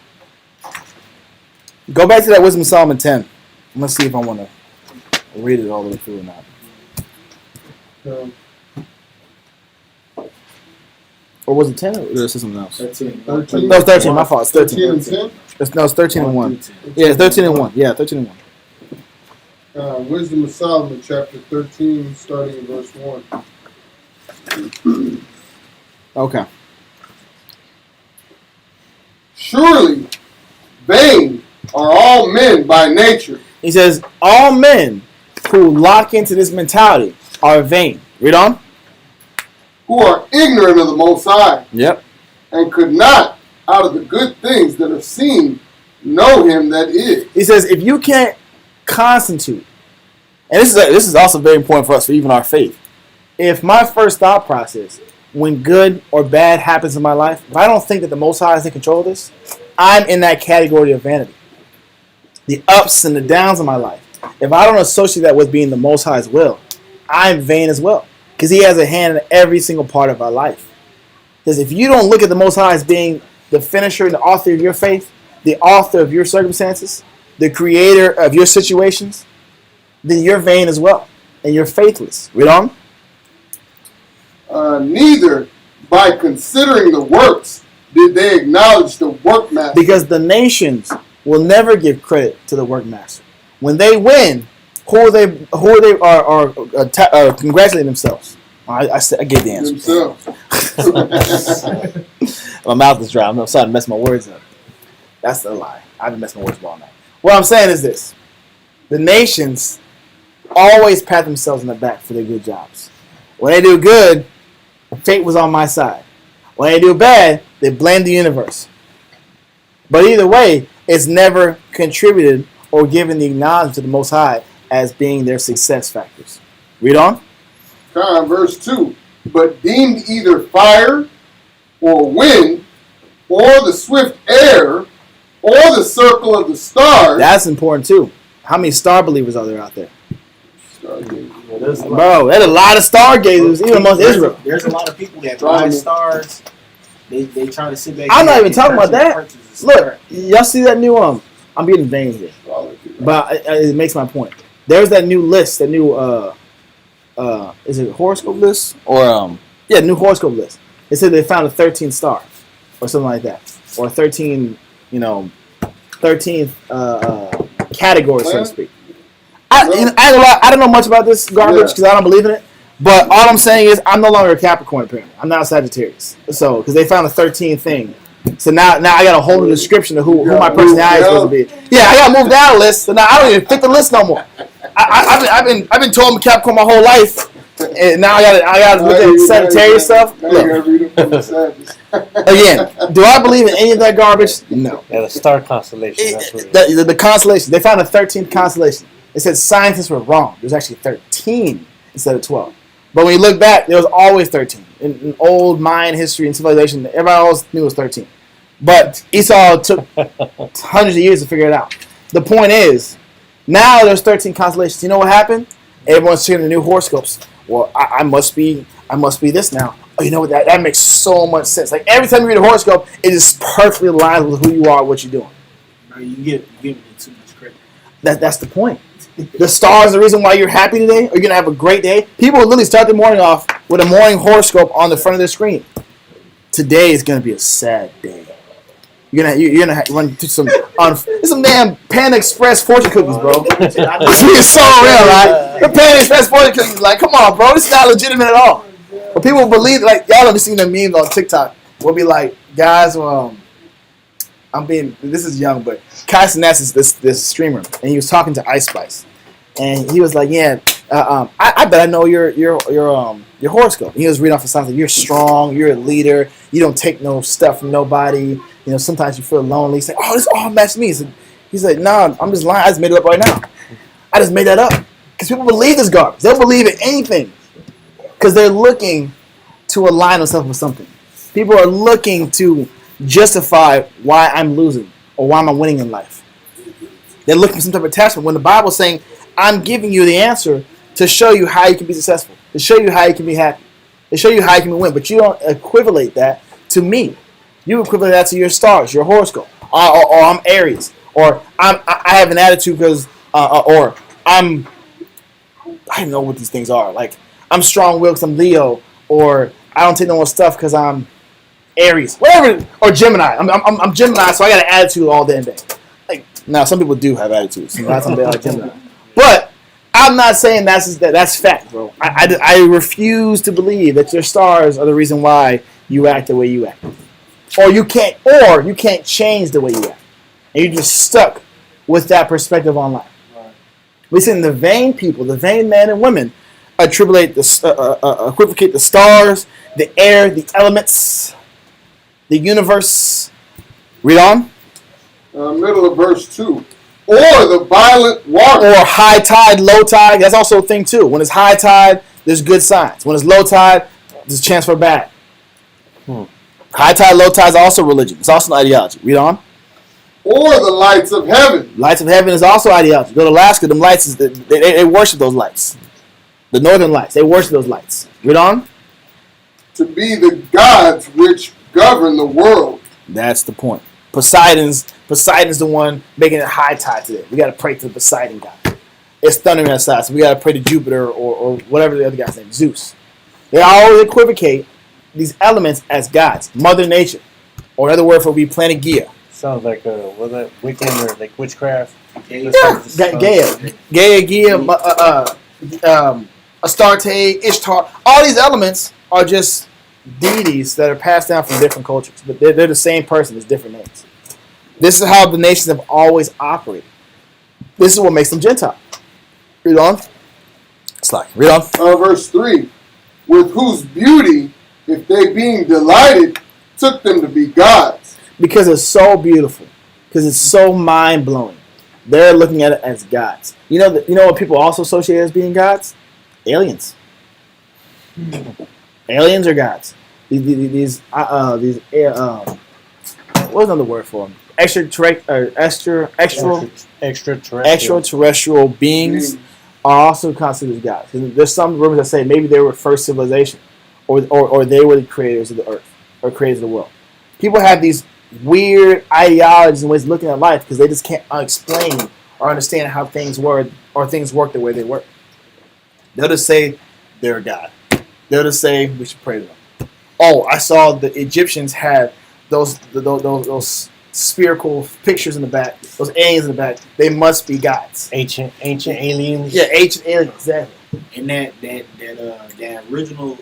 Go back to that Wisdom of Solomon 10. I'm gonna see if I want to read it all the way through or not. Or was it 10 or was it something else? 13. No, it's 13. My fault. It's 13. 13 and 10? No, it's 13 and 1. Yeah, it's 13 and 1. Yeah, 13 and 1. Wisdom of Solomon, chapter 13, starting in verse 1. Okay. Surely, vain are all men by nature. He says, all men who lock into this mentality are vain. Read on. Who are ignorant of the Most High. Yep. And could not, out of the good things that are seen, know him that is. He says, if you can't constitute, and this is also very important for us, for even our faith. If my first thought process, when good or bad happens in my life, if I don't think that the Most High is in control of this, I'm in that category of vanity. The ups and the downs of my life. If I don't associate that with being the Most High's will, I'm vain as well. Because he has a hand in every single part of our life. Because if you don't look at the Most High as being the finisher and the author of your faith, the author of your circumstances, the creator of your situations, then you're vain as well. And you're faithless. Read on. Neither by considering the works did they acknowledge the workmaster. Because the nations will never give credit to the workmaster. When they win, Who are they are congratulating themselves? I gave the answer. Themselves. My mouth is dry. I'm sorry to mess my words up. That's a lie. I've been messing my words up all night. What I'm saying is this. The nations always pat themselves in the back for their good jobs. When they do good, fate was on my side. When they do bad, they blame the universe. But either way, it's never contributed or given the acknowledgement to the Most High as being their success factors. Read on. Verse 2. But deemed either fire or wind or the swift air or the circle of the stars. That's important too. How many star believers are there out there? Well, there's a lot. Bro, there's a lot of stargazers, even amongst Israel. There's a lot of people that buy stars. They trying to sit back. I'm not even talking about that. Purchase a Look, star. y'all see that new I'm getting vain here, but it makes my point. There's that new list, that new is it horoscope list or new horoscope list. It said they found a 13th star or something like that, or 13 13th category, so to speak. I don't know much about this garbage because I don't believe in it. But all I'm saying is I'm no longer a Capricorn, apparently. I'm now a Sagittarius. So, because they found a 13th thing. So now I got a whole new description of who my personality is supposed to be. Yeah, I got to move down the list. So now I don't even fit the list no more. I've been told I'm a Capricorn my whole life. And now I got to look at Sagittarius stuff. Look. Again, do I believe in any of that garbage? No. Yeah, the star constellation. That's what The constellation. They found a 13th constellation. It said scientists were wrong. There's actually 13 instead of 12. But when you look back, there was always 13. In old Mayan history and civilization, everybody always knew it was 13. But Esau took hundreds of years to figure it out. The point is, now there's 13 constellations. You know what happened? Everyone's checking the new horoscopes. Well, I must be this now. Oh, you know what? That makes so much sense. Like every time you read a horoscope, it is perfectly aligned with who you are, what you're doing. No, you give me too much credit. That's the point. The stars are the reason why you're happy today, or you're gonna have a great day. People will literally start their morning off with a morning horoscope on the front of their screen. Today is gonna be a sad day. You're gonna run through some damn Panda Express fortune cookies, bro. It's so real, right? The Panda Express fortune cookies, like, come on, bro, this is not legitimate at all. But people believe, like, y'all have seen the memes on TikTok. We'll be like, guys, this is young, but Kai Cenat is this streamer, and he was talking to Ice Spice, and he was like, "Yeah, I bet I know your horoscope." And he was reading off the signs like, "You're strong, you're a leader, you don't take no stuff from nobody. You know, sometimes you feel lonely." He's like, "Oh, this all matches me." He's like, "Nah, I'm just lying. I just made it up right now. I just made that up because people believe this garbage. They'll believe in anything because they're looking to align themselves with something. People are looking to justify why I'm losing or why I'm winning in life. They're looking for some type of attachment when the Bible's saying, I'm giving you the answer to show you how you can be successful, to show you how you can be happy, to show you how you can win. But you don't equivalent that to me. You equivalent that to your stars, your horoscope, or I'm Aries, or I have an attitude because, or I don't know what these things are. Like I'm strong-willed because I'm Leo, or I don't take no more stuff because I'm Aries, whatever, or Gemini. I'm Gemini, so I got an attitude all day and day. Like now, some people do have attitudes. Not some like Gemini, but I'm not saying that's fact, bro. I refuse to believe that your stars are the reason why you act the way you act, or you can't change the way you act, and you're just stuck with that perspective on life. We see the vain people, the vain men and women, equivocate the stars, the air, the elements, the universe. Read on. Middle of verse 2. Or the violent water. Or high tide, low tide. That's also a thing too. When it's high tide, there's good signs. When it's low tide, there's a chance for bad. High tide, low tide is also religion. It's also an ideology. Read on. Or the lights of heaven. Lights of heaven is also ideology. Go to Alaska, them lights, they worship those lights. The northern lights, they worship those lights. Read on. To be the gods which govern the world. That's the point. Poseidon's the one making it high tide today. We got to pray to the Poseidon god. It's thundering outside, so we got to pray to Jupiter or whatever the other guy's name, Zeus. They always equivocate these elements as gods. Mother Nature, or another word for would be planet Gaia. Sounds like was that Wiccan or like witchcraft? Yeah. Gaia, Astarte, Ishtar. All these elements are just deities that are passed down from different cultures, but they're the same person, it's different names. This is how the nations have always operated. This is what makes them Gentile. Read on. Read on. Verse 3. With whose beauty, if they being delighted, took them to be gods. Because it's so beautiful. Because it's so mind-blowing. They're looking at it as gods. You know what people also associate as being gods? Aliens. Aliens are gods. These what's another word for them? Extraterrestrial beings are also considered gods. There's some rumors that say maybe they were first civilization, or they were the creators of the earth, or creators of the world. People have these weird ideologies and ways of looking at life because they just can't explain or understand how things work or things work the way they work. They'll just say they're a god. They'll just say we should pray to them. Oh, I saw the Egyptians had those spherical pictures in the back, those aliens in the back. They must be gods. Ancient aliens. Yeah, ancient aliens, exactly. And that original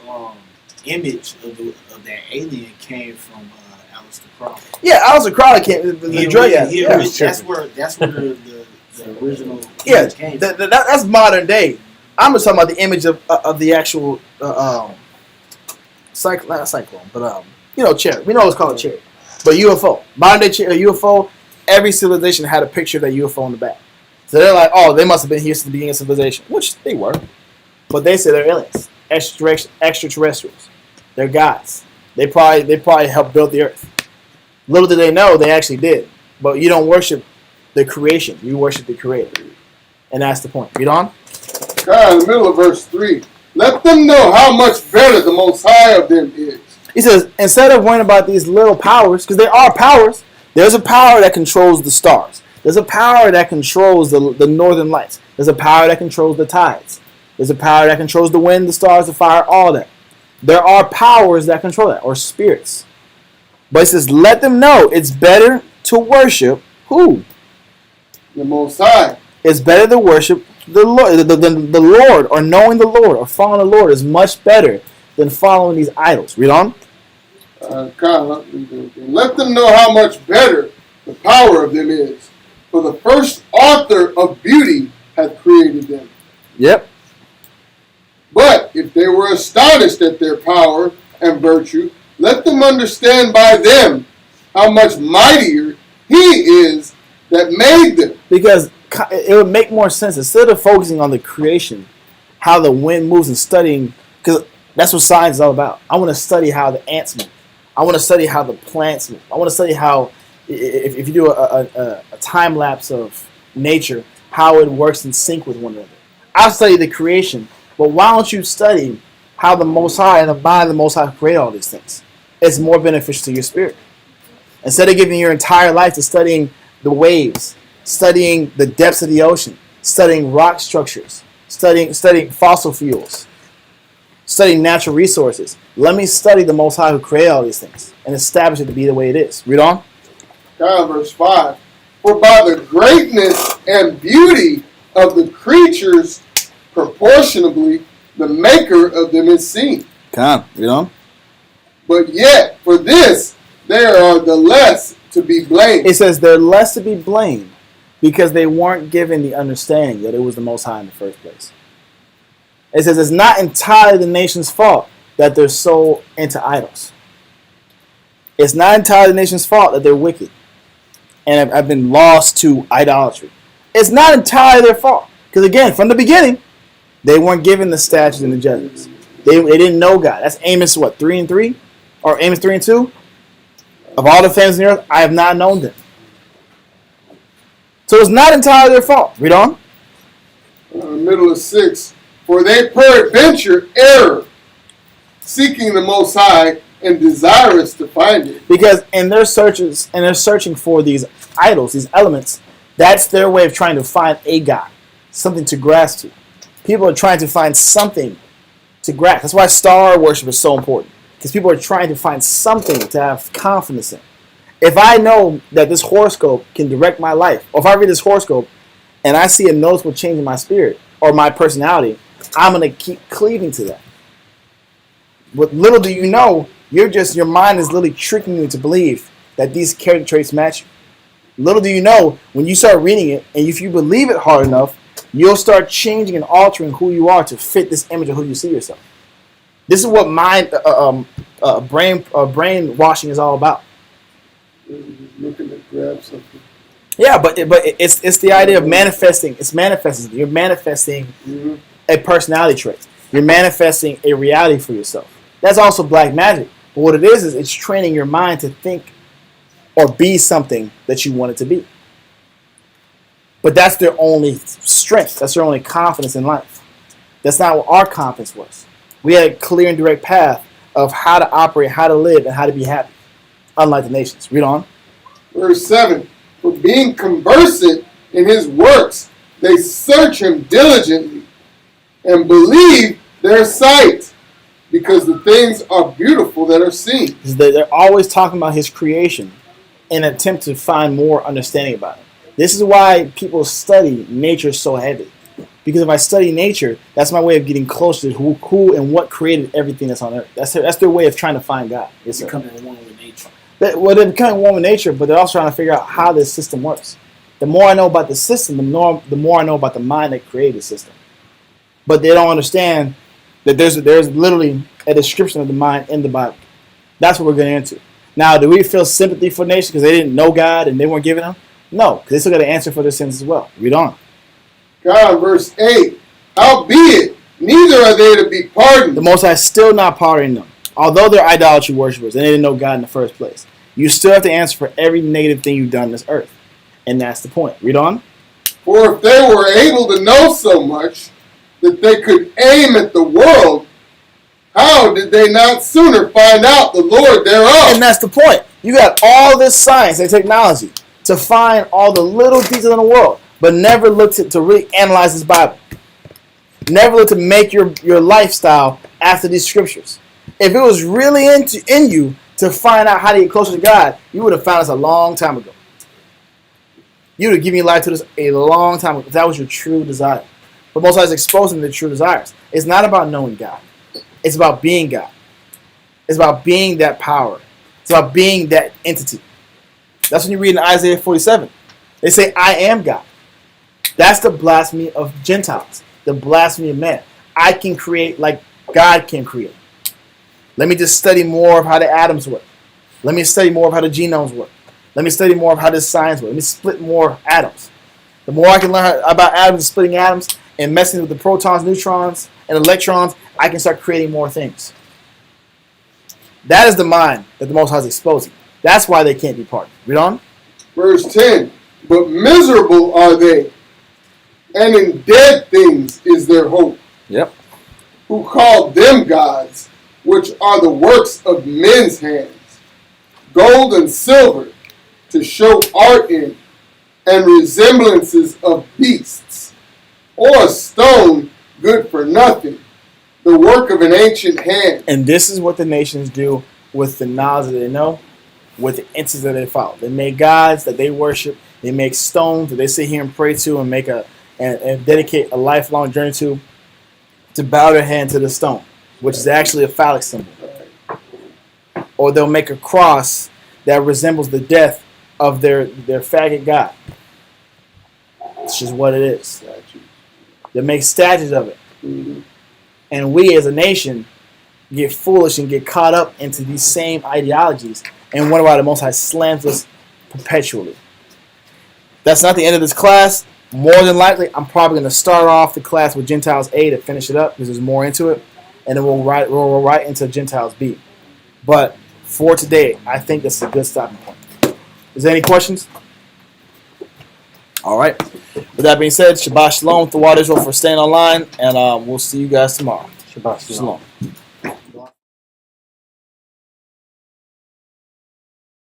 image of that alien came from Aleister Crowley. Yeah, Aleister Crowley came. The drug addict. Yeah, that's where the original image came from. That's modern day. I'm just talking about the image of the actual not cyclone, but cherry. We know it's called a cherry, but UFO. Modern day UFO. Every civilization had a picture of that UFO in the back. So they're like, oh, they must have been here since the beginning of civilization, which they were. But they say they're aliens, extraterrestrials. They're gods. They probably helped build the earth. Little did they know they actually did. But you don't worship the creation. You worship the creator. And that's the point. Read on. God, in the middle of verse 3. Let them know how much better the Most High of them is. He says, instead of worrying about these little powers, because there are powers, there's a power that controls the stars. There's a power that controls the northern lights. There's a power that controls the tides. There's a power that controls the wind, the stars, the fire, all that. There are powers that control that, or spirits. But it says, let them know it's better to worship who? The Most High. It's better to worship the Lord. The Lord, or knowing the Lord, or following the Lord is much better than following these idols. Read on. Let them know how much better the power of them is. For the first author of beauty hath created them. Yep. But if they were astonished at their power and virtue, let them understand by them how much mightier he is that made them. Because it would make more sense, instead of focusing on the creation, how the wind moves, and studying, because that's what science is all about. I want to study how the ants move. I want to study how the plants move. I want to study how, if you do a time lapse of nature, how it works in sync with one another. I'll study the creation, but why don't you study how the Most High and the mind of the Most High create all these things? It's more beneficial to your spirit. Instead of giving your entire life to studying the waves, studying the depths of the ocean, studying rock structures, studying fossil fuels, studying natural resources. Let me study the Most High who created all these things and establish it to be the way it is. Read on. Verse 5. For by the greatness and beauty of the creatures, proportionably, the maker of them is seen. Come on, read on. But yet, for this, they are the less to be blamed. It says they're less to be blamed because they weren't given the understanding that it was the Most High in the first place. It says it's not entirely the nation's fault that they're so into idols. It's not entirely the nation's fault that they're wicked and have been lost to idolatry. It's not entirely their fault. Because again, from the beginning, they weren't given the statutes and the judgments. They didn't know God. That's Amos 3:3? Or Amos 3:2? Of all the families in the earth, I have not known them. So it's not entirely their fault. Read on. Middle of 6. For they peradventure err, seeking the Most High and desirous to find it. Because in their searches, and they're searching for these idols, these elements, that's their way of trying to find a God, something to grasp to. People are trying to find something to grasp. That's why star worship is so important. Because people are trying to find something to have confidence in. If I know that this horoscope can direct my life, or if I read this horoscope and I see a noticeable change in my spirit or my personality, I'm going to keep cleaving to that. But little do you know, your mind is literally tricking you to believe that these character traits match you. Little do you know, when you start reading it, and if you believe it hard enough, you'll start changing and altering who you are to fit this image of who you see yourself. This is what brainwashing is all about. Looking to grab something. Yeah, but it's the idea of manifesting. It's manifesting. You're manifesting a personality trait. You're manifesting a reality for yourself. That's also black magic. But what it is it's training your mind to think or be something that you want it to be. But that's their only strength. That's their only confidence in life. That's not what our confidence was. We had a clear and direct path of how to operate, how to live, and how to be happy. Unlike the nations. Read on. Verse 7. For being conversant in his works, they search him diligently and believe their sight, because the things are beautiful that are seen. They're always talking about his creation in an attempt to find more understanding about it. This is why people study nature so heavy. Because if I study nature, that's my way of getting closer to who and what created everything that's on earth. That's their way of trying to find God. Yes, sir. Becoming one with nature. Well, they're becoming one with nature, but they're also trying to figure out how this system works. The more I know about the system, the more I know about the mind that created the system. But they don't understand that there's literally a description of the mind in the Bible. That's what we're getting into. Now, do we feel sympathy for nations because they didn't know God and they weren't giving him? No, because they still got to answer for their sins as well. Read on. God, verse 8. Howbeit, neither are they to be pardoned. The Most High is still not pardoning them. Although they're idolatry worshippers and they didn't know God in the first place, you still have to answer for every negative thing you've done on this earth. And that's the point. Read on. For if they were able to know so much that they could aim at the world, how did they not sooner find out the Lord thereof? And that's the point. You got all this science and technology to find all the little details in the world, but never look to really analyze this Bible. Never look to make your lifestyle after these scriptures. If it was really in you to find out how to get closer to God, you would have found us a long time ago. You would have given your life to this a long time ago if that was your true desire. But Most High is exposing the true desires. It's not about knowing God. It's about being God. It's about being that power. It's about being that entity. That's when you read in Isaiah 47. They say, I am God. That's the blasphemy of Gentiles. The blasphemy of man. I can create like God can create. Let me just study more of how the atoms work. Let me study more of how the genomes work. Let me study more of how this science works. Let me split more atoms. The more I can learn about atoms and splitting atoms and messing with the protons, neutrons, and electrons, I can start creating more things. That is the mind that the Most High is exposing. That's why they can't be pardoned. Read on. Verse 10. But miserable are they, and in dead things is their hope. Yep. Who called them gods, which are the works of men's hands, gold and silver, to show art in, and resemblances of beasts, or a stone good for nothing, the work of an ancient hand. And this is what the nations do with the knowledge that they know, with the entities that they follow. They make gods that they worship. They make stones that they sit here and pray to and make and dedicate a lifelong journey to bow their hand to the stone, which is actually a phallic symbol. Or they'll make a cross that resembles the death of their faggot god. It's just what it is. They make statues of it. Mm-hmm. And we as a nation get foolish and get caught up into these same ideologies and wonder why the Most High slams us perpetually. That's not the end of this class. More than likely, I'm probably going to start off the class with Gentiles A to finish it up because there's more into it. And then we'll right into Gentiles B. But for today, I think this is a good stopping point. Is there any questions? All right. With that being said, Shabbat Shalom to Water Israel for staying online. And we'll see you guys tomorrow. Shabbat Shalom. Shalom.